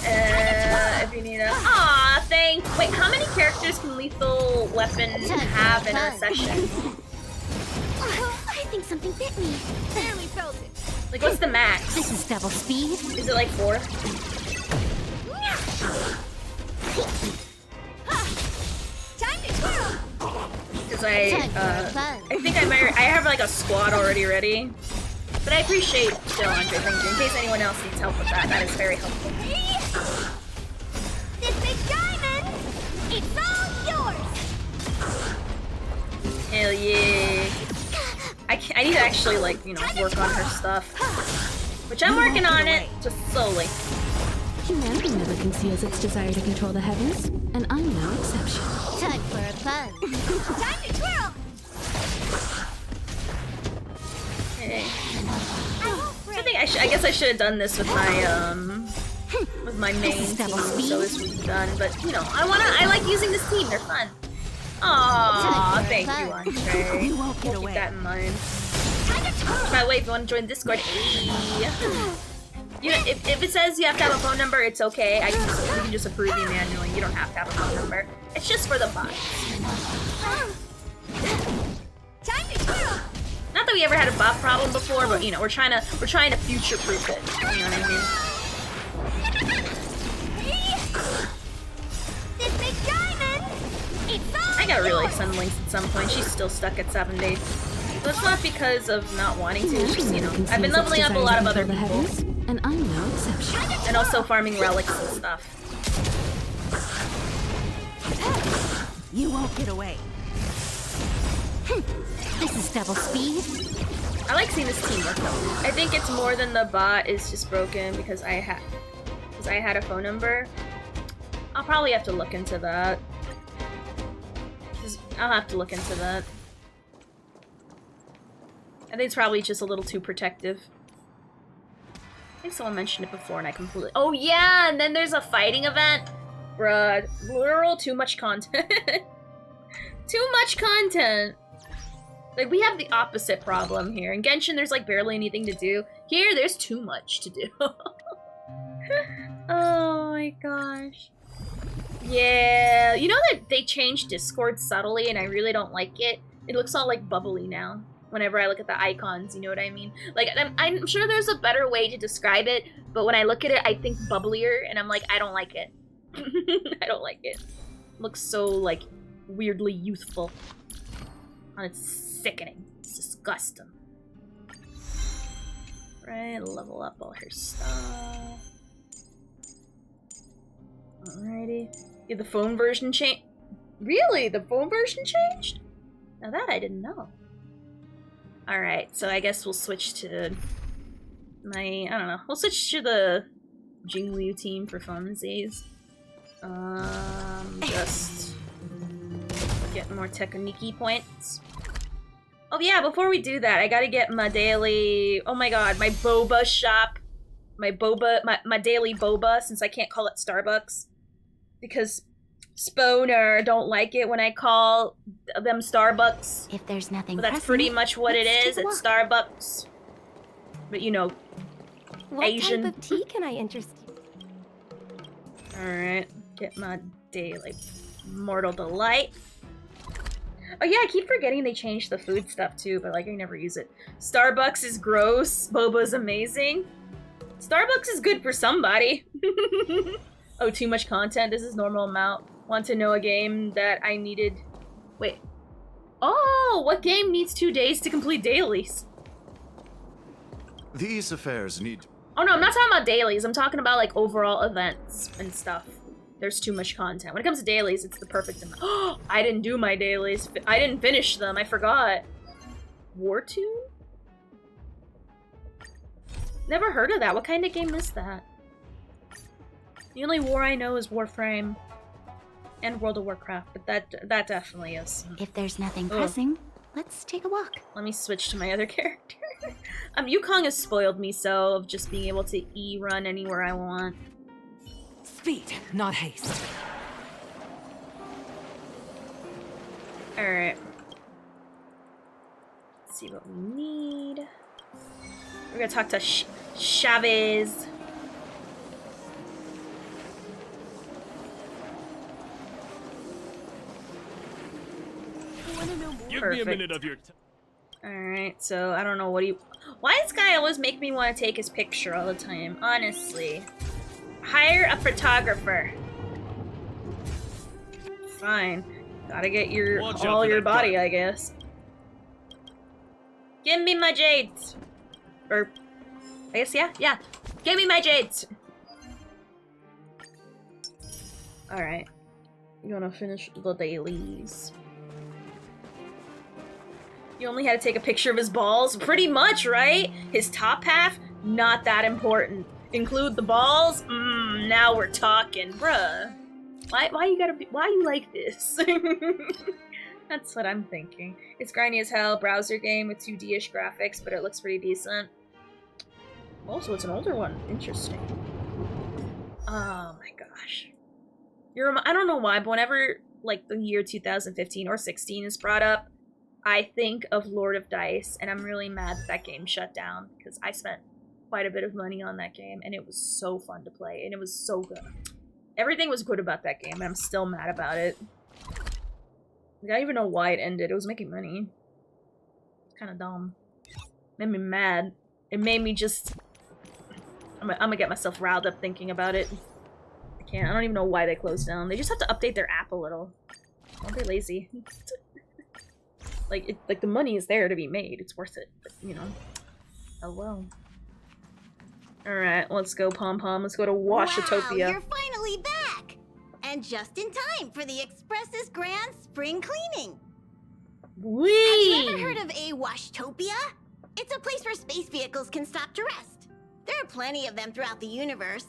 If you need a... Aw, thanks. Wait, how many characters can Lethal Weapon have in a session? I think something bit me. Barely felt it. Like, what's the max? This is double speed. Is it like 4? Time to twirl. Because I think I have like a squad already ready. But I appreciate still Andre, thank you. In case anyone else needs help with that, that is very helpful. This big diamond, it's all yours. Hell yeah. I need to actually, like, you know, work on her stuff. Which I'm working on it, just slowly. Humanity never conceals its desire to control the heavens, and I'm no exception. Time for a fun. Time to twirl. Okay. I guess I should have done this with my main team, so this was done. But you know, I like using this team. They're fun. Aww, thank you, Andre. You won't get Keep away. that in mind. By the way, if you want to join Discord, you know, if it says you have to have a phone number, it's okay. We can just approve you manually. You don't have to have a phone number. It's just for the bots. Time to twirl. Not that we ever had a bot problem before, but you know, we're trying to future-proof it. You know what I mean? This big diamond, it's all I gotta really send links at some point. She's still stuck at 7 days. So it's not because of not wanting to, it's just, you know, I've been leveling up a lot of other people. And I'm no exception. And also farming relics and stuff. You won't get away. This is double speed. I like seeing this team work though. I think it's more than the bot is just broken because I had a phone number. I'll probably have to look into that. I'll have to look into that. I think it's probably just a little too protective. I think someone mentioned it before and I completely... Oh yeah, and then there's a fighting event. Bruh, literal too much content. Too much content. Like, we have the opposite problem here. In Genshin, there's like barely anything to do. Here, there's too much to do. Oh my gosh. Yeah, you know that they changed Discord subtly and I really don't like it? It looks all like bubbly now. Whenever I look at the icons, you know what I mean? Like, I'm sure there's a better way to describe it, but when I look at it, I think bubblier, and I'm like, I don't like it. I don't like it. It looks so, like, weirdly youthful. And it's sickening. It's disgusting. Right, level up all her stuff. Alrighty. Yeah, the phone version changed. Really? The phone version changed? Now that I didn't know. Alright, so I guess we'll switch to I don't know. We'll switch to the Jinglu team for funsies. Just get more Technique points. Oh yeah, before we do that, I gotta get my daily... Oh my god, my boba shop. My daily boba, since I can't call it Starbucks. Because Sponer don't like it when I call them Starbucks. If there's nothing but that's pressing, pretty much what it is. It's Starbucks. But you know, What Asian. type of tea can I interest you? Alright, get my daily Mortal Delight. Oh yeah, I keep forgetting they changed the food stuff too, but like I never use it. Starbucks is gross, Boba's amazing. Starbucks is good for somebody. Oh, too much content, this is normal amount. Want to know a game that I needed... Wait. Oh, what game needs 2 days to complete dailies? These affairs need... Oh no, I'm not talking about dailies. I'm talking about like overall events and stuff. There's too much content. When it comes to dailies, it's the perfect amount. Oh, I didn't do my dailies. I didn't finish them. I forgot. War Tune? Never heard of that. What kind of game is that? The only war I know is Warframe and World of Warcraft, but that definitely is. If there's nothing pressing, let's take a walk. Let me switch to my other character. Yukong has spoiled me so of just being able to E-run anywhere I want. Speed, not haste. Alright. see what we need. We're gonna talk to Chavez. Give me a minute of your time. Alright, so I don't know what he... Why does this guy always make me want to take his picture all the time? Honestly. Hire a photographer. Fine. Gotta get all your body, I guess. Give me my jades! Or... I guess, yeah. Give me my jades! Alright. You wanna finish the dailies. You only had to take a picture of his balls? Pretty much, right? His top half? Not that important. Include the balls? Now we're talking. Bruh. Why you like this? That's what I'm thinking. It's grindy as hell, browser game with 2D-ish graphics, but it looks pretty decent. Also, it's an older one. Interesting. Oh my gosh. I don't know why, but whenever, like, the year 2015 or 16 is brought up, I think of Lord of Dice, and I'm really mad that game shut down, because I spent quite a bit of money on that game, and it was so fun to play, and it was so good. Everything was good about that game, and I'm still mad about it. I don't even know why it ended. It was making money. It's kind of dumb. Made me mad. It made me just... I'm gonna get myself riled up thinking about it. I don't even know why they closed down. They just have to update their app a little. Don't be lazy. Like the money is there to be made. It's worth it, but, you know. Oh well. Alright, let's go, Pom Pom. Let's go to Washatopia. Wow, you're finally back! And just in time for the Express's grand spring cleaning. Whee! Have you ever heard of a Washtopia? It's a place where space vehicles can stop to rest. There are plenty of them throughout the universe.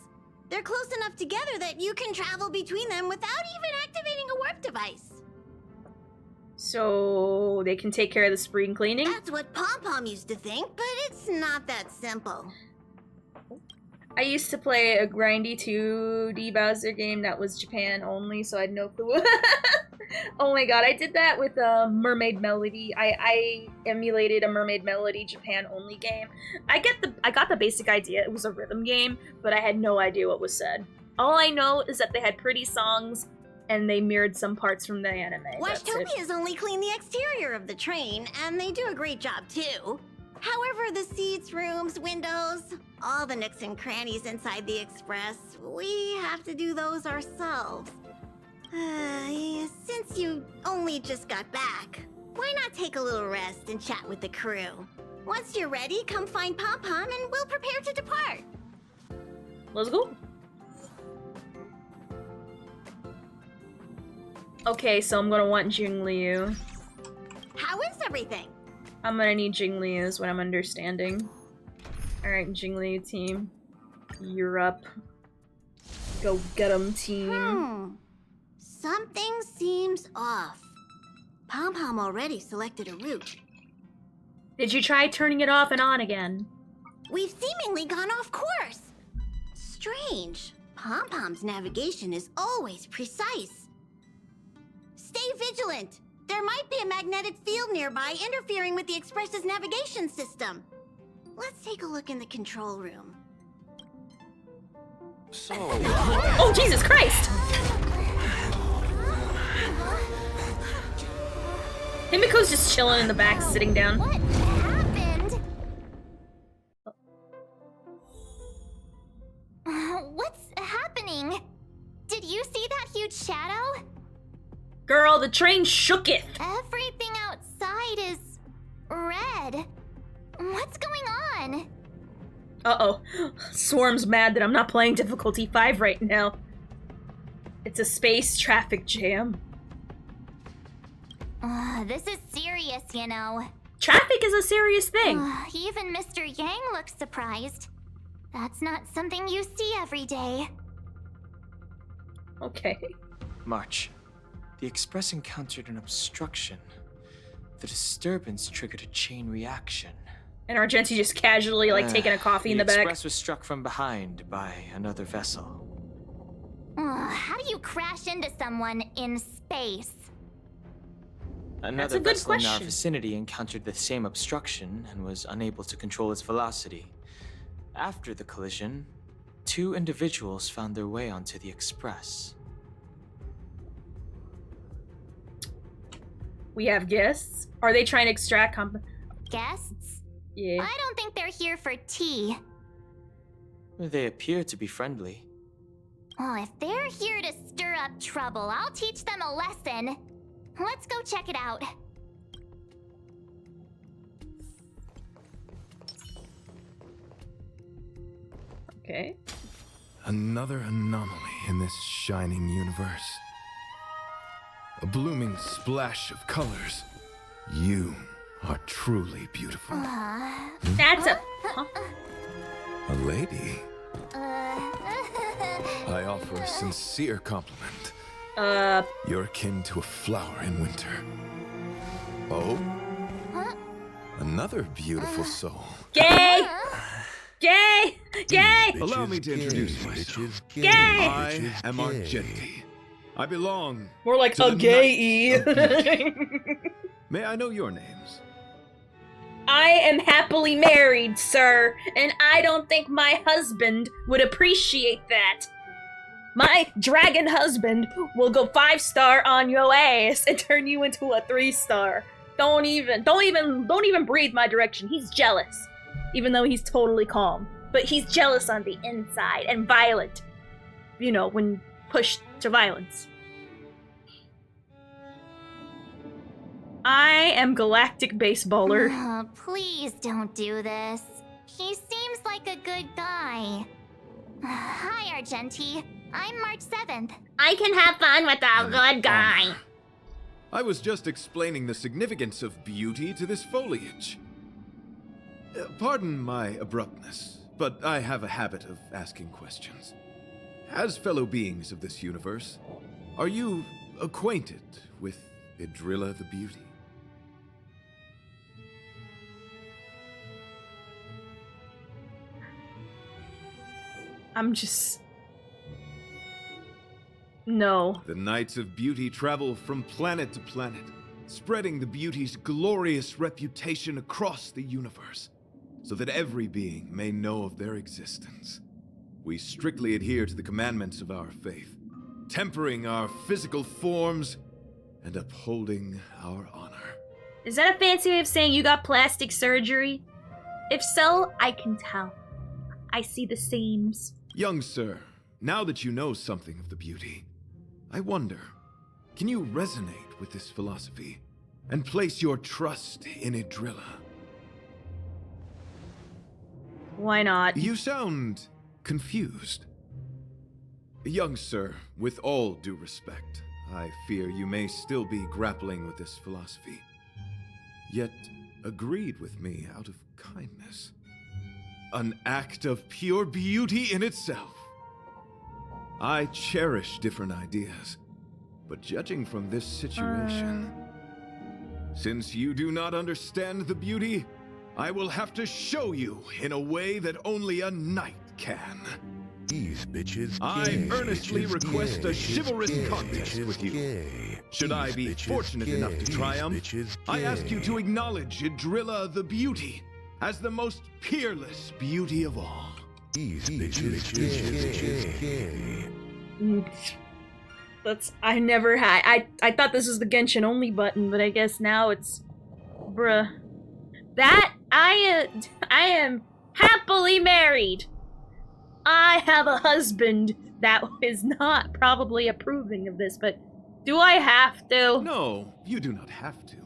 They're close enough together that you can travel between them without even activating a warp device. So they can take care of the spring cleaning? That's what Pom Pom used to think, but it's not that simple. I used to play a grindy 2D Bowser game that was Japan only, so I had no clue. Oh my god, I did that with Mermaid Melody. I emulated a Mermaid Melody Japan only game. I got the basic idea. It was a rhythm game, but I had no idea what was said. All I know is that they had pretty songs and they mirrored some parts from the anime. Washtopias only clean the exterior of the train, and they do a great job too. However, the seats, rooms, windows, all the nooks and crannies inside the Express, we have to do those ourselves. Since you only just got back, why not take a little rest and chat with the crew? Once you're ready, come find Pom Pom and we'll prepare to depart. Let's go. Okay, so I'm gonna want Jingliu. How is everything? I'm gonna need Jingliu is what I'm understanding. Alright, Jingliu team. You're up. Go get 'em, team. Something seems off. Pom Pom already selected a route. Did you try turning it off and on again? We've seemingly gone off course. Strange. Pom Pom's navigation is always precise. Stay vigilant. There might be a magnetic field nearby interfering with the Express's navigation system. Let's take a look in the control room. So... Oh, Jesus Christ! Himiko's just chilling in the back, sitting down. What happened? What's happening? Did you see that huge shadow? Girl, the train shooketh. Everything outside is red. What's going on? Uh-oh. Swarm's mad that I'm not playing difficulty 5 right now. It's a space traffic jam. This is serious, you know. Traffic is a serious thing. Even Mr. Yang looks surprised. That's not something you see every day. Okay. March. The Express encountered an obstruction. The disturbance triggered a chain reaction. And Argenti just casually, like, taking a coffee in the back. The Express was struck from behind by another vessel. How do you crash into someone in space? Another vessel in our vicinity encountered the same obstruction and was unable to control its velocity. After the collision, 2 individuals found their way onto the Express. We have guests? Are they trying to extract Guests? Yeah. I don't think they're here for tea. They appear to be friendly. Well, if they're here to stir up trouble, I'll teach them a lesson. Let's go check it out. Okay. Another anomaly in this shining universe. A blooming splash of colors. You are truly beautiful. That's a... Huh? A lady? I offer a sincere compliment. You're akin to a flower in winter. Oh? Another beautiful soul. Gay! Gay! Gay! Allow me to introduce myself. Gay! I am Argenti. I belong more like to a gay. May I know your names? I am happily married, sir, and I don't think my husband would appreciate that. My dragon husband will go 5-star on your ass and turn you into a 3-star. Don't even breathe my direction. He's jealous, even though he's totally calm. But he's jealous on the inside and violent. You know, when pushed to violence. I am galactic baseballer. Please don't do this. He seems like a good guy. Hi, Argenti. I'm March 7th. I can have fun with a good guy. I was just explaining the significance of beauty to this foliage. Pardon my abruptness, but I have a habit of asking questions. As fellow beings of this universe, are you acquainted with Idrilla the Beauty? I'm just... No. The Knights of Beauty travel from planet to planet, spreading the beauty's glorious reputation across the universe, so that every being may know of their existence. We strictly adhere to the commandments of our faith, tempering our physical forms and upholding our honor. Is that a fancy way of saying you got plastic surgery? If so, I can tell. I see the seams. Young sir, now that you know something of the beauty, I wonder, can you resonate with this philosophy and place your trust in Idrilla? Why not? You sound confused. Young sir, with all due respect, I fear you may still be grappling with this philosophy, yet agreed with me out of kindness. An act of pure beauty in itself. I cherish different ideas, but judging from this situation, since you do not understand the beauty, I will have to show you in a way that only a knight can. These bitches I earnestly request a chivalrous contest with you. Should I be fortunate enough to triumph, I ask you to acknowledge Idrilla the Beauty as the most peerless beauty of all. These bitches That's... I never had... I thought this was the Genshin only button, but I guess now it's... Bruh. That... I am happily married. I have a husband that is not probably approving of this, but do I have to? No, you do not have to.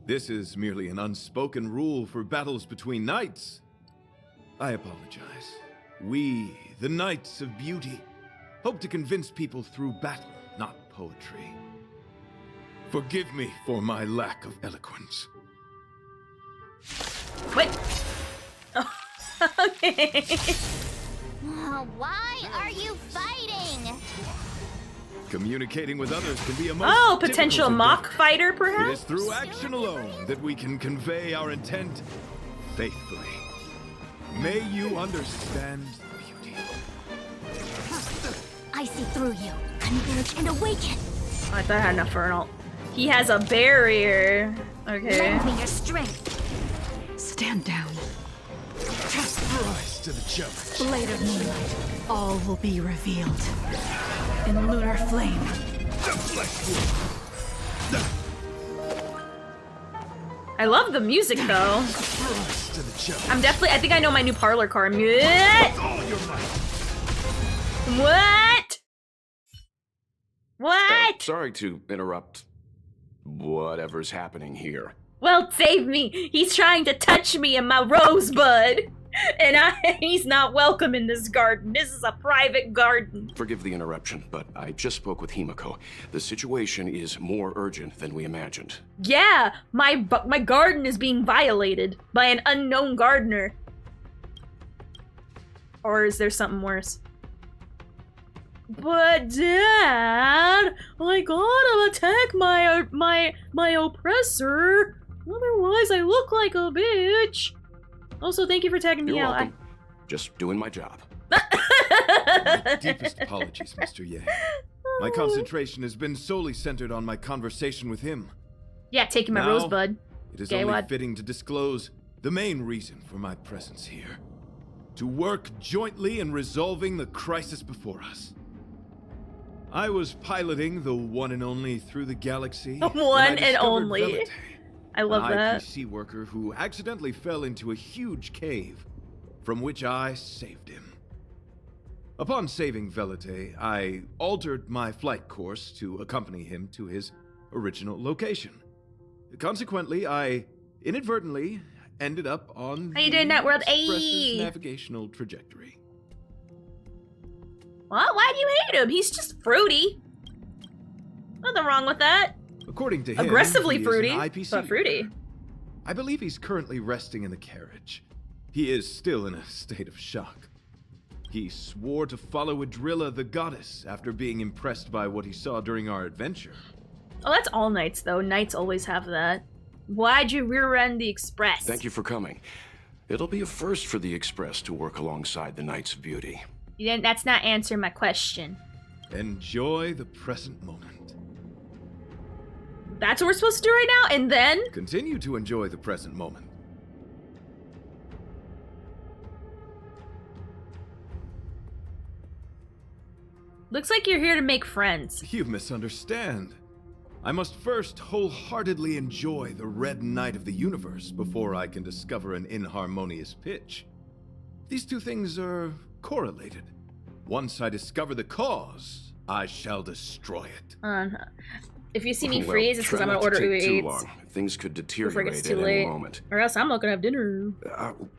This is merely an unspoken rule for battles between knights. I apologize. We, the Knights of Beauty, hope to convince people through battle, not poetry. Forgive me for my lack of eloquence. Wait. Oh, okay. Why are you fighting? Communicating with others can be a most Oh, potential difficult mock endeavor. fighter, It perhaps? is through action alone that we can convey our intent faithfully. May you understand the beauty. I see through you. Converge and awaken. I thought I had enough for an ult. He has a barrier. Okay. Lend me your strength. Stand down. Rise to the challenge. Blade of moonlight. All will be revealed. In lunar flame. I love the music though. Rise to the challenge. I'm definitely. I think I know my new parlor car. What? What? Sorry to interrupt whatever's happening here. Well, save me. He's trying to touch me in my rosebud. And he's not welcome in this garden. This is a private garden. Forgive the interruption, but I just spoke with Himiko. The situation is more urgent than we imagined. Yeah, my garden is being violated by an unknown gardener. Or is there something worse? But Dad, I gotta attack my oppressor. Otherwise, I look like a bitch. Also, thank you for tagging me You're out. welcome. Just doing my job. My deepest apologies, Mr. Ye. My concentration has been solely centered on my conversation with him. Yeah, taking my Now, rosebud. It is Gay only wad. fitting to disclose the main reason for my presence here. To work jointly in resolving the crisis before us. I was piloting the one and only Through the Galaxy. The one and only. I love an that. IPC worker who accidentally fell into a huge cave, from which I saved him. Upon saving Velite, I altered my flight course to accompany him to his original location. Consequently, I inadvertently ended up on How you doing, Networld? Express's Ayy. navigational trajectory. What? Why do you hate him? He's just fruity. Nothing wrong with that. According to him, Aggressively he is an fruity, IPC but fruity. worker. I believe he's currently resting in the carriage. He is still in a state of shock. He swore to follow Adrilla the goddess after being impressed by what he saw during our adventure. Oh, that's all knights, though. Knights always have that. Why'd you rear-end the Express? Thank you for coming. It'll be a first for the Express to work alongside the Knights of Beauty. Yeah, that's not answering my question. Enjoy the present moment. That's what we're supposed to do right now? And then? Continue to enjoy the present moment. Looks like you're here to make friends. You misunderstand. I must first wholeheartedly enjoy the red night of the universe before I can discover an inharmonious pitch. These two things are correlated. Once I discover the cause, I shall destroy it. If you see me Well, freeze, it's because try I'm gonna not to order take Uber too Eats. long. Things could Before it gets deteriorate too at late. any moment. Or else I'm not gonna have dinner.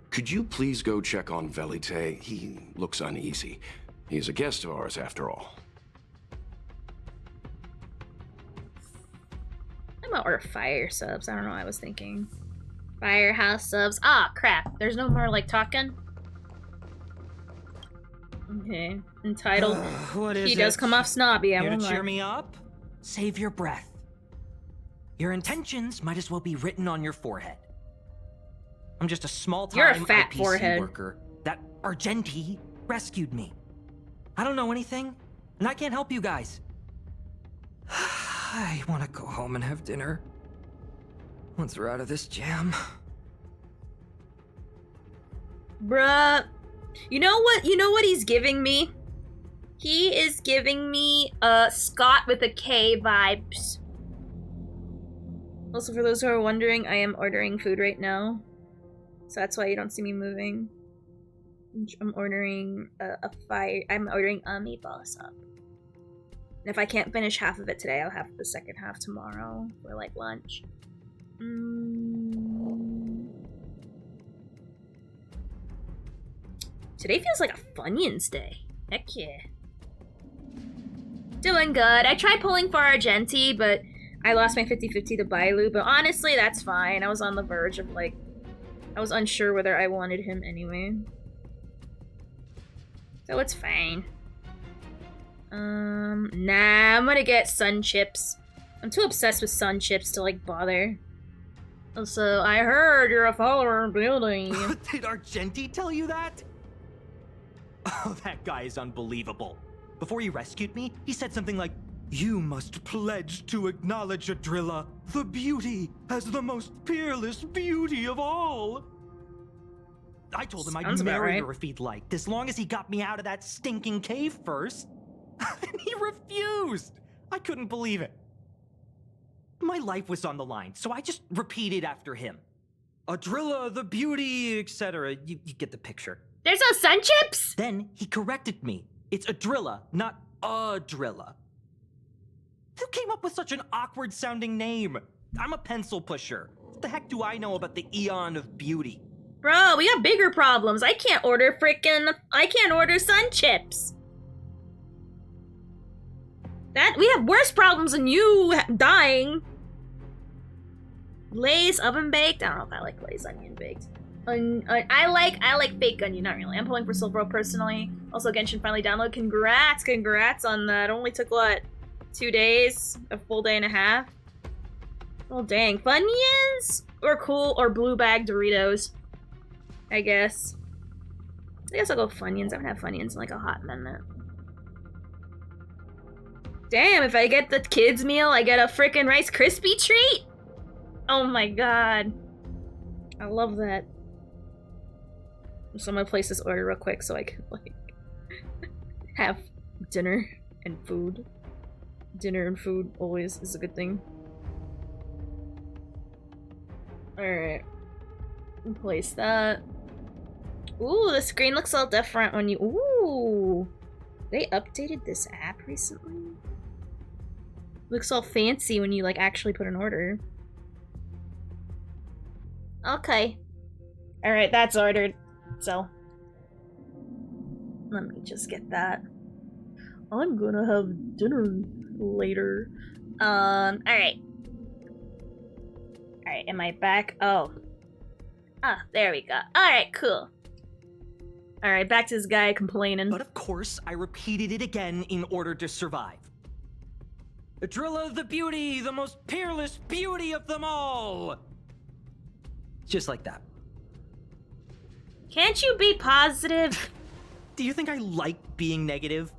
Could you please go check on Velite? He looks uneasy. He's a guest of ours, after all. I'm gonna order fire subs. I don't know what I was thinking. Firehouse subs. Ah, crap. There's no more, like, talking? Okay. Entitled. What is He does it? come off snobby, I Here to won't lie. cheer me up? Save your breath. Your intentions might as well be written on your forehead. I'm just a small-time You're a fat IPC forehead. worker. That Argenti rescued me. I don't know anything, and I can't help you guys. I want to go home and have dinner. Once we're out of this jam. Bruh. You know what he's giving me? He is giving me Scott with a K vibes. Also, for those who are wondering, I am ordering food right now. So that's why you don't see me moving. I'm ordering I'm ordering a meatball sub. And if I can't finish half of it today, I'll have the second half tomorrow for like lunch. Today feels like a Funyuns day. Heck yeah. Doing good. I tried pulling for Argenti, but I lost my 50-50 to Bailu, but honestly, that's fine. I was on the verge of, like, I was unsure whether I wanted him anyway. So it's fine. Nah, I'm gonna get sun chips. I'm too obsessed with sun chips to, like, bother. Also, I heard you're a follower of building. Did Argenti tell you that? Oh, that guy is unbelievable. Before he rescued me, he said something like, You must pledge to acknowledge Adrilla, the beauty, as the most peerless beauty of all. I told him I'd marry her if he'd liked, as long as he got me out of that stinking cave first. And he refused! I couldn't believe it. My life was on the line, so I just repeated after him. Adrilla, the beauty, etc. You get the picture. There's no sun chips? Then he corrected me. It's Adrilla, not Adrilla. Who came up with such an awkward sounding name? I'm a pencil pusher. What the heck do I know about the Eon of Beauty? Bro, we have bigger problems. I can't order sun chips. We have worse problems than you dying. Lay's oven baked? I don't know if I like Lay's onion baked. I like fake onion, not really. I'm pulling for Silvero personally. Also, Genshin finally downloaded. Congrats on that. It only took, what, 2 days? A full day and a half? Oh, dang. Funyuns? Or cool, or blue bag Doritos. I guess. I guess I'll go Funyuns. I haven't had Funyuns in like a hot minute. Damn, if I get the kids meal, I get a frickin' Rice Krispie treat? Oh my god. I love that. So I'm gonna place this order real quick so I can, like, have dinner and food. Dinner and food always is a good thing. Alright. Place that. Ooh, the screen looks all different when you... Ooh! They updated this app recently? Looks all fancy when you, like, actually put an order. Okay. Alright, that's ordered. So. Let me just get that. I'm gonna have dinner later. Alright. Alright, am I back? Oh. Ah, there we go. Alright, cool. Alright, back to this guy complaining. But of course, I repeated it again in order to survive. Adrilla the beauty, the most peerless beauty of them all! Just like that. Can't you be positive? Do you think I like being negative?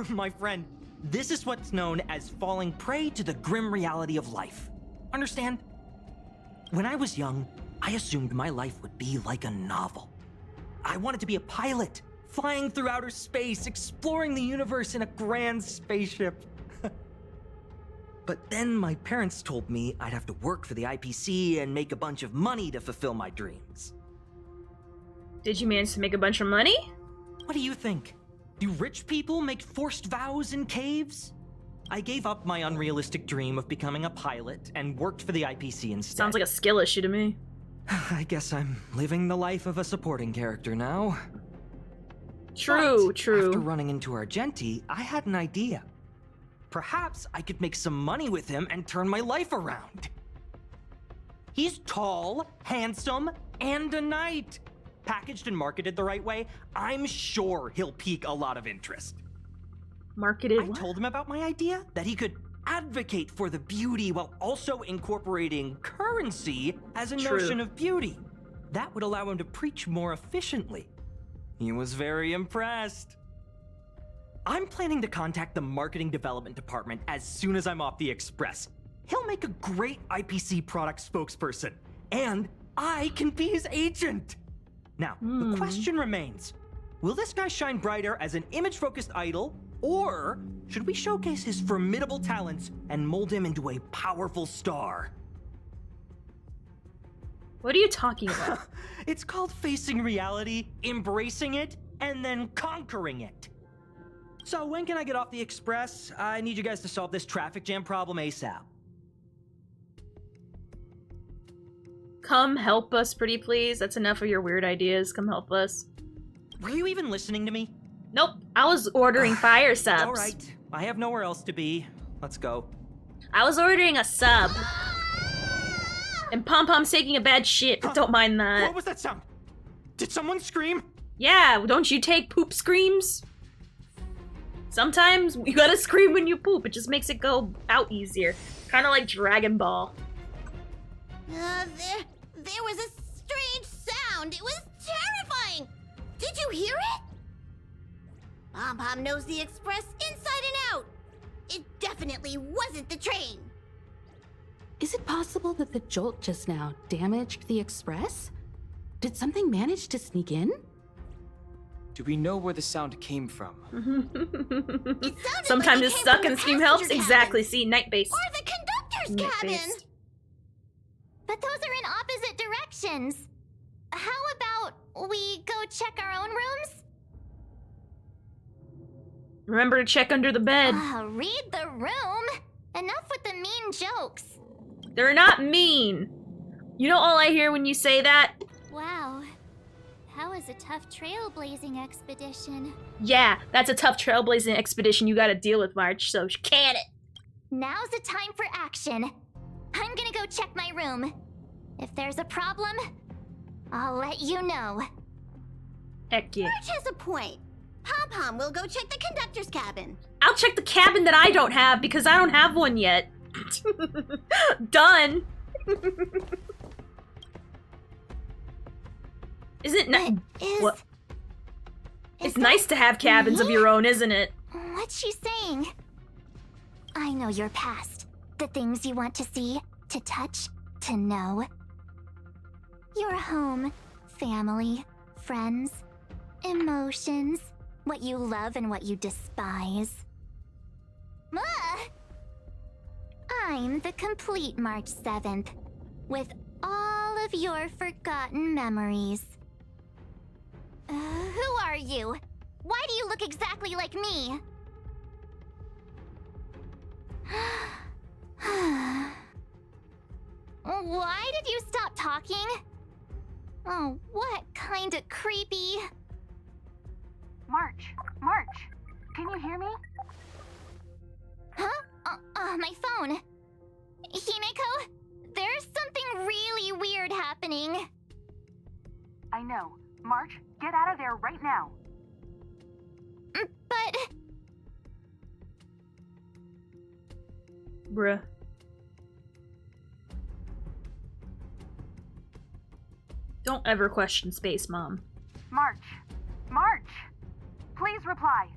My friend, this is what's known as falling prey to the grim reality of life. Understand? When I was young, I assumed my life would be like a novel. I wanted to be a pilot, flying through outer space, exploring the universe in a grand spaceship. But then my parents told me I'd have to work for the IPC and make a bunch of money to fulfill my dreams. Did you manage to make a bunch of money? What do you think? Do rich people make forced vows in caves? I gave up my unrealistic dream of becoming a pilot and worked for the IPC instead. Sounds like a skill issue to me. I guess I'm living the life of a supporting character now. True. After running into Argenti, I had an idea. Perhaps I could make some money with him and turn my life around. He's tall, handsome, and a knight. Packaged and marketed the right way, I'm sure he'll pique a lot of interest. Marketed I told him about my idea, that he could advocate for the beauty while also incorporating currency as a notion of beauty. That would allow him to preach more efficiently. He was very impressed. I'm planning to contact the marketing development department as soon as I'm off the express. He'll make a great IPC product spokesperson, and I can be his agent. Now, the question remains, will this guy shine brighter as an image-focused idol, or should we showcase his formidable talents and mold him into a powerful star? What are you talking about? It's called facing reality, embracing it, and then conquering it. So when can I get off the express? I need you guys to solve this traffic jam problem ASAP. Come help us, pretty please. That's enough of your weird ideas. Come help us. Were you even listening to me? Nope. I was ordering fire subs. All right. I have nowhere else to be. Let's go. I was ordering a sub. And Pom Pom's taking a bad shit, but don't mind that. What was that sound? Did someone scream? Yeah, don't you take poop screams? Sometimes you gotta scream when you poop. It just makes it go out easier. Kind of like Dragon Ball. There was a strange sound. It was terrifying. Did you hear it? Pom Pom knows the express inside and out. It definitely wasn't the train. Is it possible that the jolt just now damaged the express? Did something manage to sneak in? Do we know where the sound came from? Sometimes it's stuck and scream helps. Exactly. See, night-based. Or the conductor's cabin. But those are in opposite directions. How about we go check our own rooms? Remember to check under the bed. Read the room. Enough with the mean jokes. They're not mean. You know all I hear when you say that? Wow. That was a tough trailblazing expedition. Yeah, that's a tough trailblazing expedition you gotta deal with, March, so can it. Now's the time for action. I'm gonna go check my room. If there's a problem, I'll let you know. Heck yeah. March has a point. Pom-Pom will go check the conductor's cabin. I'll check the cabin that I don't have because I don't have one yet. Done. What? It's nice to have cabins of your own, isn't it? What's she saying? I know your past. The things you want to see, to touch, to know. Your home, family, friends, emotions, what you love and what you despise. I'm the complete March 7th, with all of your forgotten memories. Who are you? Why do you look exactly like me? Why did you stop talking? Oh, what kind of creepy... March, can you hear me? Huh? My phone. Himeko, there's something really weird happening. I know. March, get out of there right now. But... Bruh. Don't ever question Space Mom. March! Please reply.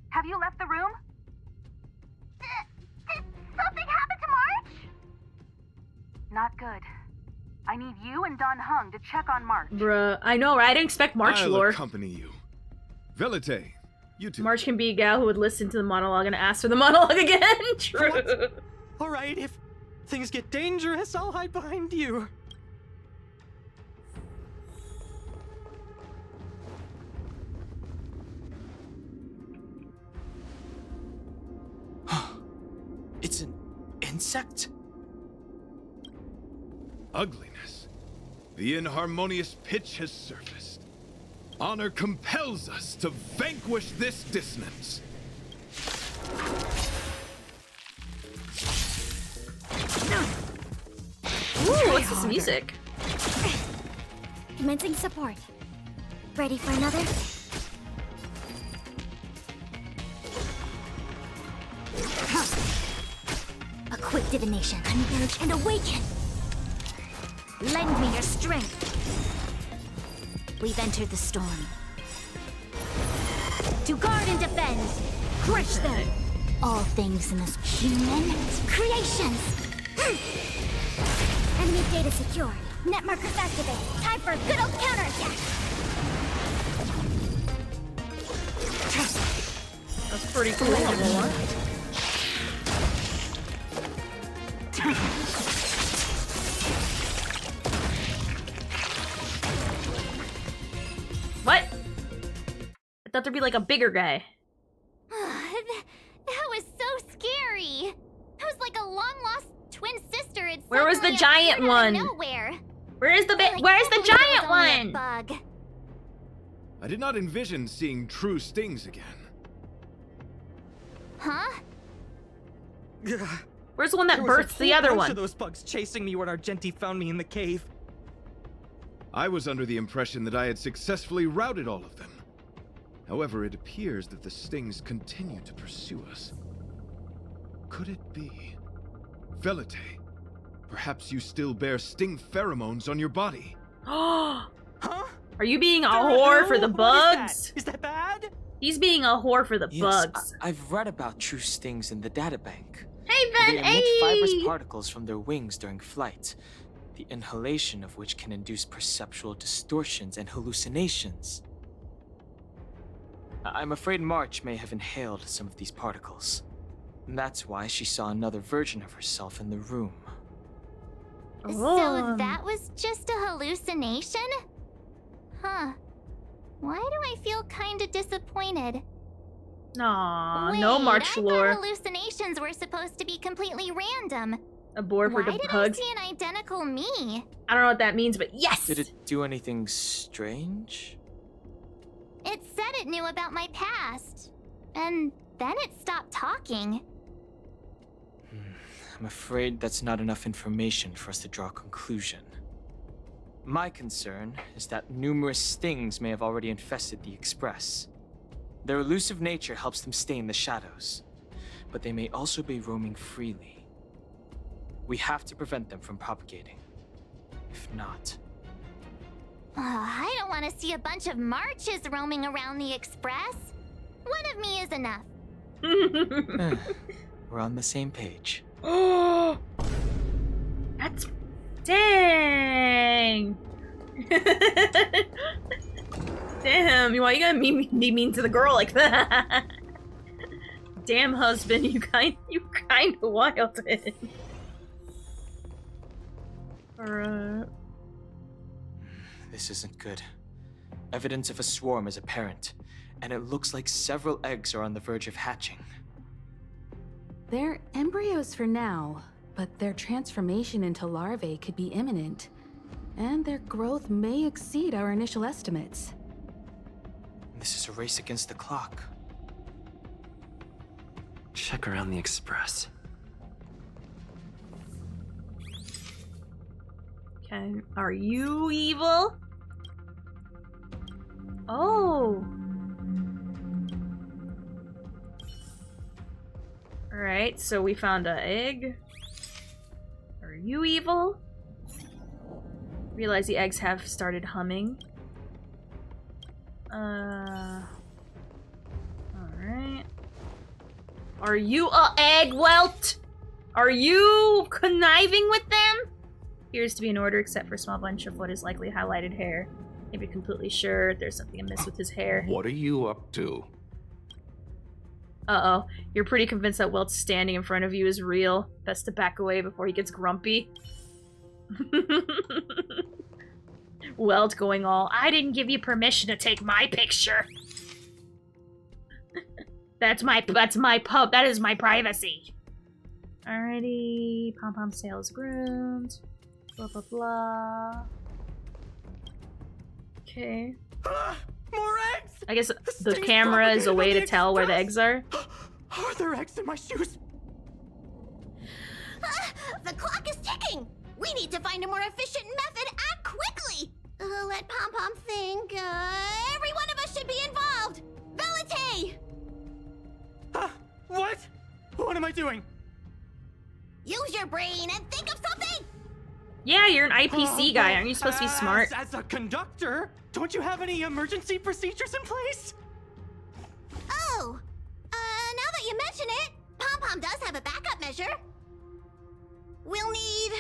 Have you left the room? Did something happen to March? Not good. I need you and Don Hung to check on March. Bruh, I know, right? I didn't expect March I'll lore. accompany you. Velite, you two. March can be a gal who would listen to the monologue and ask for the monologue again. True. Alright, if things get dangerous, I'll hide behind you. It's an insect? Ugliness. The inharmonious pitch has surfaced. Honor compels us to vanquish this dissonance. Ooh, what's this music? Commencing support. Ready for another? A quick divination. Unmerge and awaken. Lend me your strength. We've entered the storm. To guard and defend. Crush them. All things in this human creations. Enemy data secure. Net markers activate. Time for a good old counterattack. That's pretty cool. Level 1. What? I thought there'd be like a bigger guy. That was so scary. That was like a long-lost twin sister. Where was the giant one? Nowhere. Where's the giant one? Bug. I did not envision seeing true stings again. Huh? Where's the one that birthed the other one? Of those bugs chasing me when Argenti found me in the cave. I was under the impression that I had successfully routed all of them. However, it appears that the stings continue to pursue us. Could it be? Velite, perhaps you still bear sting pheromones on your body. Huh? Are you being a whore for the bugs? Is that bad? He's being a whore for the bugs. I've read about true stings in the databank. Hey, Ben, They emit fibrous particles from their wings during flight, the inhalation of which can induce perceptual distortions and hallucinations. I'm afraid March may have inhaled some of these particles. That's why she saw another version of herself in the room. So that was just a hallucination? Huh. Why do I feel kinda disappointed? Aw, Wait, no March I lore. thought hallucinations were supposed to be completely random. A bore for Why the did bugs. I see an identical me? I don't know what that means, but yes! Did it do anything strange? It said it knew about my past. And then it stopped talking. I'm afraid that's not enough information for us to draw a conclusion. My concern is that numerous stings may have already infested the Express. Their elusive nature helps them stay in the shadows, but they may also be roaming freely. We have to prevent them from propagating. If not... I don't want to see a bunch of marches roaming around the Express. One of me is enough. We're on the same page. Oh, that's dang. Damn, why you gotta be mean to the girl like that? Damn, husband, you kind of wild. Alright. This isn't good. Evidence of a swarm is apparent, and it looks like several eggs are on the verge of hatching. They're embryos for now, but their transformation into larvae could be imminent, and their growth may exceed our initial estimates. This is a race against the clock. Check around the Express. Okay, are you evil? Oh. Alright, so we found an egg. Are you evil? Realize the eggs have started humming. Alright. Are you a egg welt? Are you conniving with them? Appears to be in order except for a small bunch of what is likely highlighted hair. Can't be completely sure if there's something amiss with his hair. What are you up to? Uh-oh. You're pretty convinced that Welt's standing in front of you is real. Best to back away before he gets grumpy. Welt going all, I didn't give you permission to take my picture. That's my pub. That is my privacy. Alrighty. Pom-pom sales groomed. Blah, blah, blah. Okay. More eggs! I guess the camera is a way to tell where the eggs are. Are there eggs in my shoes? The clock is ticking! We need to find a more efficient method. Act quickly! Let Pom-Pom think. Every one of us should be involved! Velite! What? What am I doing? Use your brain and think of something! Yeah, you're an IPC guy. Aren't you supposed to be smart? As a conductor, don't you have any emergency procedures in place? Oh! Now that you mention it, Pom-Pom does have a backup measure. We'll need...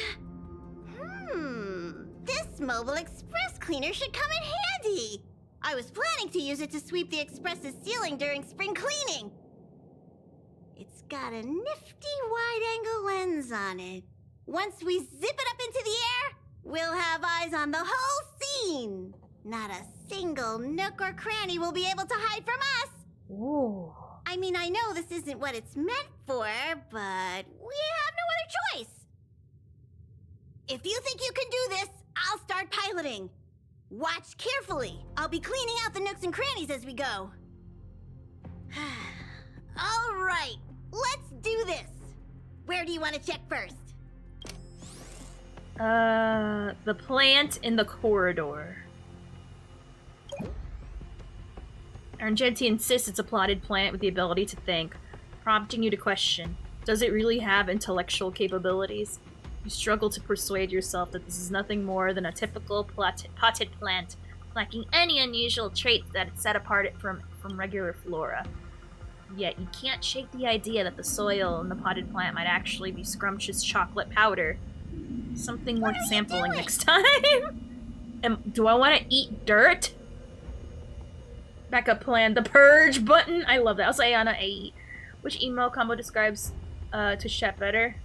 This mobile express cleaner should come in handy. I was planning to use it to sweep the express's ceiling during spring cleaning. It's got a nifty wide-angle lens on it. Once we zip it up into the air, we'll have eyes on the whole scene. Not a single nook or cranny will be able to hide from us. Ooh. I mean, I know this isn't what it's meant for, but we have no other choice. If you think you can do this, I'll start piloting. Watch carefully. I'll be cleaning out the nooks and crannies as we go. All right, let's do this. Where do you want to check first? The plant in the corridor. Argenti insists it's a plotted plant with the ability to think, prompting you to question, does it really have intellectual capabilities? You struggle to persuade yourself that this is nothing more than a typical potted plant, lacking any unusual traits that set apart it from from regular flora. Yet you can't shake the idea that the soil in the potted plant might actually be scrumptious chocolate powder. Something worth sampling next time. Do I want to eat dirt? Backup plan, the purge button. I love that. Also, Ayana AE. Which emo combo describes to Shep better?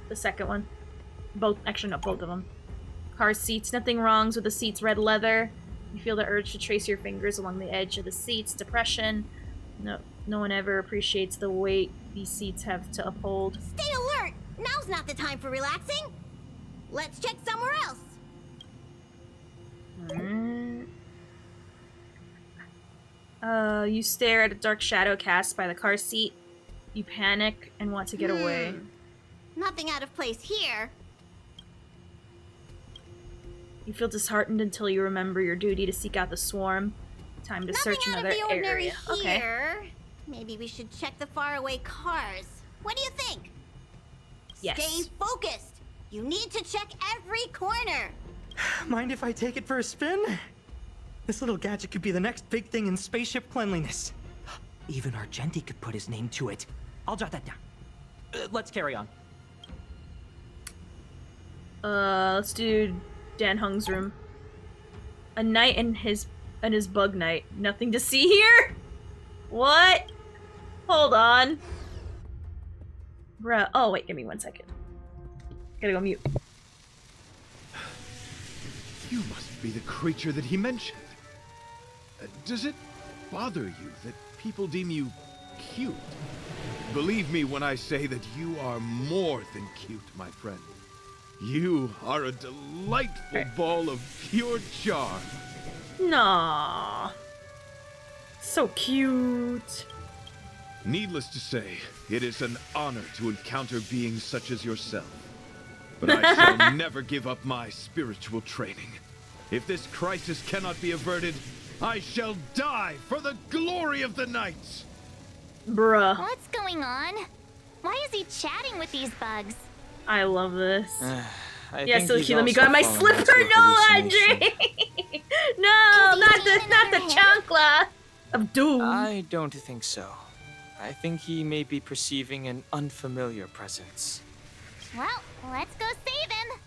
The second one. Both, actually, no, both of them. Car seats, nothing wrong with the seats. Red leather. You feel the urge to trace your fingers along the edge of the seats. Depression. No one ever appreciates the weight these seats have to uphold. Stay alert! Now's not the time for relaxing. Let's check somewhere else. You stare at a dark shadow cast by the car seat. You panic and want to get away. Nothing out of place here. You feel disheartened until you remember your duty to seek out the swarm. Time to search another area. Here. Okay. Maybe we should check the faraway cars. What do you think? Yes. Stay focused. You need to check every corner. Mind if I take it for a spin? This little gadget could be the next big thing in spaceship cleanliness. Even Argenti could put his name to it. I'll jot that down. Let's carry on. Let's do Dan Hung's room. A night in his bug night. Nothing to see here? What? Hold on. Bruh. Oh, wait, give me 1 second. Gotta go mute. You must be the creature that he mentioned. Does it bother you that people deem you cute? Believe me when I say that you are more than cute, my friend. You are a delightful ball of pure charm. Nah. So cute. Needless to say, it is an honor to encounter beings such as yourself. But I shall never give up my spiritual training. If this crisis cannot be averted, I shall die for the glory of the Knights! Bruh. What's going on? Why is he chatting with these bugs? I love this. Yeah, so cute. Let me grab my slipper. No, Andre! No, not the chancla of doom. I don't think so. I think he may be perceiving an unfamiliar presence. Well, let's go save him.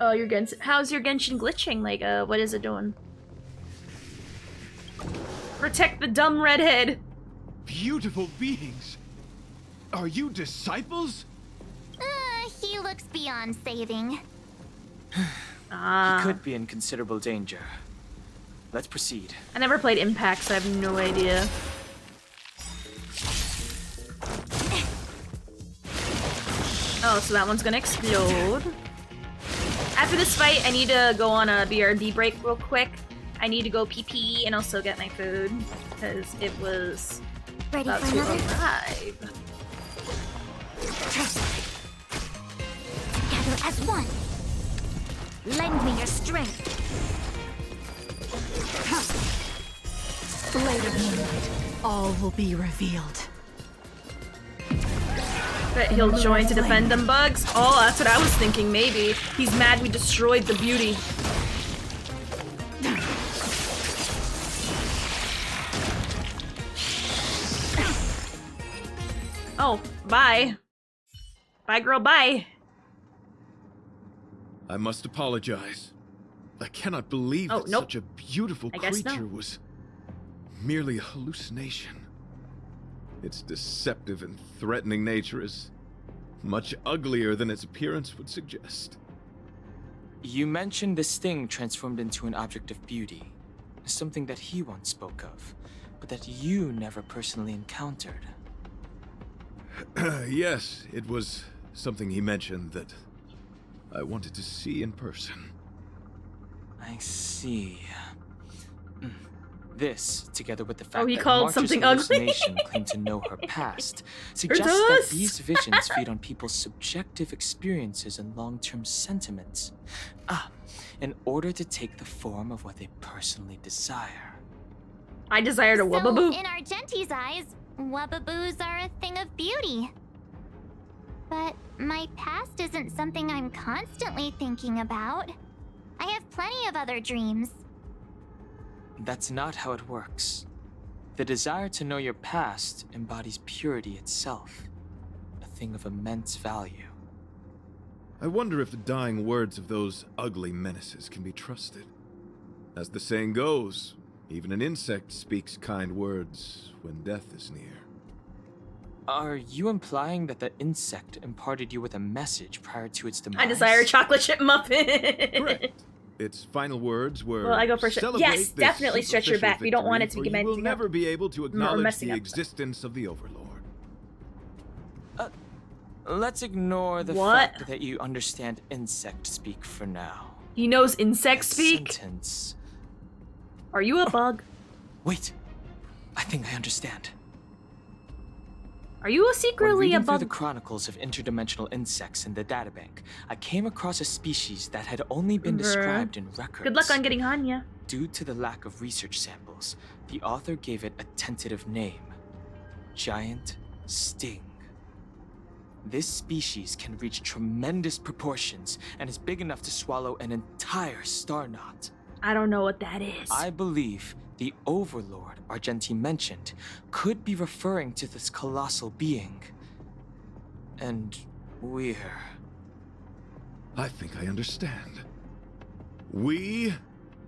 Oh, how's your Genshin glitching? Like, what is it doing? Protect the dumb redhead. Beautiful beings. Are you disciples? He looks beyond saving. He could be in considerable danger. Let's proceed. I never played Impact, so I have no idea. Oh, so that one's gonna explode. After this fight, I need to go on a BRB break real quick. I need to go pee and also get my food, because it was ready about for to another? arrive. Together as one. Lend me your strength. Later moonlight, all will be revealed. But he'll join to defend them bugs? Oh, that's what I was thinking, maybe. He's mad we destroyed the beauty. Oh, bye. Bye, girl, bye. I must apologize. I cannot believe that such a beautiful creature was merely a hallucination. Its deceptive and threatening nature is much uglier than its appearance would suggest. You mentioned this thing transformed into an object of beauty. Something that he once spoke of, but that you never personally encountered. Yes, it was something he mentioned that I wanted to see in person. I see. This, together with the fact he that called March's something ugly. hallucination claimed to know her past, suggests that these visions feed on people's subjective experiences and long-term sentiments. In order to take the form of what they personally desire. I desired a So, Wubbaboo. in Argenti's eyes, Wubbaboos are a thing of beauty. But my past isn't something I'm constantly thinking about. I have plenty of other dreams. That's not how it works. The desire to know your past embodies purity itself, a thing of immense value. I wonder if the dying words of those ugly menaces can be trusted. As the saying goes, even an insect speaks kind words when death is near. Are you implying that the insect imparted you with a message prior to its demise? I desire a chocolate chip muffin. Correct. Its final words were, well, I go first. Yes, definitely stretch your back. Victory, We don't want it to be you will never be able to acknowledge the existence of the Overlord. Let's ignore the fact that you understand insect speak for now. He knows insect speak? Sentence. Are you a bug? Wait, I think I understand. Are you secretly a bug? Through the chronicles of interdimensional insects in the databank, I came across a species that had only been described in records. Good luck on getting Hanya. Due to the lack of research samples, the author gave it a tentative name: Giant Sting. This species can reach tremendous proportions and is big enough to swallow an entire star knot. I don't know what that is. I believe the Overlord Argenti mentioned could be referring to this colossal being. And we're... I think I understand. We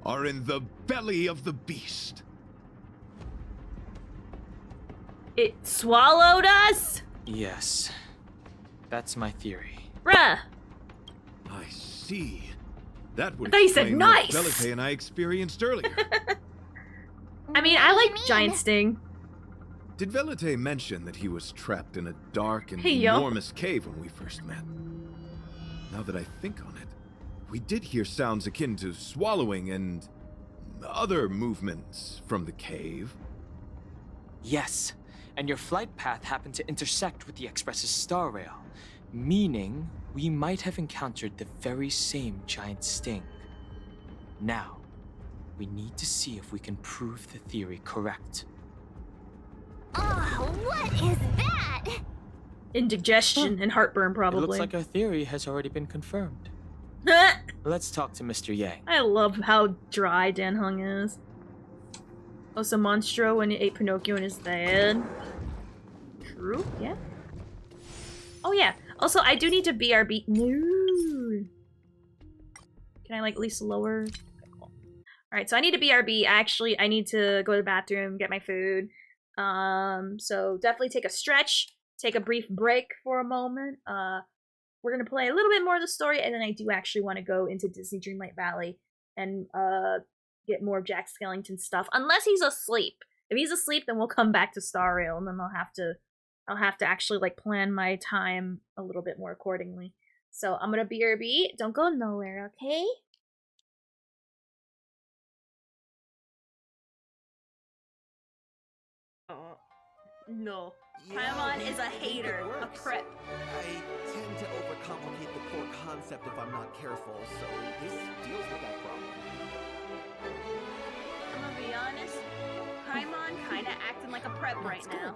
are in the belly of the beast. It swallowed us? Yes. That's my theory. Bruh! I see. That would I thought you said explain what nice. Velite and I experienced earlier. I mean, I like Giant Sting. Did Velite mention that he was trapped in a dark and Hey, yo. enormous cave when we first met? Now that I think on it, we did hear sounds akin to swallowing and other movements from the cave. Yes, and your flight path happened to intersect with the Express's star rail, meaning we might have encountered the very same Giant Sting. Now, we need to see if we can prove the theory correct. Oh, what is that? Indigestion and heartburn, probably. It looks like our theory has already been confirmed. Let's talk to Mr. Yang. I love how dry Dan Hung is. Also, Monstro when he ate Pinocchio in his head. True, yeah. Oh yeah. Also, I do need to BRB. No. Can I like at least lower? Cool. All right, so I need to BRB. Actually, I need to go to the bathroom, get my food. So definitely take a stretch, take a brief break for a moment. We're gonna play a little bit more of the story, and then I do actually want to go into Disney Dreamlight Valley and get more Jack Skellington stuff. Unless he's asleep. If he's asleep, then we'll come back to Star Rail, and then I'll have to actually like plan my time a little bit more accordingly. So I'm gonna BRB. Don't go nowhere, okay? No. Paimon is a hater, a prep. I tend to overcomplicate the core concept if I'm not careful, so this deals with that problem. I'm gonna be honest, Paimon kinda acting like a prep right now.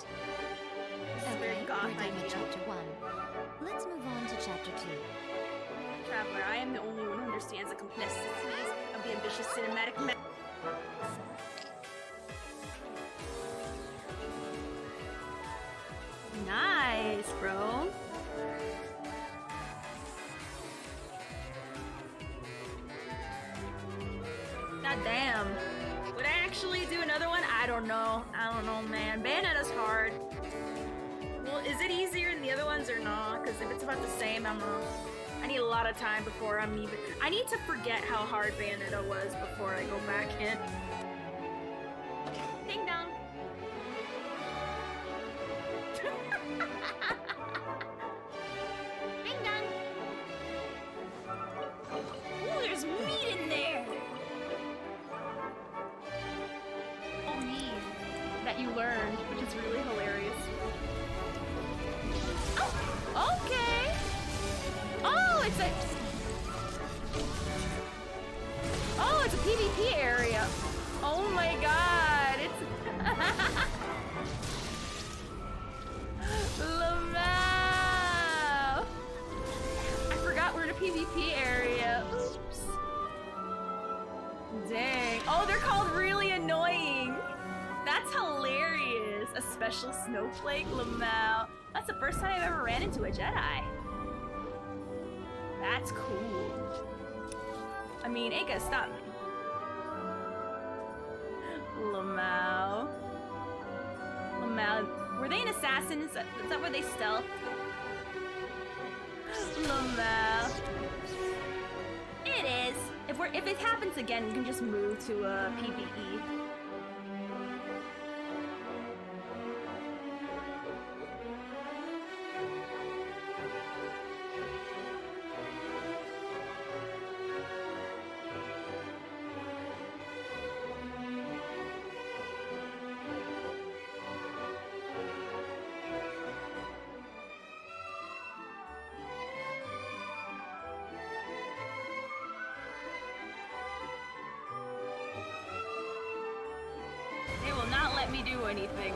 Okay, we're done with chapter 1. Let's move on to chapter 2. Traveler, I am the only one who understands the complexities of the ambitious cinematic Nice, bro. God damn. Would I actually do another one? I don't know. I don't know, man. Bayonetta's hard. Well, is it easier than the other ones or not? Because if it's about the same, I need a lot of time before I'm even... I need to forget how hard Bayonetta was before I go back in. Ding dong. Ding dong. Ooh, there's meat in there. Oh, meat that you learned, which is really hilarious. Oh, okay. Oh, it's a PvP area. Oh my god, it's Lamau. I forgot we're in a PvP area. Oops. Dang. Oh, they're called really annoying That's hilarious. A special snowflake, Lamau. That's the first time I've ever ran into a Jedi. That's cool. I mean, ain't gonna stop me. Lamau. Lamau. Were they an assassin? Is that where they stealth? Lamau. It is. If it happens again, we can just move to PvE. They will not let me do anything.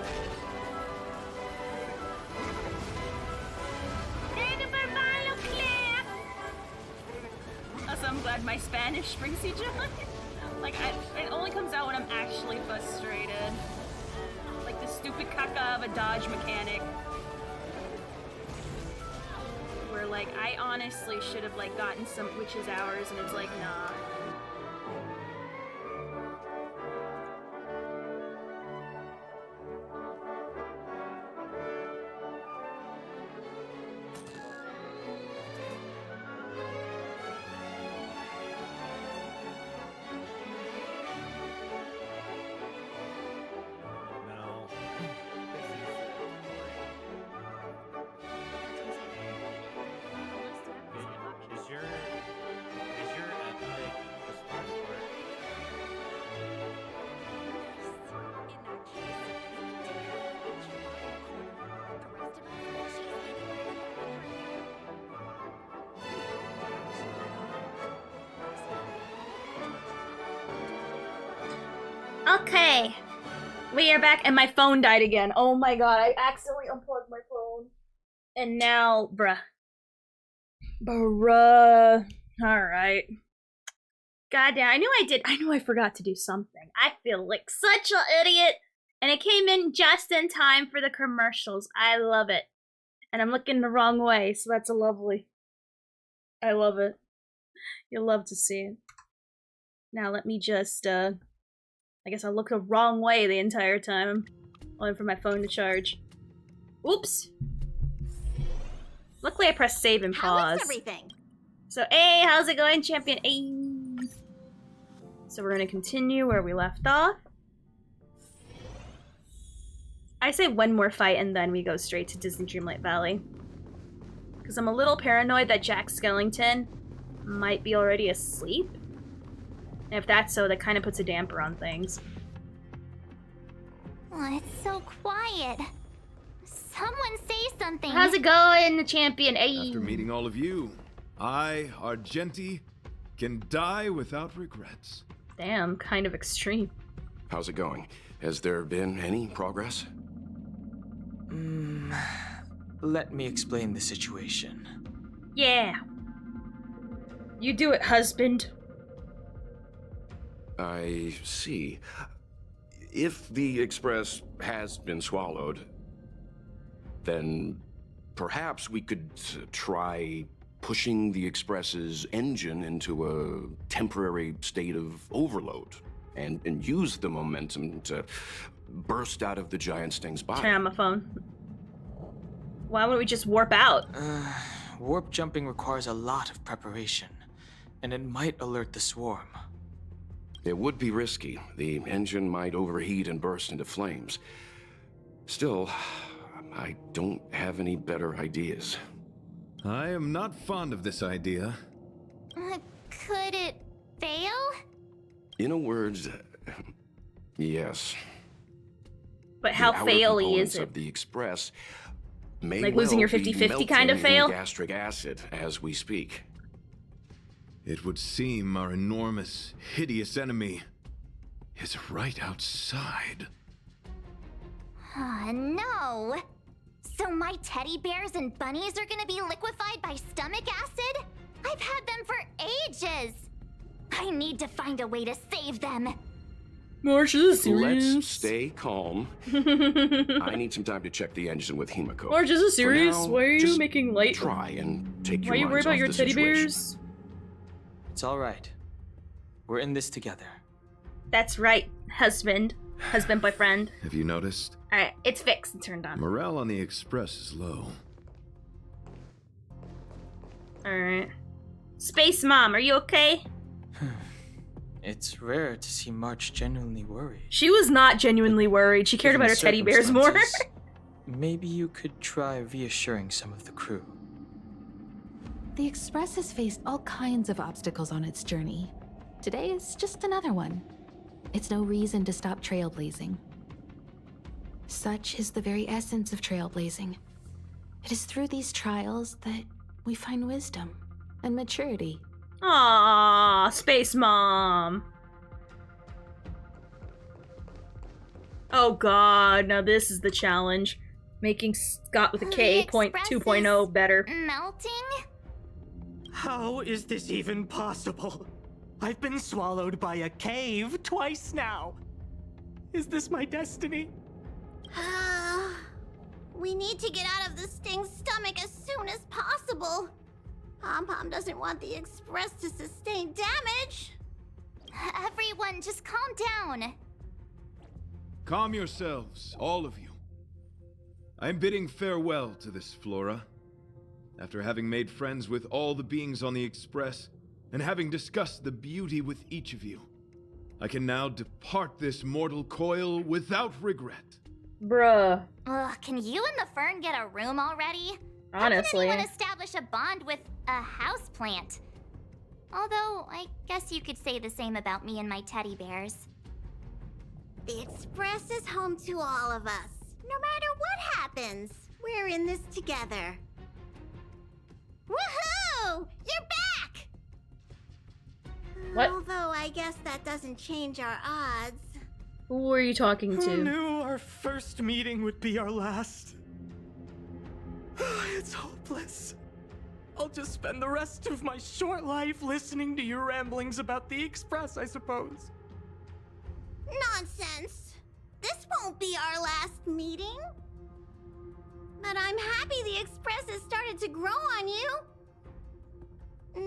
Also, I'm glad my Spanish brings you joy. Like, it only comes out when I'm actually frustrated. Like the stupid caca of a dodge mechanic. Where, like, I honestly should have, like, gotten some witch's hours, and it's like, nah. Okay, we are back and my phone died again. Oh my god, I accidentally unplugged my phone. And now, bruh. Alright. Goddamn, I knew I forgot to do something. I feel like such an idiot. And it came in just in time for the commercials. I love it. And I'm looking the wrong way, so that's lovely. I love it. You'll love to see it. Now let me just, I guess I'll look the wrong way the entire time. Waiting for my phone to charge. Oops! Luckily I pressed save and pause. How is everything? So, hey, how's it going, champion? Hey. So we're gonna continue where we left off. I say one more fight and then we go straight to Disney Dreamlight Valley. Because I'm a little paranoid that Jack Skellington might be already asleep. And if that's so, that kind of puts a damper on things. Oh, it's so quiet. Someone say something. How's it going, champion? Hey. After meeting all of you, I, Argenti, can die without regrets. Damn, kind of extreme. How's it going? Has there been any progress? Let me explain the situation. Yeah. You do it, husband. I see. If the Express has been swallowed, then perhaps we could try pushing the Express's engine into a temporary state of overload and use the momentum to burst out of the giant sting's body. Turn on my phone. Why wouldn't we just warp out? Warp jumping requires a lot of preparation, and it might alert the swarm. It would be risky. The engine might overheat and burst into flames. Still, I don't have any better ideas. I am not fond of this idea. Could it fail? In a word, yes. But how faily is it? Of the Express may like losing your 50-50 kind of fail? Gastric acid as we speak. It would seem our enormous, hideous enemy is right outside. No. So my teddy bears and bunnies are gonna be liquefied by stomach acid? I've had them for ages. I need to find a way to save them. March is serious. Let's stay calm. I need some time to check the engine with Himiko. March, is it serious? For now, Why are you just making light? Try and take your Why are you minds worried about off your the teddy situation. bears? It's all right. We're in this together. That's right, husband, boyfriend. Have you noticed? All right, it's fixed and turned on. Morale on the Express is low. All right, Space Mom, are you okay? It's rare to see March genuinely worried. She was not genuinely worried. She cared Given about her teddy bears more. circumstances, Maybe you could try reassuring some of the crew. The Express has faced all kinds of obstacles on its journey. Today is just another one. It's no reason to stop trailblazing. Such is the very essence of trailblazing. It is through these trials that we find wisdom and maturity. Aww, Space Mom. Oh god, now this is the challenge. Making Scott with a K point 2.0 better. Melting? How is this even possible? I've been swallowed by a cave twice now. Is this my destiny? We need to get out of the Sting's stomach as soon as possible. Pom-Pom doesn't want the Express to sustain damage. Everyone, just calm down. Calm yourselves, all of you. I'm bidding farewell to this Flora. After having made friends with all the beings on the Express, and having discussed the beauty with each of you, I can now depart this mortal coil without regret. Bruh. Ugh, can you and the Fern get a room already? Honestly. How can anyone establish a bond with a houseplant? Although, I guess you could say the same about me and my teddy bears. The Express is home to all of us. No matter what happens, we're in this together. Woohoo! You're back! What? Although I guess that doesn't change our odds. Who are you talking Who to? knew our first meeting would be our last? It's hopeless. I'll just spend the rest of my short life listening to your ramblings about the Express, I suppose. Nonsense. This won't be our last meeting. But I'm happy the Express has started to grow on you.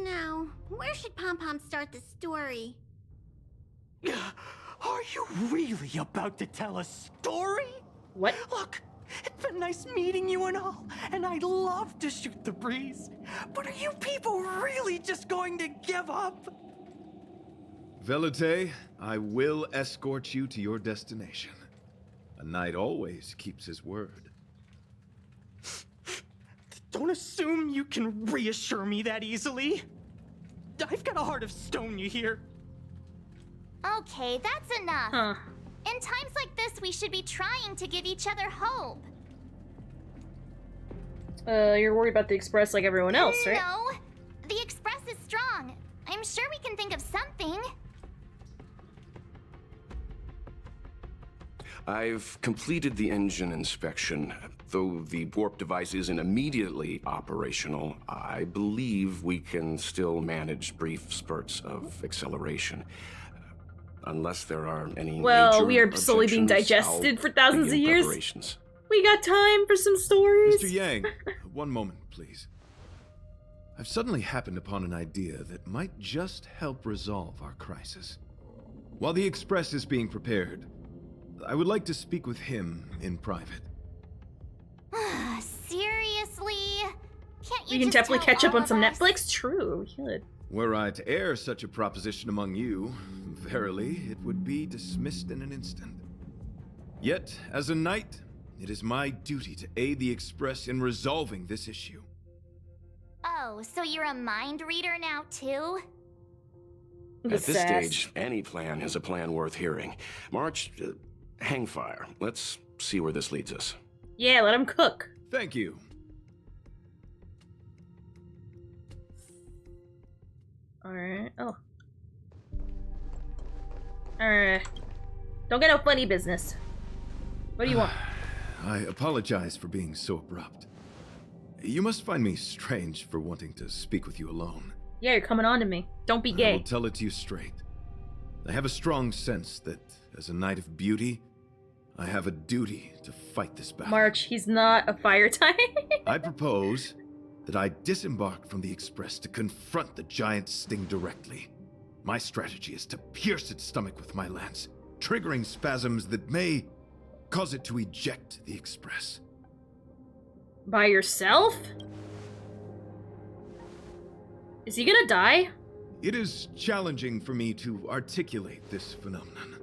Now, where should Pom-Pom start the story? Are you really about to tell a story? What? Look, it's been nice meeting you and all, and I'd love to shoot the breeze. But are you people really just going to give up? Velite, I will escort you to your destination. A knight always keeps his word. Don't assume you can reassure me that easily. I've got a heart of stone, you hear? Okay, that's enough. Huh. In times like this, we should be trying to give each other hope. You're worried about the Express like everyone else, right? No, the Express is strong. I'm sure we can think of something. I've completed the engine inspection. Though the warp device isn't immediately operational, I believe we can still manage brief spurts of acceleration. Unless there are any Well, major we are slowly being objections, digested I'll for thousands of begin years. preparations. We got time for some stories. Mr. Yang, one moment, please. I've suddenly happened upon an idea that might just help resolve our crisis. While the Express is being prepared, I would like to speak with him in private. Seriously? Can't you We can just definitely tell catch up all on of some us? Netflix. True, we could. Were I to air such a proposition among you, verily, it would be dismissed in an instant. Yet, as a knight, it is my duty to aid the Express in resolving this issue. Oh, so you're a mind reader now, too? At this stage, any plan is a plan worth hearing. March, hang fire. Let's see where this leads us. Yeah, let him cook. Thank you. Alright. Oh. Alright. Don't get no funny business. What do you want? I apologize for being so abrupt. You must find me strange for wanting to speak with you alone. Yeah, you're coming on to me. Don't be I gay. will tell it to you straight. I have a strong sense that, as a knight of beauty, I have a duty to fight this battle. March, he's not a fire type. I propose that I disembark from the Express to confront the giant sting directly. My strategy is to pierce its stomach with my lance, triggering spasms that may cause it to eject the Express. By yourself? Is he gonna die? It is challenging for me to articulate this phenomenon.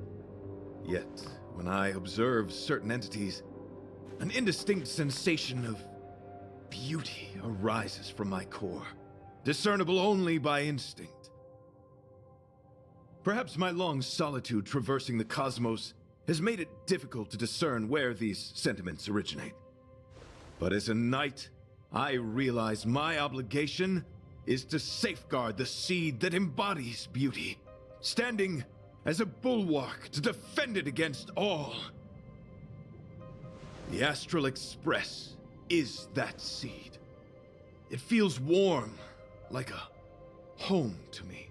Yet, when I observe certain entities, an indistinct sensation of beauty arises from my core, discernible only by instinct. Perhaps my long solitude traversing the cosmos has made it difficult to discern where these sentiments originate. But as a knight, I realize my obligation is to safeguard the seed that embodies beauty, standing as a bulwark to defend it against all. The Astral Express is that seed. It feels warm, like a home to me.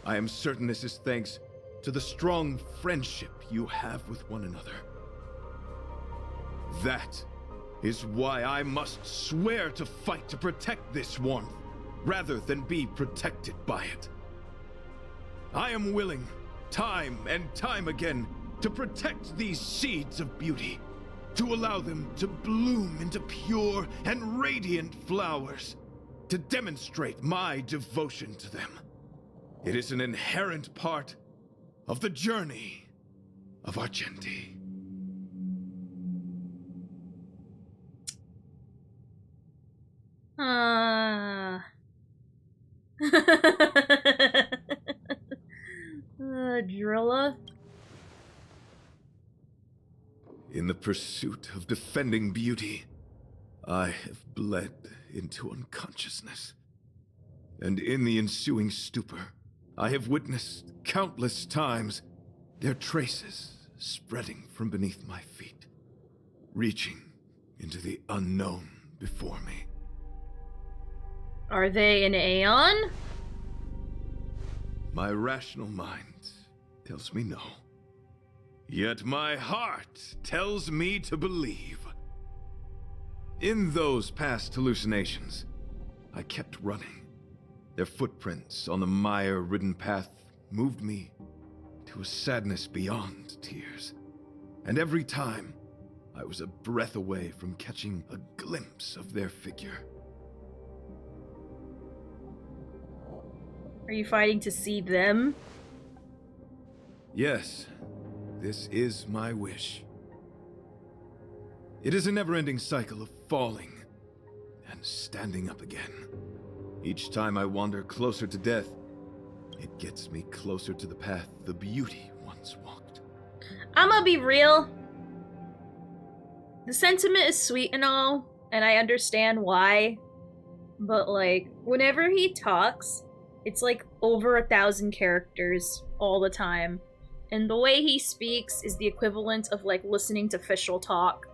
I am certain this is thanks to the strong friendship you have with one another. That is why I must swear to fight to protect this warmth, rather than be protected by it. I am willing, time and time again, to protect these seeds of beauty, to allow them to bloom into pure and radiant flowers, to demonstrate my devotion to them. It is an inherent part of the journey of Argenti. Drilla? In the pursuit of defending beauty, I have bled into unconsciousness. And in the ensuing stupor, I have witnessed countless times their traces spreading from beneath my feet, reaching into the unknown before me. Are they an Aeon? My rational mind tells me no. Yet my heart tells me to believe. In those past hallucinations, I kept running. Their footprints on the mire-ridden path moved me to a sadness beyond tears. And every time, I was a breath away from catching a glimpse of their figure. Are you fighting to see them? Yes, this is my wish. It is a never-ending cycle of falling and standing up again. Each time I wander closer to death, it gets me closer to the path the beauty once walked. I'm gonna be real. The sentiment is sweet and all, and I understand why. But, like, whenever he talks, it's like over 1,000 characters all the time. And the way he speaks is the equivalent of, like, listening to Fischl talk.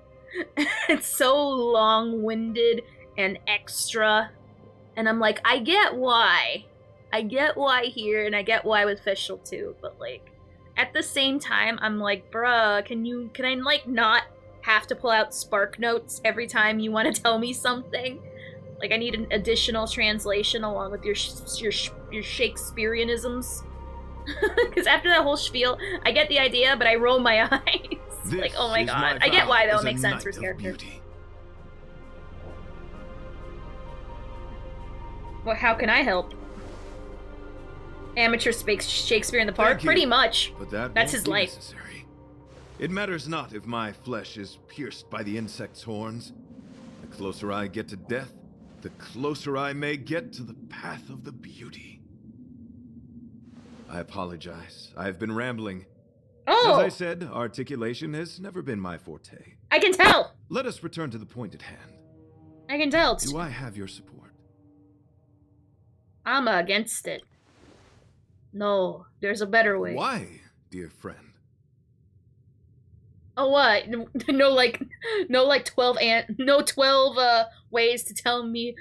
It's so long-winded and extra. And I'm like, I get why. I get why here, and I get why with Fischl too. But, like, at the same time, I'm like, bruh, can I, like, not have to pull out Spark Notes every time you want to tell me something? Like, I need an additional translation along with your Shakespeareanisms. Because after that whole spiel, I get the idea, but I roll my eyes. Like, oh my god. I get why, though. It makes sense for his character. Beauty. Well, how can I help? Amateur Shakespeare in the Park? Pretty much. But that's his life. Necessary. It matters not if my flesh is pierced by the insect's horns. The closer I get to death, the closer I may get to the path of the beauty. I apologize. I've been rambling. Oh! As I said, articulation has never been my forte. I can tell! Let us return to the point at hand. I can tell. Do I have your support? I'm against it. No, there's a better way. Why, dear friend? Oh, what? No 12 ways to tell me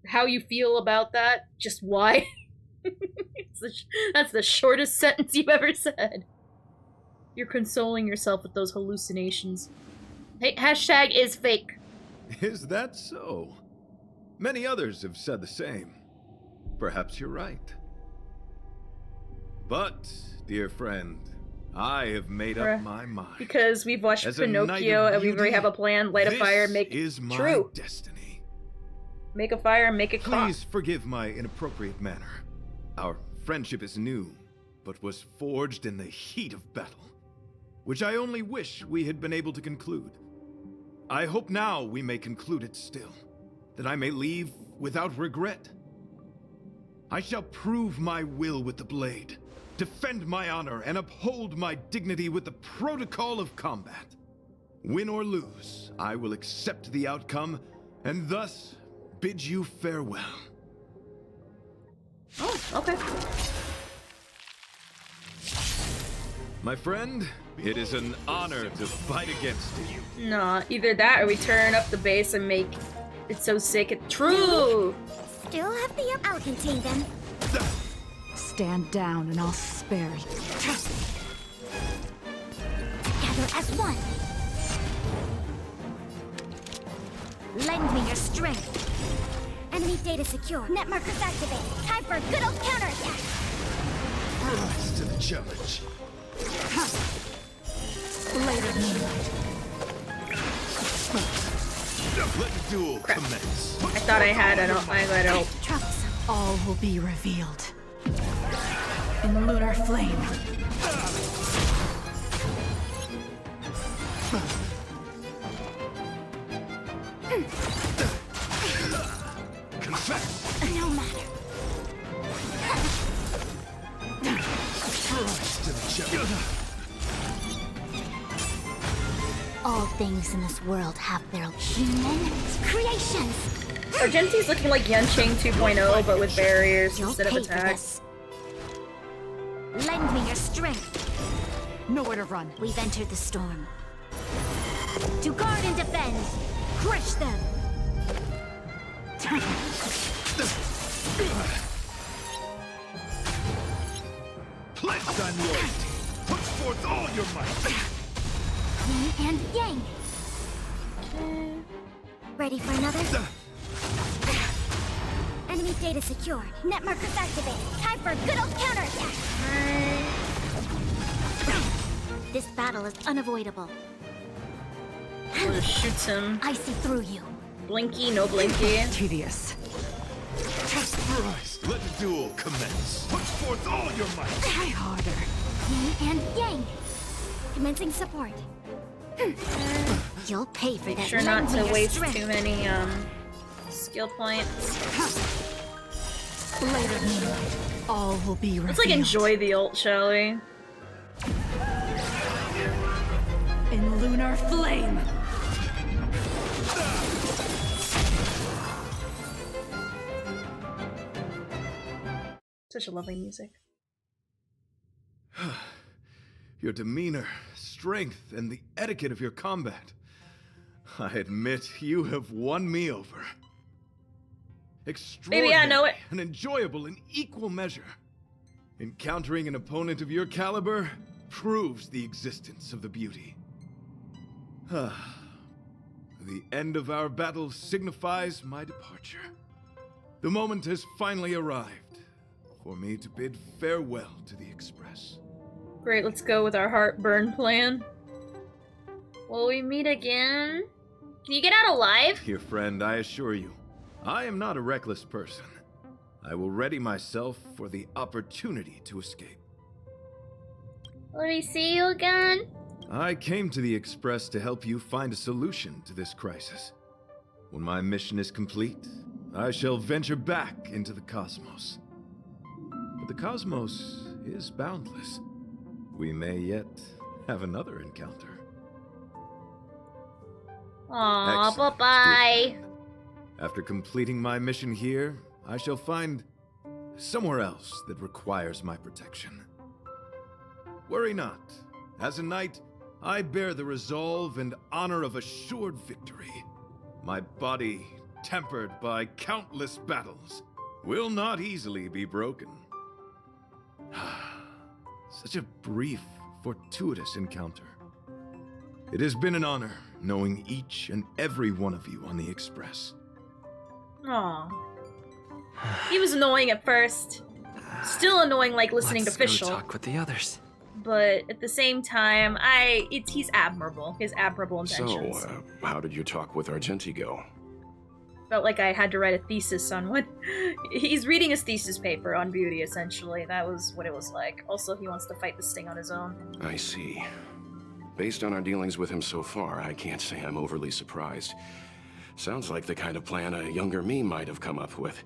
how you feel about that. Just why? That's the shortest sentence you've ever said. You're consoling yourself with those hallucinations. Hey, hashtag is fake. Is that so? Many others have said the same. Perhaps you're right. But, dear friend, I have made up my mind. Because we've watched As Pinocchio and we already have a plan. Light a fire, make it is my true. Destiny. Make a fire and make it caught. Please forgive my inappropriate manner. Our friendship is new, but was forged in the heat of battle, which I only wish we had been able to conclude. I hope now we may conclude it still, that I may leave without regret. I shall prove my will with the blade, defend my honor, and uphold my dignity with the protocol of combat. Win or lose, I will accept the outcome, and thus bid you farewell. Oh, okay. My friend, it is an honor to fight against you. Nah, either that or we turn up the bass and make it so sick it's true. Still have the I'll contain them. Stand down and I'll spare you. Together as one. Lend me your strength. Enemy data secure. Net markers activated. Time for a good old counterattack. Rise to the challenge. Later, moonlight. Let the duel commence. I thought I had it. I let it. All will be revealed. In lunar flame. Confess. No matter. Rise to the challenge. All things in this world have their human creations. Argenti's looking like Yunqing 2.0, but with barriers instead of attacks. Lend me your strength. Nowhere to run. We've entered the storm. To guard and defend. Crush them. Pledge thy loyalty. Put forth all your might. Yin and yang. Ready for another? Enemy data secured. Net markers activated. Time for a good old counterattack. This battle is unavoidable. Shoots him. I see through you. Blinky, no blinky. Tedious. Christ, let the duel commence. Put forth all your might. Try harder. Yin and yang. Commencing support. You'll pay for Make that. sure not to waste strength. too many skill points. Later, moonlight. All will be revealed. Let's like enjoy the ult, shall we? In lunar flame. Such a lovely music. Your demeanor, strength, and the etiquette of your combat. I admit you have won me over. Extraordinary Maybe I know it. and enjoyable in equal measure. Encountering an opponent of your caliber proves the existence of the beauty. The end of our battle signifies my departure. The moment has finally arrived for me to bid farewell to the Express. Great, let's go with our heartburn plan. Will we meet again? Can you get out alive? Dear friend, I assure you, I am not a reckless person. I will ready myself for the opportunity to escape. Will we see you again? I came to the Express to help you find a solution to this crisis. When my mission is complete, I shall venture back into the cosmos. But the cosmos is boundless. We may yet have another encounter. Aww, Excellent, bye-bye. dear friend. After completing my mission here, I shall find somewhere else that requires my protection. Worry not. As a knight, I bear the resolve and honor of assured victory. My body, tempered by countless battles, will not easily be broken. Such a brief, fortuitous encounter. It has been an honor knowing each and every one of you on the Express. Aw. He was annoying at first. Still annoying, like listening to Fischl. Go talk with the others. But at the same time, he's admirable. His admirable intentions. So, how did your talk with Argenti go? Felt like I had to write a thesis on what... He's reading his thesis paper on beauty, essentially. That was what it was like. Also, he wants to fight the Sting on his own. I see. Based on our dealings with him so far, I can't say I'm overly surprised. Sounds like the kind of plan a younger me might have come up with.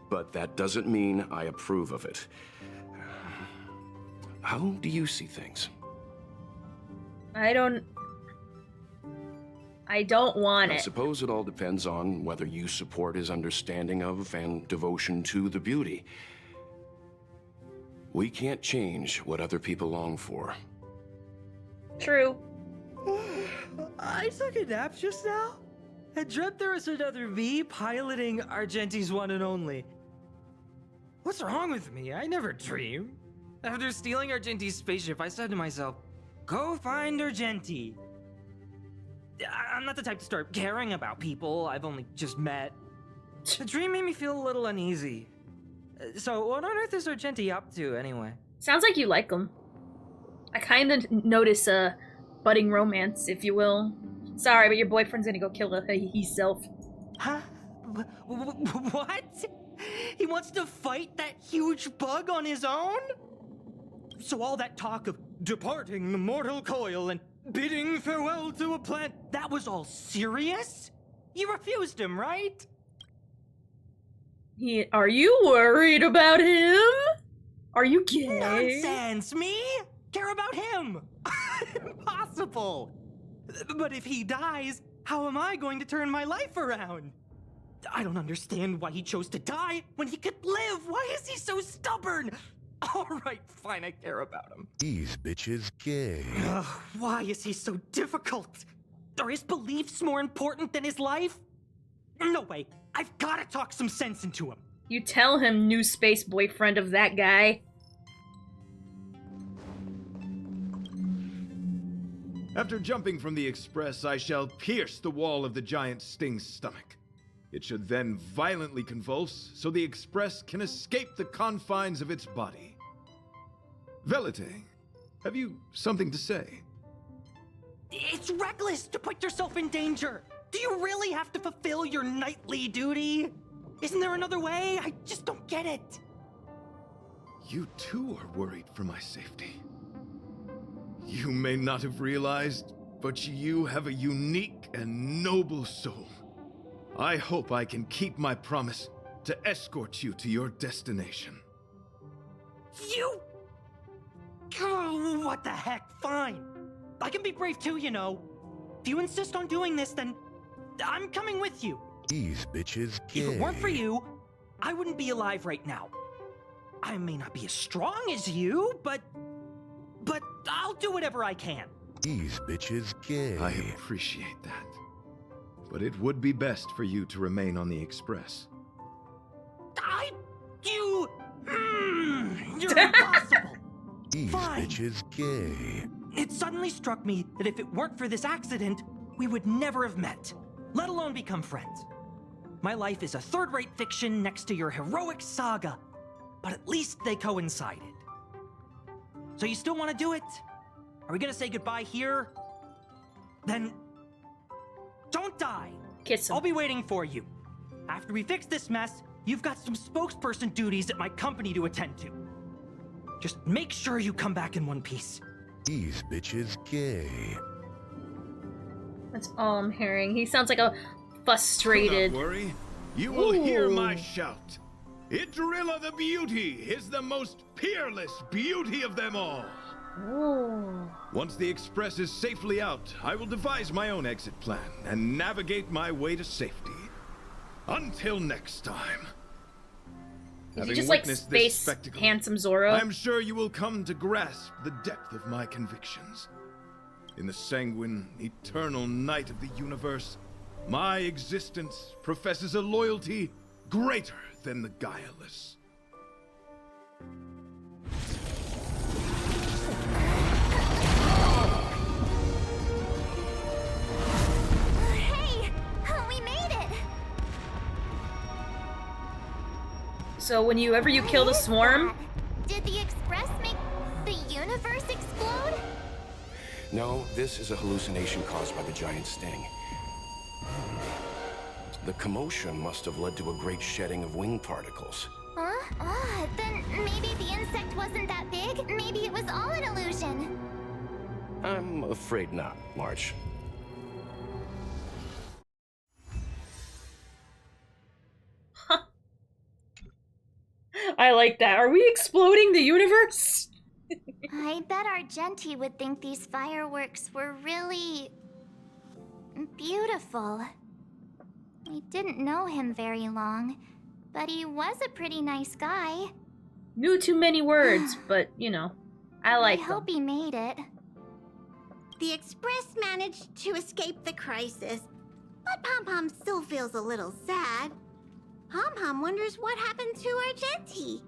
But that doesn't mean I approve of it. How do you see things? I don't want it. I suppose it all depends on whether you support his understanding of and devotion to the beauty. We can't change what other people long for. True. I took a nap just now. I dreamt there was another me piloting Argenti's one and only. What's wrong with me? I never dream. After stealing Argenti's spaceship, I said to myself, go find Argenti. I'm not the type to start caring about people I've only just met. The dream made me feel a little uneasy. So what on earth is Argenti up to, anyway? Sounds like you like him. I kind of notice a budding romance, if you will. Sorry, but your boyfriend's gonna go kill himself. Huh? What? He wants to fight that huge bug on his own? So all that talk of departing the mortal coil and bidding farewell to a plant, that was all serious? You refused him, right? Are you worried about him? Are you gay? Nonsense! Me? Care about him? Impossible! But if he dies, how am I going to turn my life around? I don't understand why he chose to die when he could live. Why is he so stubborn? All right, fine, I care about him. These bitches gay. Why is he so difficult? Are his beliefs more important than his life? No way. I've got to talk some sense into him. You tell him, new space boyfriend of that guy. After jumping from the Express, I shall pierce the wall of the giant Sting's stomach. It should then violently convulse, so the Express can escape the confines of its body. Velite, have you something to say? It's reckless to put yourself in danger. Do you really have to fulfill your knightly duty? Isn't there another way? I just don't get it. You too are worried for my safety. You may not have realized, but you have a unique and noble soul. I hope I can keep my promise to escort you to your destination. You... Oh, what the heck? Fine. I can be brave too, you know. If you insist on doing this, then I'm coming with you. These bitches gay. If it weren't for you, I wouldn't be alive right now. I may not be as strong as you, but I'll do whatever I can. These bitches gay. I appreciate that. But it would be best for you to remain on the Express. You're impossible. These Fine. bitches gay. It suddenly struck me that if it weren't for this accident, we would never have met, let alone become friends. My life is a third-rate fiction next to your heroic saga, but at least they coincided. So you still want to do it? Are we gonna say goodbye here? Then don't die. Kiss him. I'll be waiting for you. After we fix this mess, you've got some spokesperson duties at my company to attend to. Just make sure you come back in one piece. These bitches gay. That's all I'm hearing. He sounds like a frustrated... Do not worry. You will hear my shout. Idrilla the Beauty is the most peerless beauty of them all. Ooh. Once the Express is safely out, I will devise my own exit plan and navigate my way to safety. Until next time. Is he just like space handsome Zoro? I am sure you will come to grasp the depth of my convictions. In the sanguine, eternal night of the universe, my existence professes a loyalty greater than the guileless. So whenever you kill the swarm... Did the Express make the universe explode? No, this is a hallucination caused by the giant sting. The commotion must have led to a great shedding of wing particles. Huh? Then maybe the insect wasn't that big. Maybe it was all an illusion. I'm afraid not, March. I like that. Are we exploding the universe? I bet Argenti would think these fireworks were really... beautiful. I didn't know him very long, but he was a pretty nice guy. Knew too many words, but, you know, I like them. I hope he made it. The Express managed to escape the crisis, but Pom Pom still feels a little sad. Pom Pom wonders what happened to Argenti.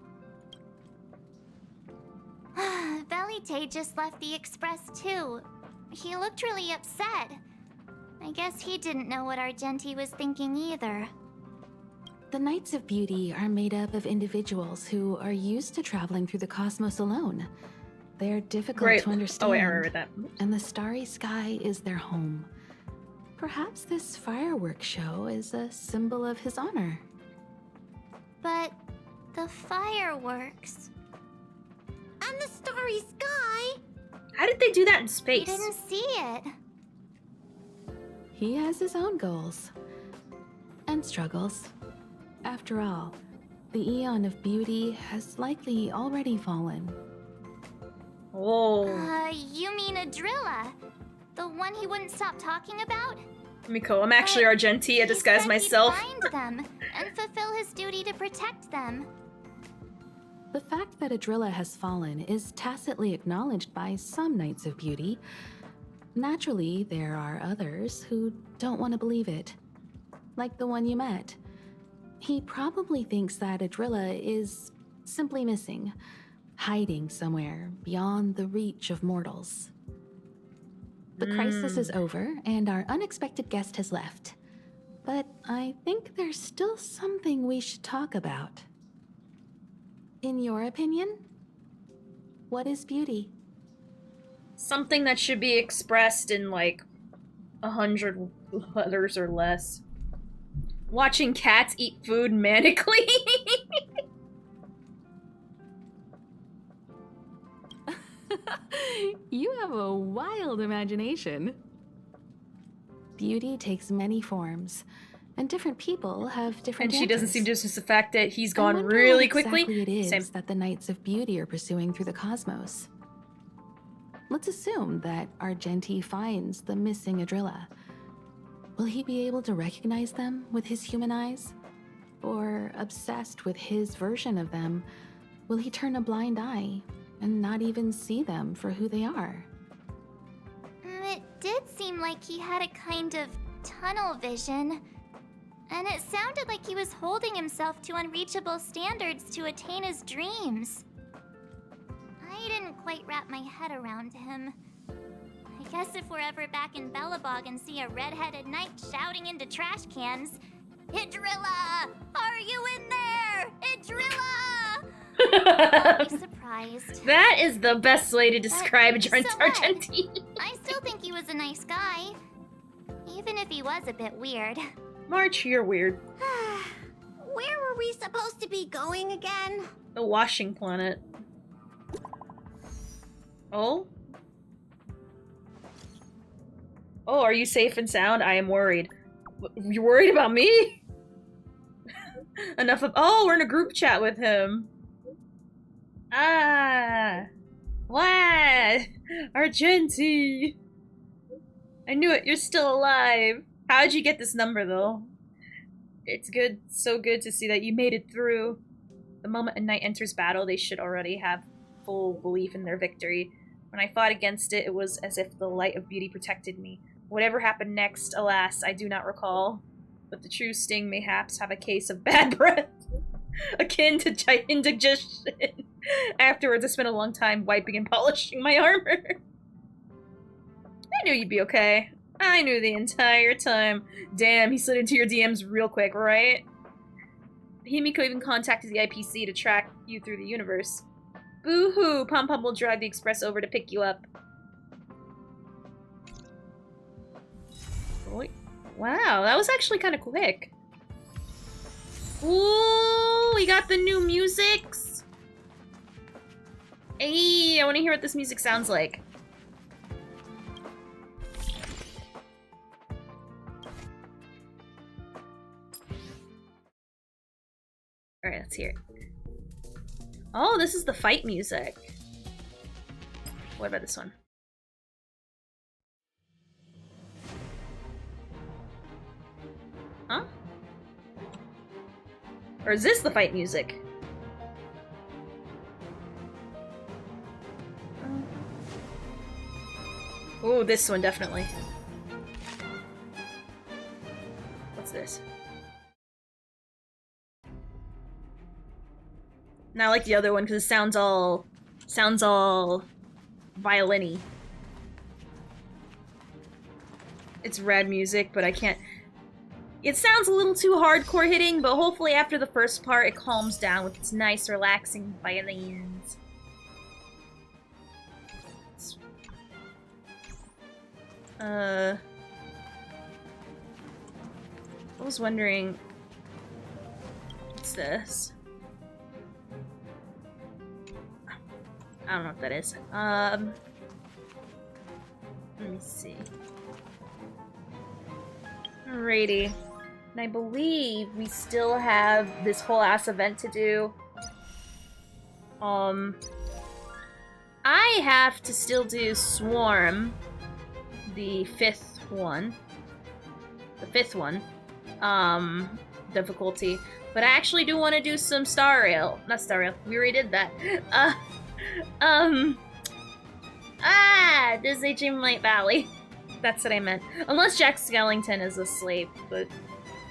Velite just left the Express too. He looked really upset. I guess he didn't know what Argenti was thinking either. The Knights of Beauty are made up of individuals who are used to traveling through the cosmos alone. They're difficult to understand, Oh, wait, I remember that. And the starry sky is their home. Perhaps this fireworks show is a symbol of his honor. But the fireworks... And the starry sky! How did they do that in space? We didn't see it. He has his own goals. And struggles. After all, the Eon of Beauty has likely already fallen. Oh. You mean Adrilla? The one he wouldn't stop talking about? Miko, I'm actually Argenti. I disguised myself. He'd find them and fulfill his duty to protect them. The fact that Adrilla has fallen is tacitly acknowledged by some Knights of Beauty. Naturally, there are others who don't want to believe it. Like the one you met. He probably thinks that Adrilla is simply missing, hiding somewhere beyond the reach of mortals. The crisis is over, and our unexpected guest has left. But I think there's still something we should talk about. In your opinion, what is beauty? Something that should be expressed in, like, 100 letters or less. Watching cats eat food manically? You have a wild imagination. Beauty takes many forms, and different people have different And she doesn't answers. seem to just the fact that he's I gone wonder really what quickly. exactly it is Same. that the Knights of Beauty are pursuing through the cosmos. Let's assume that Argenti finds the missing Adrilla. Will he be able to recognize them with his human eyes? Or, obsessed with his version of them, will he turn a blind eye and not even see them for who they are? It did seem like he had a kind of tunnel vision. And it sounded like he was holding himself to unreachable standards to attain his dreams. I didn't quite wrap my head around him. I guess if we're ever back in Belobog and see a red-headed knight shouting into trash cans, Idrilla! Are you in there? Idrilla! I'll be surprised. That is the best way to describe Argenti. I still think he was a nice guy. Even if he was a bit weird. March, you're weird. Where were we supposed to be going again? The washing planet. Oh? Oh, are you safe and sound? I am worried. You're worried about me? Enough of- Oh, we're in a group chat with him. Ah. What? Argenti. I knew it. You're still alive. How'd you get this number, though? It's good. So good to see that you made it through. The moment a knight enters battle, they should already have full belief in their victory. When I fought against it, it was as if the light of beauty protected me. Whatever happened next, alas, I do not recall. But the true sting mayhaps have a case of bad breath, akin to indigestion. Afterwards, I spent a long time wiping and polishing my armor. I knew you'd be okay. I knew the entire time. Damn, he slid into your DMs real quick, right? Himiko even contacted the IPC to track you through the universe. Boo-hoo! Pom Pom will drive the express over to pick you up. Wow, that was actually kind of quick. Ooh, we got the new musics. Hey, I want to hear what this music sounds like. Alright, let's hear it. Oh, this is the fight music. What about this one? Huh? Or is this the fight music? Oh, this one definitely. What's this? Not like the other one because it sounds all violin-y. It's rad music, but I can't. It sounds a little too hardcore hitting, but hopefully after the first part it calms down with its nice, relaxing violins. I was wondering, what's this? I don't know what that is. Let me see. Alrighty. And I believe we still have this whole ass event to do. I have to still do Swarm, the fifth one. Difficulty. But I actually do want to do some Star Rail. Not Star Rail. We already did that. Disney Dreamlight Valley. That's what I meant. Unless Jack Skellington is asleep, but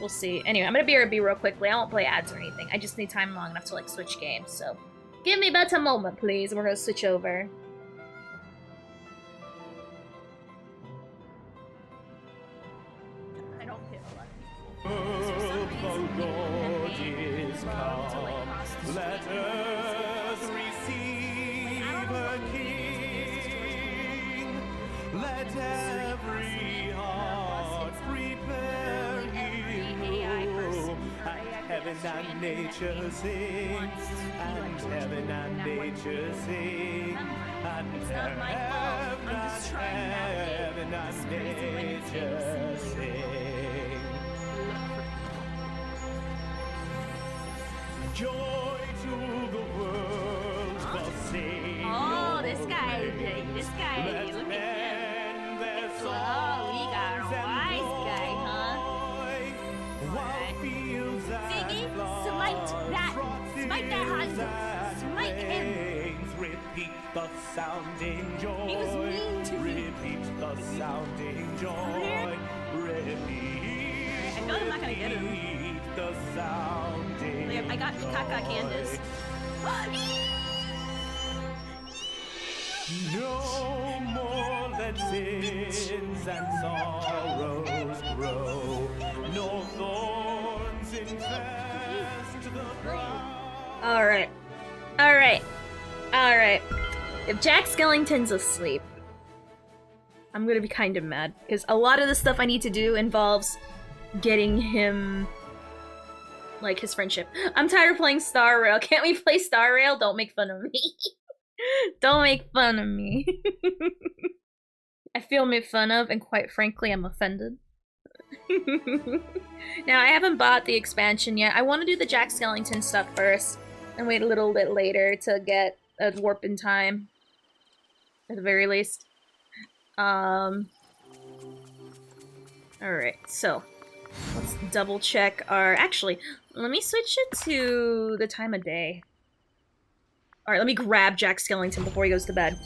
we'll see. Anyway, I'm gonna BRB real quickly. I won't play ads or anything. I just need time long enough to like switch games. So give me about a moment, please, and we're gonna switch over. I don't hit a lot of people. The Lord is come. Let us receive a King. Let every heart prepare him. And heaven and nature sing. And heaven and nature sing. And heaven and nature sing. Joy to the world, the Savior. Oh, this guy, look at him. Oh, we got a wise guy, huh? Ziggy, smite that Hanzo. Smite him. Repeat the sounding joy. He was mean to me. Repeat the sounding joy. Repeat. I feel like I'm not gonna get him. The sounding like, I got Kaka Candace. No more let sins and sorrows grow. No thorns infest the ground. Alright. If Jack Skellington's asleep, I'm gonna be kind of mad, because a lot of the stuff I need to do involves getting him, like, his friendship. I'm tired of playing Star Rail. Can't we play Star Rail? Don't make fun of me. Don't make fun of me. I feel made fun of, and quite frankly, I'm offended. Now, I haven't bought the expansion yet. I want to do the Jack Skellington stuff first, and wait a little bit later to get a warp in time. At the very least. Alright, so let's double check our... Actually, let me switch it to the time of day. Alright, let me grab Jack Skellington before he goes to bed.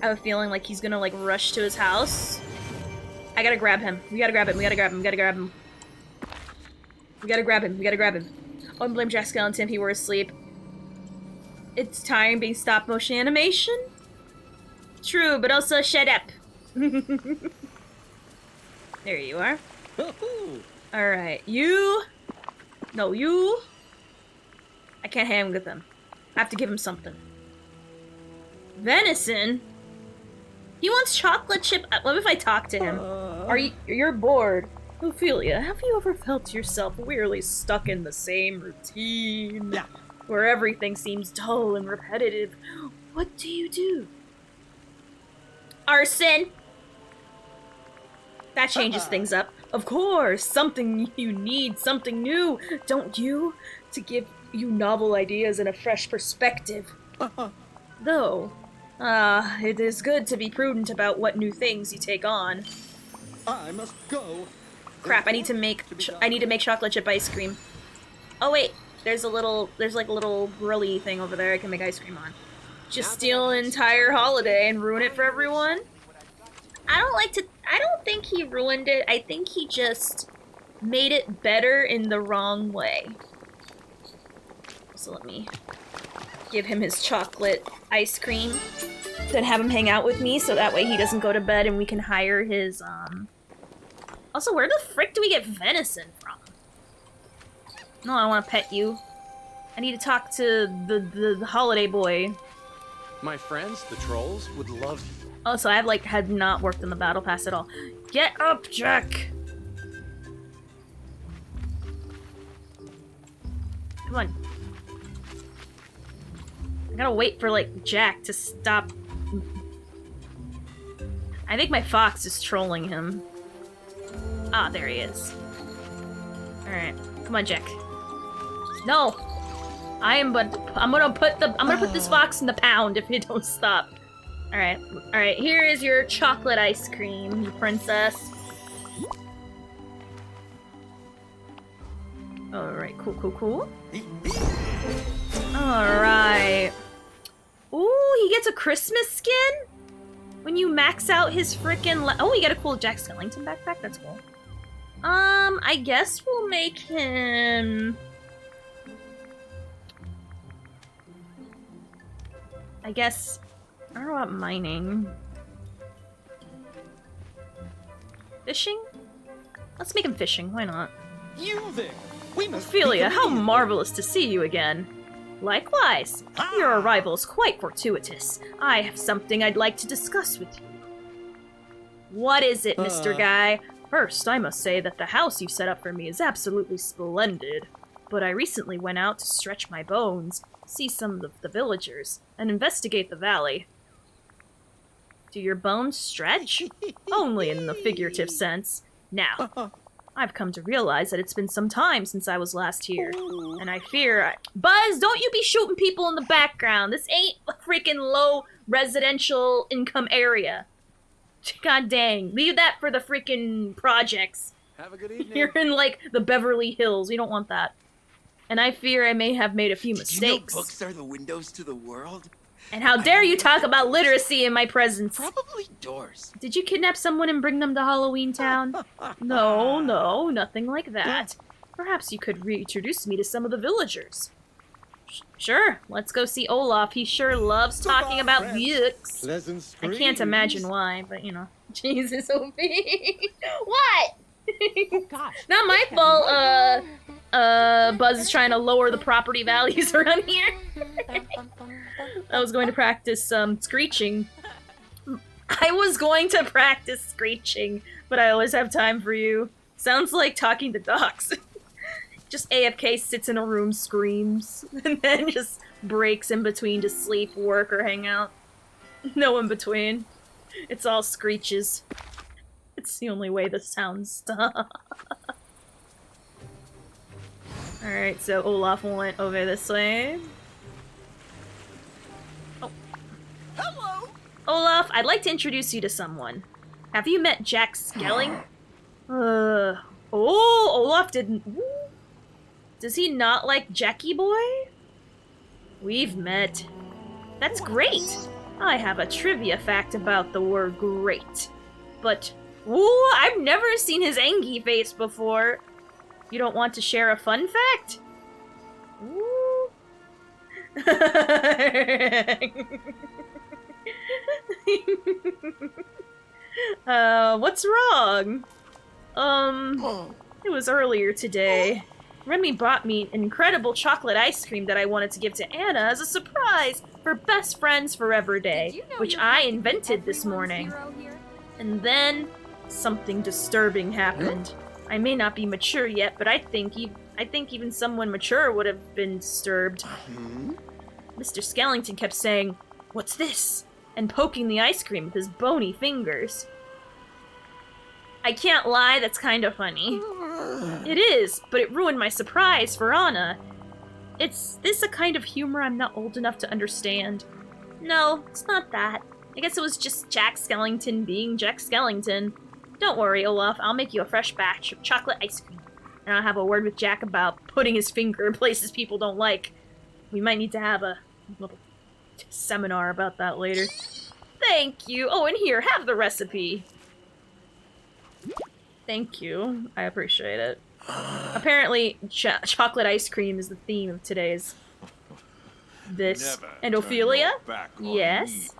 I have a feeling like he's gonna, like, rush to his house. I gotta grab him. We gotta grab him. We gotta grab him. We gotta grab him. We gotta grab him. We gotta grab him. I wouldn't blame Jack Skellington if he were asleep. It's tiring being stop-motion animation? True, but also shut up. There you are. Alright, you... No, you... I can't hang with him. I have to give him something. Venison? He wants chocolate chip. What if I talk to him? You're bored. Ophelia, have you ever felt yourself wearily stuck in the same routine? Yeah. Where everything seems dull and repetitive? What do you do? Arson! That changes things up. Of course, something you need, something new, don't you? To give you novel ideas and a fresh perspective. Though, it is good to be prudent about what new things you take on. I must go. Crap, I need to make chocolate chip ice cream. Oh wait, there's like a little grilly thing over there I can make ice cream on. Just steal an entire holiday and ruin it for everyone? I don't think he ruined it. I think he just made it better in the wrong way. So let me give him his chocolate ice cream. Then have him hang out with me so that way he doesn't go to bed and we can hire his, Also, where the frick do we get venison from? No, I want to pet you. I need to talk to the holiday boy. My friends, the trolls, would love you. Oh, so I had not worked in the battle pass at all. Get up, Jack! Come on. I gotta wait for, Jack to stop. I think my fox is trolling him. Ah, there he is. Alright. Come on, Jack. No! I'm gonna put this fox in the pound if you don't stop. Alright. Alright, here is your chocolate ice cream, you princess. Alright, cool. Alright. Ooh, he gets a Christmas skin? When you max out his frickin' oh, you get a cool Jack Skellington backpack? That's cool. I guess we'll make him... I don't know about mining. Fishing? Let's make him fishing, why not? You there! We must Ophelia, how marvelous to see you again. Likewise. Your arrival is quite fortuitous. I have something I'd like to discuss with you. What is it, Mr. Guy? First, I must say that the house you set up for me is absolutely splendid. But I recently went out to stretch my bones, see some of the villagers, and investigate the valley. Do your bones stretch? Only in the figurative sense. Now, I've come to realize that it's been some time since I was last here, and I fear Buzz, don't you be shooting people in the background! This ain't a freaking low residential income area. God dang, leave that for the freaking projects. Have a good evening. You're in, the Beverly Hills, we don't want that. And I fear I may have made a few mistakes. You know books are the windows to the world? And how dare you talk about literacy in my presence? Probably doors. Did you kidnap someone and bring them to Halloween Town? No, nothing like that. Perhaps you could reintroduce me to some of the villagers. Sure, let's go see Olaf. He sure loves talking about books. I can't imagine why, but you know. Jesus, Sophie. What? Gosh. Not my fault, Buzz is trying to lower the property values around here. I was going to practice, screeching. I was going to practice screeching, but I always have time for you. Sounds like talking to dogs. Just AFK sits in a room, screams, and then just breaks in between to sleep, work, or hang out. No in between. It's all screeches. It's the only way the sounds stop. Alright, so Olaf went over this way. Oh. Hello! Olaf, I'd like to introduce you to someone. Have you met Jack Skelling? Oh, Olaf didn't... Does he not like Jackie Boy? We've met. That's great. I have a trivia fact about the word great. But, ooh, I've never seen his Angie face before. You don't want to share a fun fact? Ooh. What's wrong? It was earlier today. Remy brought me an incredible chocolate ice cream that I wanted to give to Anna as a surprise for Best Friends Forever Day, which I invented this morning. And then, something disturbing happened. I may not be mature yet, but I think even someone mature would have been disturbed. Mr. Skellington kept saying, "What's this?" and poking the ice cream with his bony fingers. I can't lie, that's kind of funny. It is, but it ruined my surprise for Anna. Is this a kind of humor I'm not old enough to understand? No, it's not that. I guess it was just Jack Skellington being Jack Skellington. Don't worry, Olaf, I'll make you a fresh batch of chocolate ice cream. And I'll have a word with Jack about putting his finger in places people don't like. We might need to have a little seminar about that later. Thank you. Oh, and here, have the recipe. Thank you. I appreciate it. Apparently, chocolate ice cream is the theme of today's this. And Ophelia? Yes?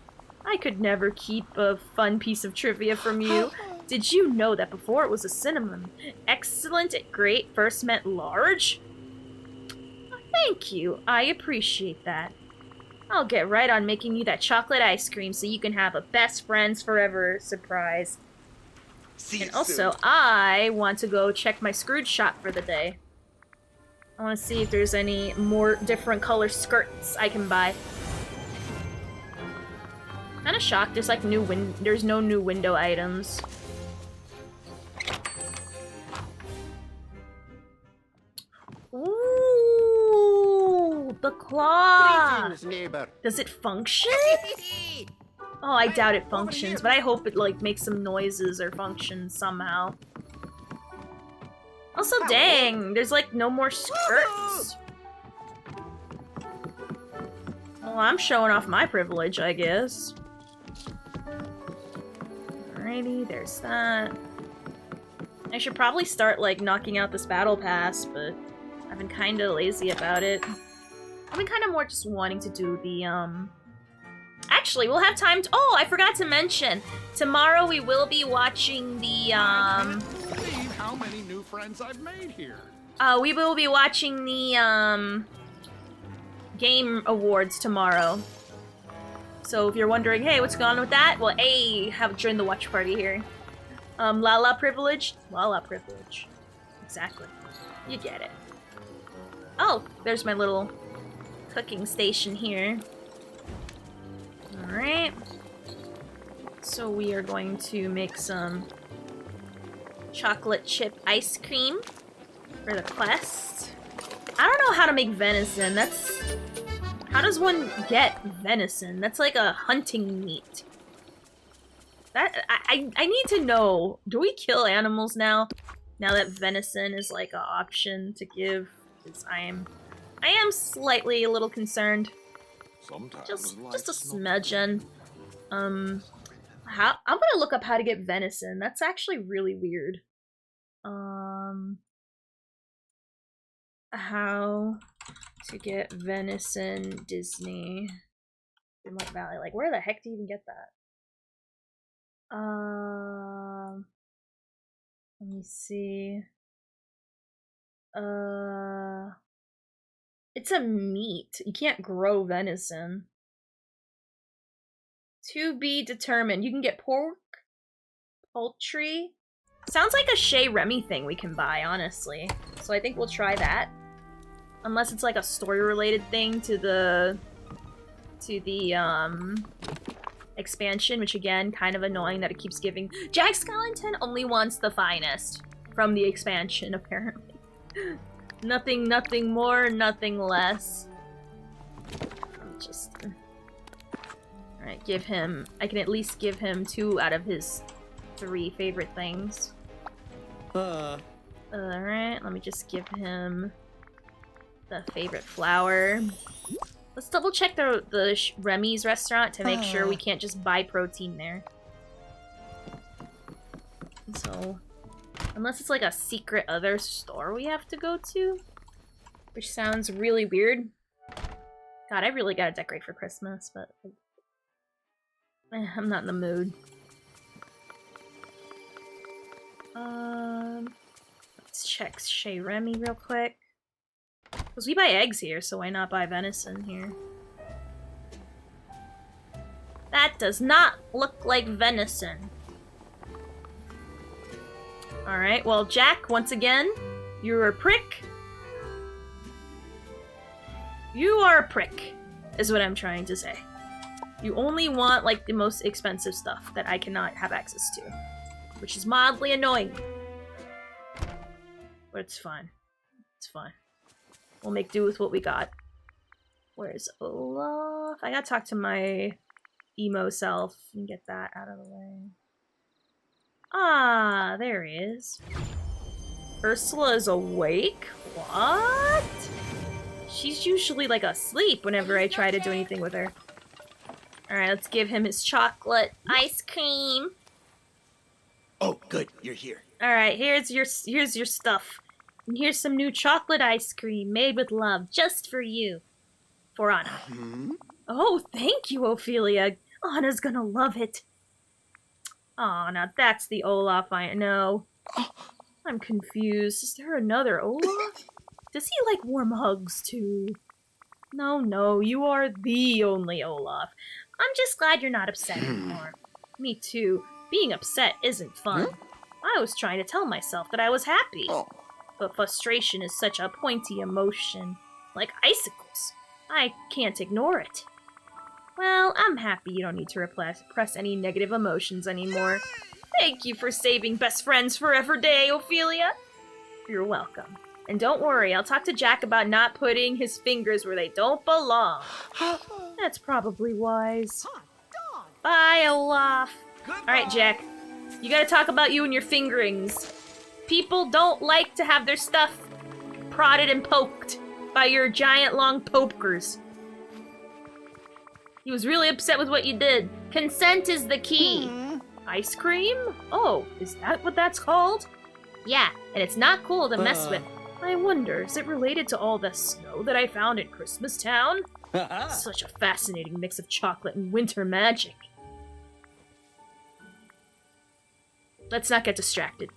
I could never keep a fun piece of trivia from you. Did you know that before it was a synonym, excellent at great first meant large? Thank you. I appreciate that. I'll get right on making you that chocolate ice cream so you can have a best friends forever surprise. And also, I want to go check my Scrooge shop for the day. I want to see if there's any more different color skirts I can buy. Kinda shocked there's like there's no new window items. Ooh, the claw! Greetings, neighbor. Does it function? Oh, I doubt it functions, but I hope it like makes some noises or functions somehow. Also, dang, there's like no more skirts. Well, I'm showing off my privilege, I guess. Alrighty, there's that. I should probably start like knocking out this battle pass, but I've been kind of lazy about it. I've been kind of more just wanting to do the Actually, we'll have time to— oh, I forgot to mention. Tomorrow we will be watching the, I can't believe how many new friends I've made here. we will be watching the, Game Awards tomorrow. So if you're wondering, hey, what's going on with that? Well, have joined the watch party here. Lala privilege? Lala privilege. Exactly. You get it. Oh, there's my little cooking station here. Alright. So we are going to make some chocolate chip ice cream for the quest. I don't know how to make venison. That's... how does one get venison? That's like a hunting meat. I need to know. Do we kill animals now? Now that venison is like an option to give? Because I am slightly a little concerned. Sometimes Just a smidgen. I'm gonna look up how to get venison. That's actually really weird. How to get venison Disney Remote Valley. Like, where the heck do you even get that? Let me see. It's a meat. You can't grow venison. To be determined. You can get pork, poultry. Sounds like a Chez Remy thing we can buy, honestly. So I think we'll try that. Unless it's like a story-related thing to the expansion, which again, kind of annoying that it keeps giving. Jack Skellington only wants the finest from the expansion, apparently. Nothing more, nothing less. Just... alright, give him... I can at least give him 2 out of his 3 favorite things. Alright, let me just give him the favorite flour. Let's double check the Remy's restaurant to make sure we can't just buy protein there. So, unless it's like a secret other store we have to go to, which sounds really weird. God, I really gotta decorate for Christmas, but I'm not in the mood. Let's check Chez Remy real quick. Because we buy eggs here, so why not buy venison here? That does not look like venison. Alright, well, Jack, once again, you're a prick. You are a prick, is what I'm trying to say. You only want, like, the most expensive stuff that I cannot have access to. Which is mildly annoying. But it's fine. It's fine. We'll make do with what we got. Where's Olaf? I gotta talk to my emo self and get that out of the way. Ah, there he is. Ursula is awake? What? She's usually like asleep whenever I try to do anything with her. Alright, let's give him his chocolate ice cream. Oh, good, you're here. Alright, here's your stuff. And here's some new chocolate ice cream made with love just for you. For Anna. Oh, thank you, Ophelia. Anna's gonna love it. Aw, now that's the Olaf I know. I'm confused. Is there another Olaf? Does he like warm hugs too? No, you are the only Olaf. I'm just glad you're not upset anymore. Me too. Being upset isn't fun. I was trying to tell myself that I was happy. But frustration is such a pointy emotion. Like icicles. I can't ignore it. Well, I'm happy you don't need to repress any negative emotions anymore. Thank you for saving Best Friends Forever Day, Ophelia. You're welcome. And don't worry, I'll talk to Jack about not putting his fingers where they don't belong. That's probably wise. Bye, Olaf. Alright, Jack. You gotta talk about you and your fingerings. People don't like to have their stuff prodded and poked by your giant long pokers. He was really upset with what you did. Consent is the key. Ice cream? Oh, is that what that's called? Yeah, and it's not cool to mess with. I wonder, is it related to all the snow that I found in Christmas Town? Such a fascinating mix of chocolate and winter magic. Let's not get distracted.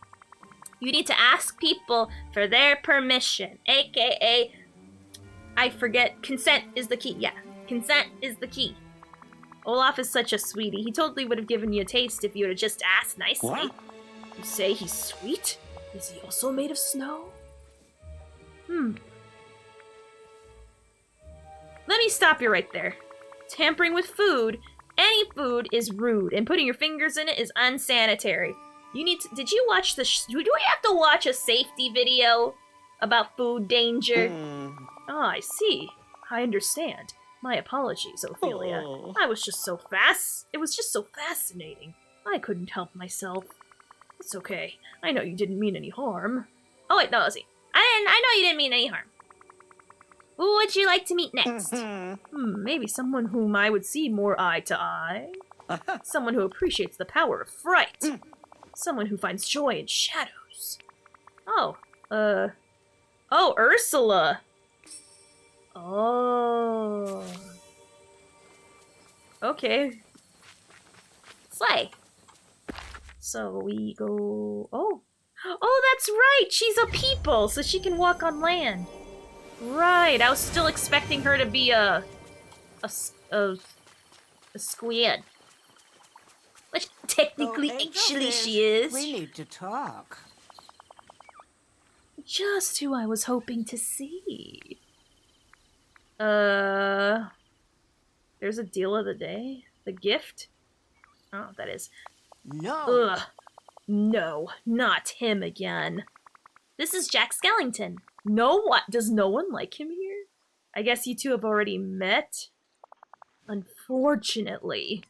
You need to ask people for their permission, aka, I forget, consent is the key. Yeah, consent is the key. Olaf is such a sweetie. He totally would have given you a taste if you would have just asked nicely. What? You say he's sweet? Is he also made of snow? Let me stop you right there. Tampering with food, any food, is rude, and putting your fingers in it is unsanitary. You need to, did you watch the, do we have to watch a safety video about food danger? Oh, I see. I understand. My apologies, Ophelia. I was just so it was just so fascinating. I couldn't help myself. It's okay. I know you didn't mean any harm. Oh wait, no, see. I know you didn't mean any harm. Who would you like to meet next? Maybe someone whom I would see more eye to eye. Someone who appreciates the power of fright. Someone who finds joy in shadows. Oh, Ursula. Oh. Okay. Slay. So we go... Oh, that's right! She's a people, so she can walk on land. Right, I was still expecting her to be a squid. Which technically, actually, she is. We need to talk. Just who I was hoping to see. There's a deal of the day? The gift? Oh, that is. No. Ugh. No, not him again. This is Jack Skellington. Does no one like him here? I guess you two have already met? Unfortunately.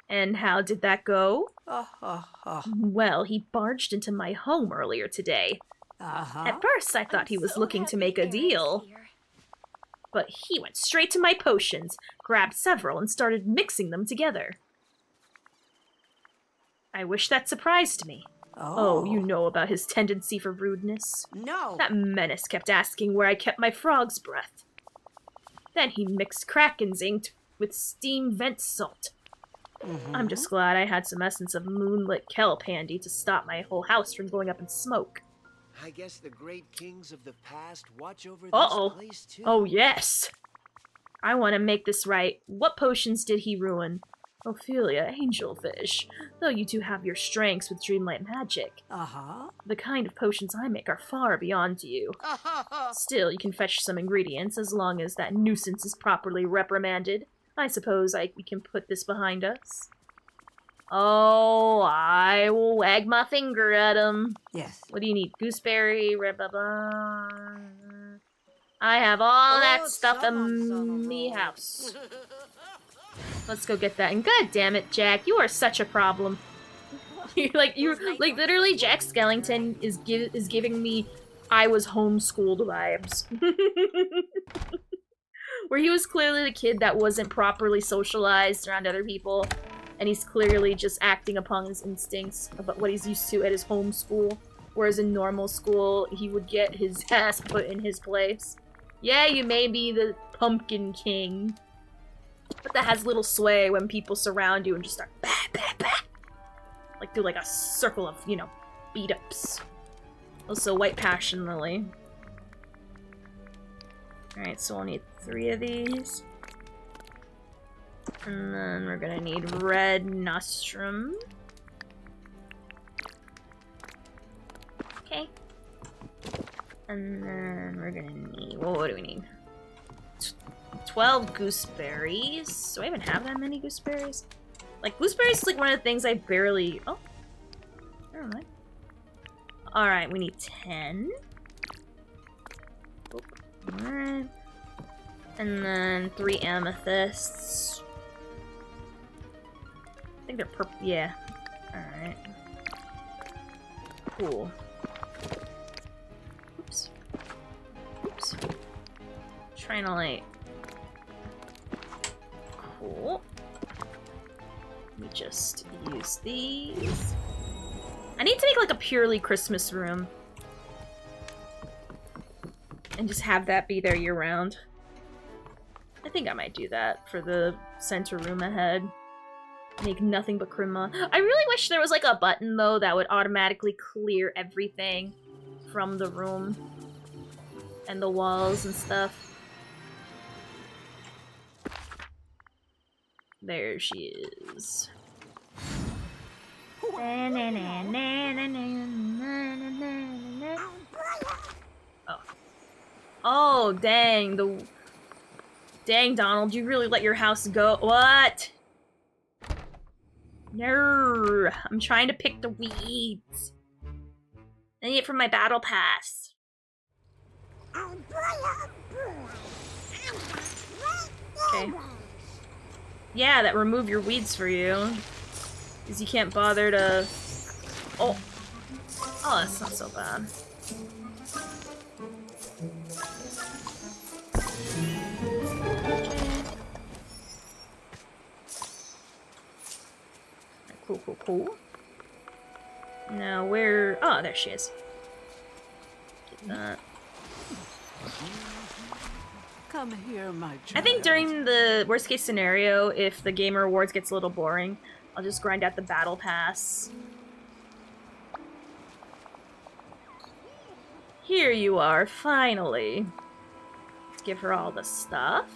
And how did that go? Well, he barged into my home earlier today. At first, I thought he was looking to make a deal. But he went straight to my potions, grabbed several, and started mixing them together. I wish that surprised me. Oh, you know about his tendency for rudeness. No. That menace kept asking where I kept my frog's breath. Then he mixed Kraken's ink with steam vent salt. I'm just glad I had some essence of moonlit kelp handy to stop my whole house from going up in smoke. I guess the great kings of the past watch over Uh-oh. this place too. Oh, yes. I want to make this right. What potions did he ruin? Ophelia, angelfish. Though you two have your strengths with dreamlight magic, the kind of potions I make are far beyond you. Still, you can fetch some ingredients as long as that nuisance is properly reprimanded. I suppose we can put this behind us. Oh, I will wag my finger at him. Yes. What do you need? Gooseberry, blah, blah. I have all that stuff in me house. Let's go get that. And god damn it, Jack, you are such a problem. you're like literally Jack Skellington is giving me I was homeschooled vibes. Where he was clearly the kid that wasn't properly socialized around other people, and he's clearly just acting upon his instincts about what he's used to at his home school, whereas in normal school, he would get his ass put in his place. Yeah, you may be the Pumpkin King, but that has little sway when people surround you and just start bah, bah, bah. Like, do like a circle of, you know, beat-ups. Also, White Passion Lily. Alright, so we'll need 3 of these. And then we're gonna need Red Nostrum. Okay. And then we're gonna need... Well, what do we need? 12 gooseberries. Do I even have that many gooseberries? Like, gooseberries is like one of the things I barely... Oh. Never mind. Alright, we need 10. Alright. And then 3 amethysts. I think they're purple. Yeah. Alright. Cool. Oops. Oops. Trying to like... Cool. Let me just use these. I need to make like a purely Christmas room. And just have that be there year round. I think I might do that for the center room ahead. Make nothing but Kurama. I really wish there was like a button though that would automatically clear everything from the room. And the walls and stuff. There she is. Oh. Oh, dang. Dang, Donald, you really let your house go. What? No. I'm trying to pick the weeds. I need it from my battle pass. Okay. Yeah, that remove your weeds for you. Because you can't bother to... Oh. Oh, that's not so bad. Cool, cool, cool. Now where... Oh, there she is. Get that. Come here, my child. I think during the worst case scenario, if the Gamer Awards gets a little boring, I'll just grind out the battle pass. Here you are, finally. Let's give her all the stuff.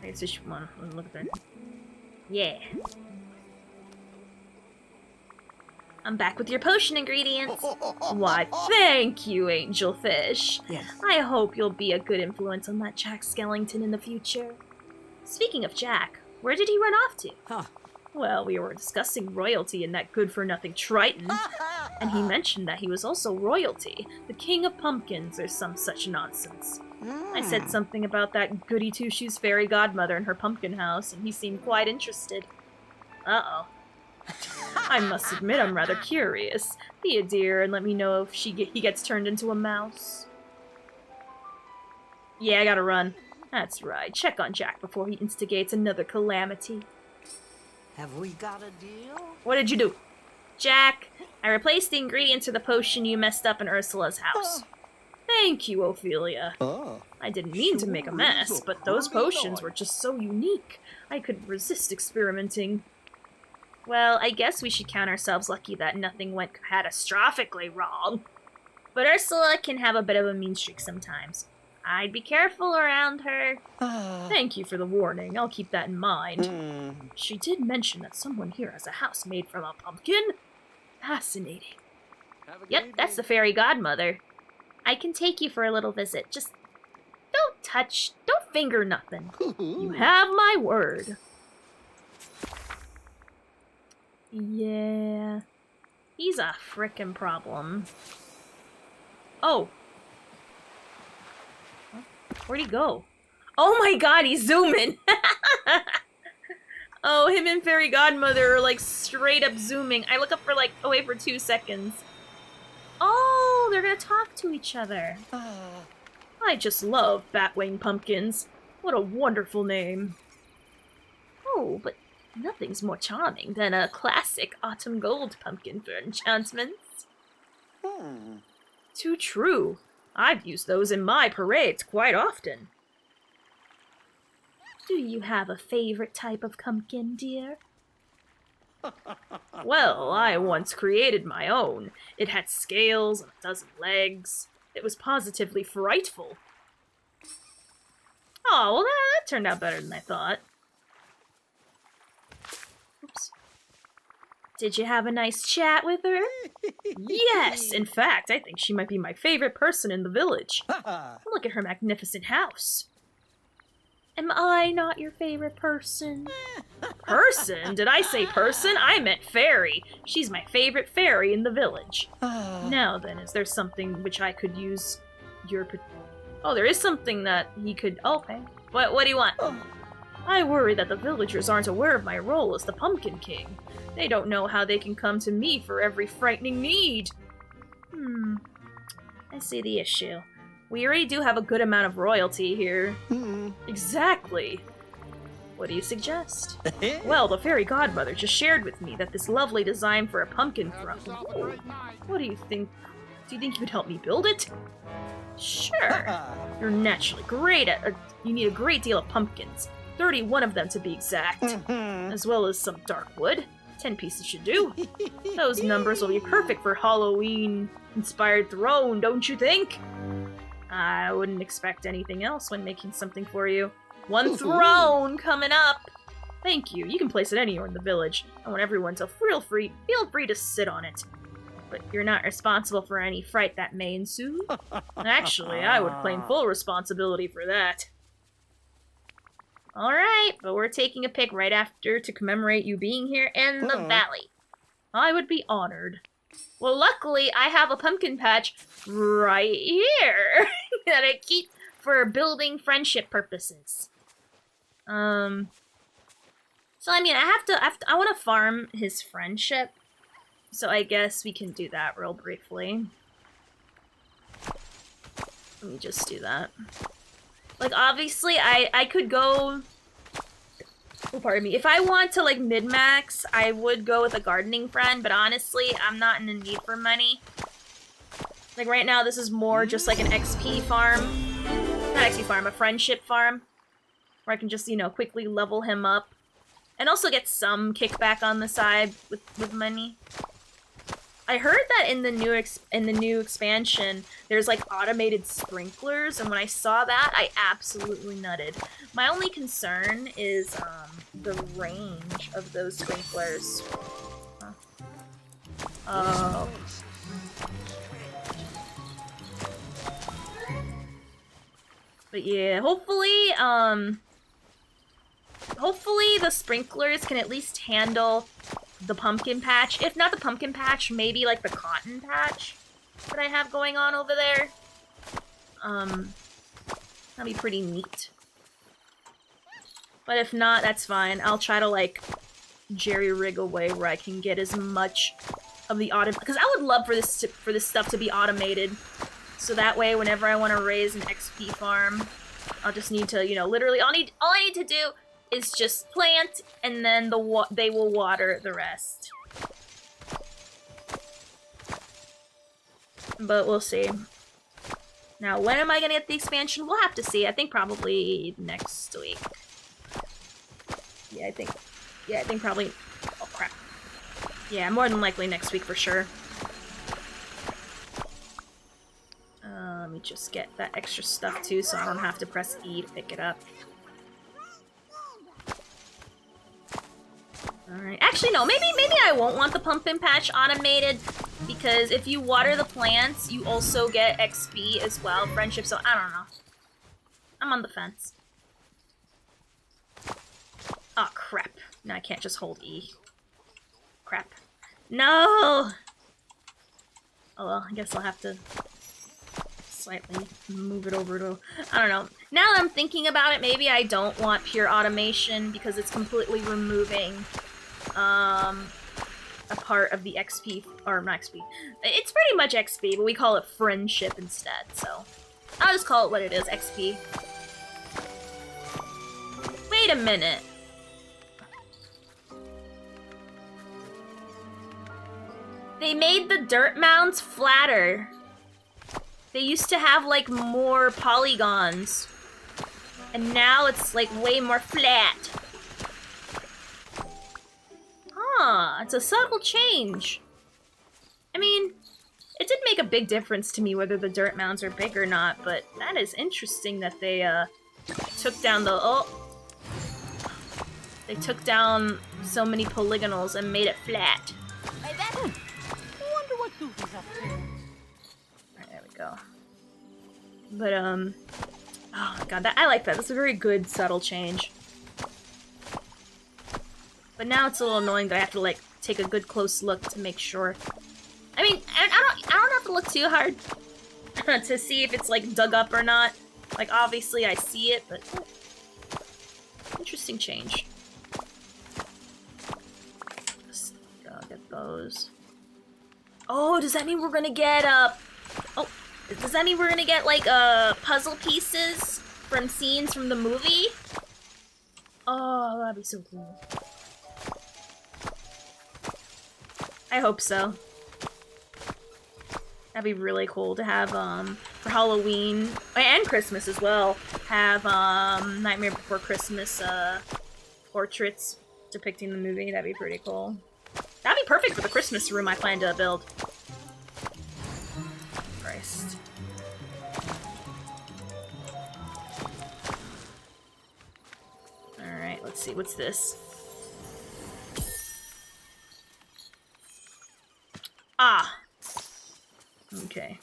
I guess she want to look at her. Yeah. I'm back with your potion ingredients. Why, thank you, Angelfish. Yes. I hope you'll be a good influence on that Jack Skellington in the future. Speaking of Jack, where did he run off to? Huh. Well, we were discussing royalty and that good-for-nothing Triton, and he mentioned that he was also royalty, the king of pumpkins or some such nonsense. I said something about that goody-two-shoes fairy godmother in her pumpkin house, and he seemed quite interested. Uh-oh. I must admit I'm rather curious. Be a dear and let me know if he gets turned into a mouse. Yeah, I gotta run. That's right. Check on Jack before he instigates another calamity. Have we got a deal? What did you do? Jack, I replaced the ingredients to the potion you messed up in Ursula's house. Thank you, Ophelia. I didn't mean to make a mess, but those potions were just so unique. I couldn't resist experimenting. Well, I guess we should count ourselves lucky that nothing went catastrophically wrong. But Ursula can have a bit of a mean streak sometimes. I'd be careful around her. Thank you for the warning. I'll keep that in mind. She did mention that someone here has a house made from a pumpkin. Fascinating. Yep, that's the fairy godmother. I can take you for a little visit. Just don't finger nothing. You have my word. Yeah. He's a frickin' problem. Oh. Where'd he go? Oh my god, he's zooming! Oh, him and Fairy Godmother are like straight up zooming. I look up for like, away for 2 seconds. Oh, they're gonna talk to each other. I just love Batwing Pumpkins. What a wonderful name. Oh, but nothing's more charming than a classic autumn gold pumpkin for enchantments. Too true. I've used those in my parades quite often. Do you have a favorite type of pumpkin, dear? Well, I once created my own. It had scales and a dozen legs. It was positively frightful. Oh, well, that turned out better than I thought. Oops. Did you have a nice chat with her? Yes, in fact, I think she might be my favorite person in the village. Look at her magnificent house. Am I not your favorite person? Person? Did I say person? I meant fairy. She's my favorite fairy in the village. Now then, is there something which I could use your... Oh, there is something that he could... Okay. What do you want? I worry that the villagers aren't aware of my role as the Pumpkin King. They don't know how they can come to me for every frightening need. I see the issue. We already do have a good amount of royalty here. Exactly. What do you suggest? Well, the fairy godmother just shared with me that this lovely design for a pumpkin throne. What do you think? Do you think you could help me build it? Sure. You're naturally great at... you need a great deal of pumpkins. 31 of them to be exact. As well as some dark wood. 10 pieces should do. Those numbers will be perfect for Halloween-inspired throne, don't you think? I wouldn't expect anything else when making something for you. One throne coming up! Thank you. You can place it anywhere in the village. I want everyone to feel free to sit on it. But you're not responsible for any fright that may ensue. Actually, I would claim full responsibility for that. Alright, but we're taking a pic right after to commemorate you being here in the valley. I would be honored. Well, luckily, I have a pumpkin patch right here that I keep for building friendship purposes. So I mean, I want to farm his friendship. So I guess we can do that real briefly. Let me just do that. Like, obviously, I could go... Oh, pardon me. If I want to, like, min-max, I would go with a gardening friend, but honestly, I'm not in the need for money. Like, right now, this is more just like an XP farm. Not XP farm, a friendship farm. Where I can just, you know, quickly level him up. And also get some kickback on the side with money. I heard that in the new expansion, there's like automated sprinklers, and when I saw that, I absolutely nutted. My only concern is the range of those sprinklers. Oh. But yeah, hopefully the sprinklers can at least handle the pumpkin patch. If not the pumpkin patch, maybe like the cotton patch that I have going on over there. That'd be pretty neat. But if not, that's fine. I'll try to like jerry-rig a way where I can get as much of the because I would love for this stuff to be automated. So that way, whenever I want to raise an XP farm, I'll just need to, you know, literally all I need to do is just plant, and then they will water the rest. But we'll see. Now, when am I gonna get the expansion? We'll have to see. I think probably next week. Yeah, I think probably... Oh, crap. Yeah, more than likely next week for sure. Let me just get that extra stuff too so I don't have to press E to pick it up. Alright, actually no, maybe I won't want the pumpkin patch automated because if you water the plants, you also get XP as well, friendship, so I don't know. I'm on the fence. Oh crap. No, I can't just hold E. Crap. No! Oh well, I guess I'll have to slightly move it over to... I don't know. Now that I'm thinking about it, maybe I don't want pure automation because it's completely removing a part of the XP, or not XP. It's pretty much XP, but we call it friendship instead, so I'll just call it what it is, XP. Wait a minute. They made the dirt mounds flatter. They used to have, like, more polygons. And now it's, like, way more flat. Huh, it's a subtle change. I mean, it did make a big difference to me whether the dirt mounds are big or not, but that is interesting that they, took down the... Oh! They took down so many polygonals and made it flat. Hey, that... Wonder what Goofy's up to. Alright, there we go. But, oh my god, I like that. That's a very good, subtle change. But now it's a little annoying that I have to, like, take a good close look to make sure. I mean, I don't have to look too hard to see if it's, like, dug up or not. Like, obviously I see it, but... Interesting change. Just get those. Oh, does that mean we're gonna get, oh, does that mean we're gonna get, like, puzzle pieces from scenes from the movie? Oh, that'd be so cool. I hope so. That'd be really cool to have, for Halloween, and Christmas as well, have, Nightmare Before Christmas, portraits depicting the movie. That'd be pretty cool. That'd be perfect for the Christmas room I plan to build. Christ. Alright, let's see, what's this? Ah! Okay.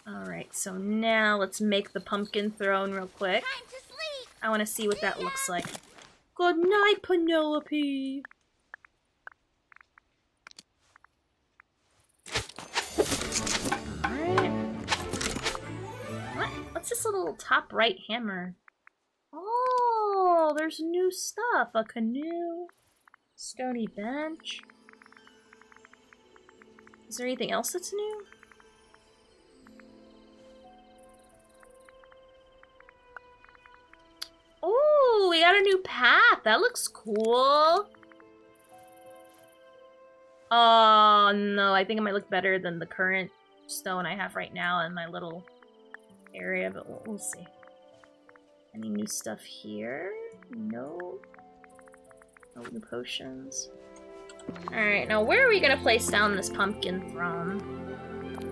Alright, so now let's make the pumpkin throne real quick. I want to see what that looks like. Good night, Penelope! Alright. What's this little top right hammer? Oh, there's new stuff. A canoe. Stony bench. Is there anything else that's new? Oh, we got a new path. That looks cool. Oh, no. I think it might look better than the current stone I have right now in my little area, but we'll see. Any new stuff here? No. No new potions. Alright, now where are we gonna place down this pumpkin throne?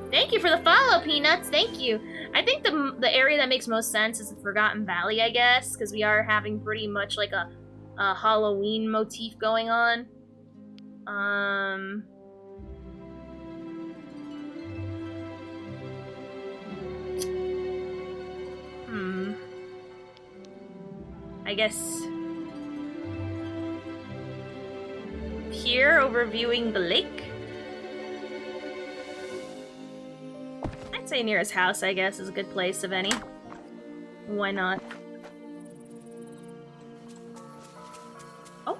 Thank you for the follow, Peanuts! Thank you! I think the area that makes most sense is the Forgotten Valley, I guess, because we are having pretty much like a Halloween motif going on. I guess... here, overviewing the lake? I'd say near his house, I guess, is a good place, if any. Why not? Oh.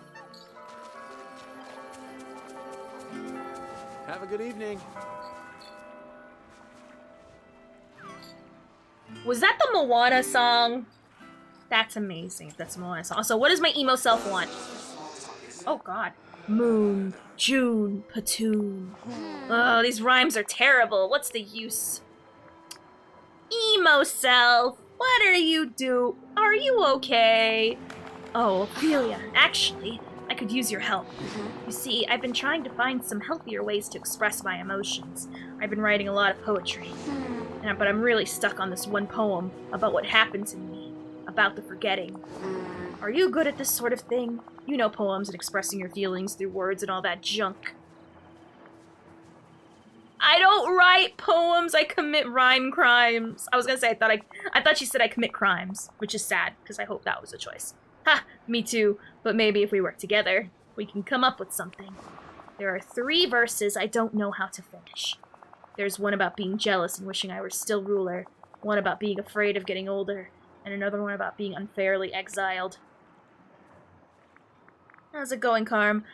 Have a good evening. Was that the Moana song? That's amazing if that's a Moana song. So what does my emo self want? Oh god. Moon, June, Patoon. Oh, these rhymes are terrible. What's the use? Emo self, what are you do? Are you okay? Oh, Ophelia, actually, I could use your help. You see, I've been trying to find some healthier ways to express my emotions. I've been writing a lot of poetry. But I'm really stuck on this one poem about what happened to me, about the forgetting. Are you good at this sort of thing? You know poems and expressing your feelings through words and all that junk. I don't write poems, I commit rhyme crimes. I was gonna say, I thought she said I commit crimes, which is sad, because I hope that was a choice. Ha! Me too, but maybe if we work together, we can come up with something. There are 3 verses I don't know how to finish. There's one about being jealous and wishing I were still ruler, one about being afraid of getting older, and another one about being unfairly exiled. How's it going, Carm?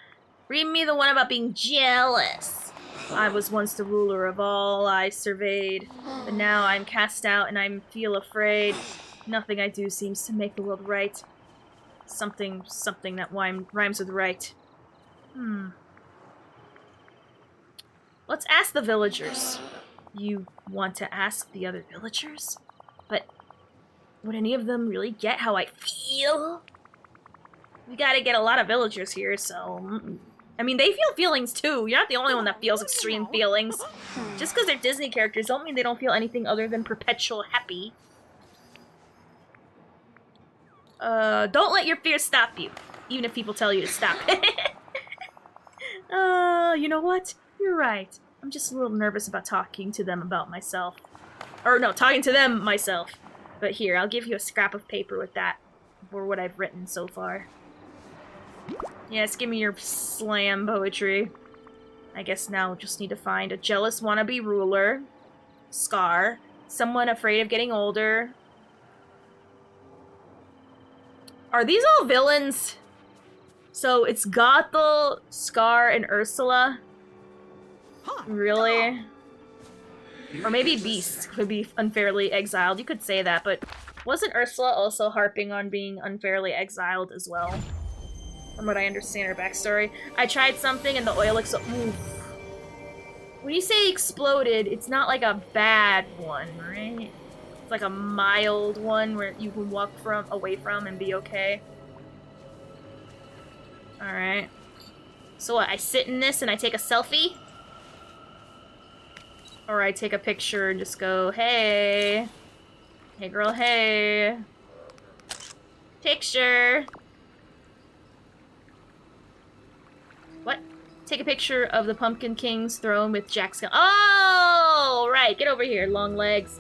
Read me the one about being jealous. I was once the ruler of all I surveyed, but now I'm cast out and I feel afraid. Nothing I do seems to make the world right. Something that rhymes with right. Let's ask the villagers. You want to ask the other villagers? But would any of them really get how I feel? We gotta get a lot of villagers here, so... I mean, they feel feelings too. You're not the only one that feels extreme feelings. Just because they're Disney characters don't mean they don't feel anything other than perpetual happy. Don't let your fears stop you, even if people tell you to stop. You know what? You're right. I'm just a little nervous about talking to them about myself. Or no, talking to them myself. But here, I'll give you a scrap of paper with that, for what I've written so far. Yes, give me your slam poetry. I guess now we'll just need to find a jealous wannabe ruler, Scar, someone afraid of getting older. Are these all villains? So it's Gothel, Scar, and Ursula? Really? Or maybe Beast could be unfairly exiled. You could say that, but wasn't Ursula also harping on being unfairly exiled as well? From what I understand her backstory. I tried something and the oil exploded. When you say exploded, it's not like a bad one, right? It's like a mild one where you can walk away from and be okay. Alright. So what, I sit in this and I take a selfie? Or I take a picture and just go, hey. Hey girl, hey. Picture. What? Take a picture of the Pumpkin King's throne with Jack's gun. Oh, right. Get over here, long legs.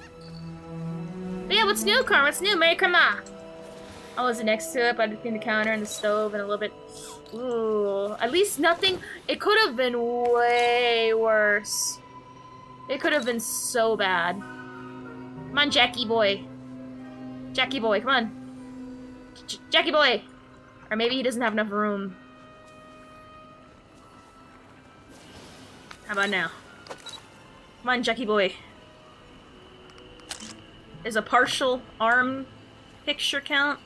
But yeah, what's new, Carm? What's new? Merry Kurama. I was next to it, but between the counter and the stove and a little bit... Ooh. At least nothing... It could have been way worse. It could have been so bad. Come on, Jackie boy. Jackie boy, come on. Jackie boy. Or maybe he doesn't have enough room. How about now? Come on, Jackie boy. Is a partial arm picture count?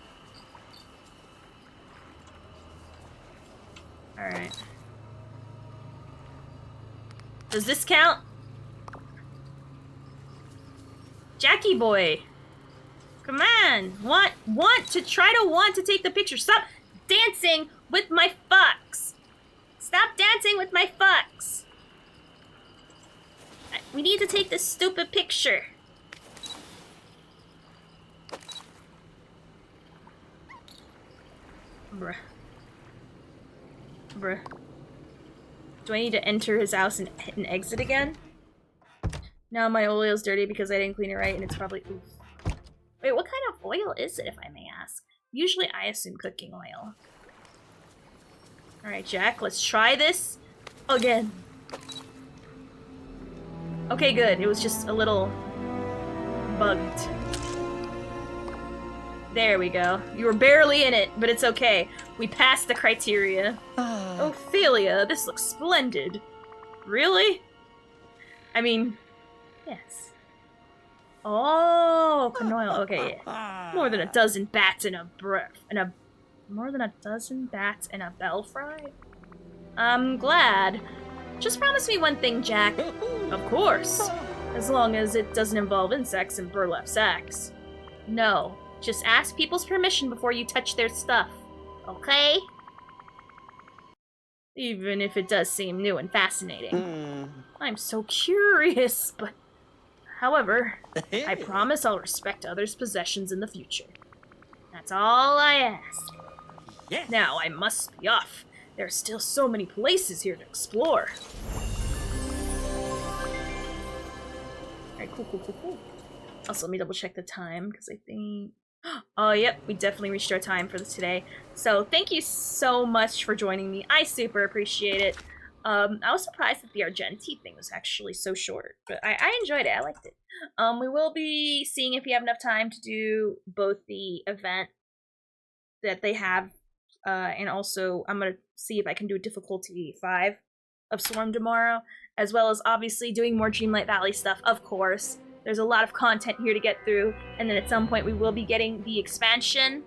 Alright. Does this count? Jackie boy. Come on. Want to take the picture. Stop dancing with my fucks. Stop dancing with my fucks. We need to take this stupid picture. Bruh. Bruh. Do I need to enter his house and exit again? Now my oil's dirty because I didn't clean it right and it's probably... Oof. Wait, what kind of oil is it, if I may ask? Usually I assume cooking oil. Alright, Jack, let's try this again. Okay, good. It was just a little bugged. There we go. You were barely in it, but it's okay. We passed the criteria. Ophelia, this looks splendid. Really? I mean, yes. Oh, canoil. Okay, yeah. More than a dozen bats and more than a dozen bats and a belfry? I'm glad. Just promise me one thing, Jack. Of course. As long as it doesn't involve insects and burlap sacks. No. Just ask people's permission before you touch their stuff. Okay? Even if it does seem new and fascinating. I'm so curious, but... However, I promise I'll respect others' possessions in the future. That's all I ask. Yes. Now I must be off. There are still so many places here to explore. Alright, cool. Also, let me double check the time, because I think... Oh, yep, we definitely reached our time for this today. So, thank you so much for joining me. I super appreciate it. I was surprised that the Argenti thing was actually so short, but I enjoyed it. I liked it. We will be seeing if we have enough time to do both the event that they have, and also I'm gonna see if I can do difficulty 5 of Swarm tomorrow, as well as obviously doing more Dreamlight Valley stuff, of course. There's a lot of content here to get through, and then at some point we will be getting the expansion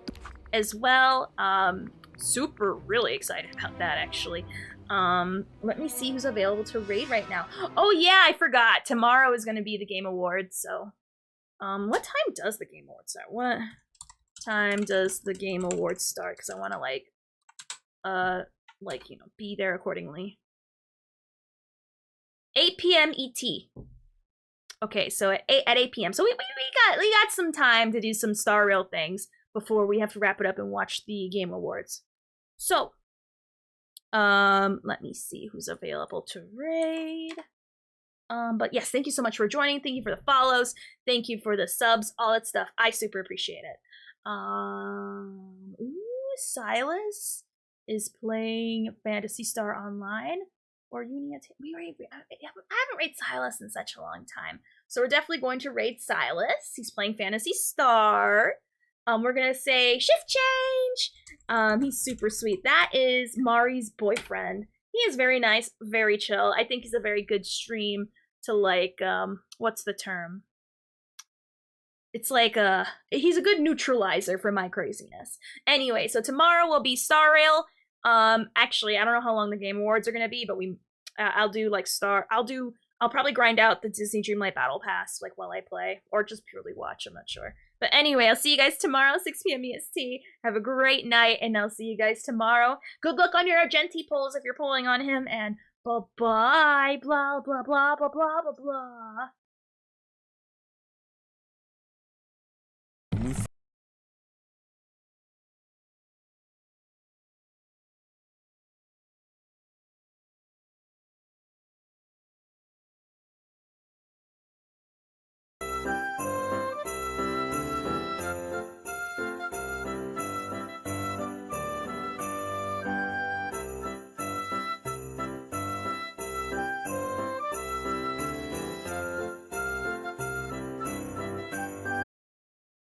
as well. Super really excited about that, actually. Let me see who's available to raid right now. Oh yeah, I forgot. Tomorrow is going to be the Game Awards, so... what time does the Game Awards start? What time does the Game Awards start? Because I want to, be there accordingly. 8 p.m. ET. Okay, so at 8 p.m. So we got some time to do some Star Rail things before we have to wrap it up and watch the Game Awards. So, let me see who's available to raid. But yes, thank you so much for joining. Thank you for the follows. Thank you for the subs, all that stuff. I super appreciate it. Silas is playing Phantasy Star Online. Or I haven't raided Silas in such a long time. So we're definitely going to raid Silas. He's playing Phantasy Star. We're gonna say shift change. He's super sweet. That is Mari's boyfriend. He is very nice, very chill. I think he's a very good stream to what's the term? It's he's a good neutralizer for my craziness. Anyway, so tomorrow will be Star Rail. Actually, I don't know how long the Game Awards are gonna be, but I'll probably grind out the Disney Dreamlight Battle Pass, while I play, or just purely watch, I'm not sure. But anyway, I'll see you guys tomorrow, 6 p.m. EST. Have a great night, and I'll see you guys tomorrow. Good luck on your Argenti polls if you're polling on him, and bye-bye, blah, blah, blah, blah, blah, blah, blah.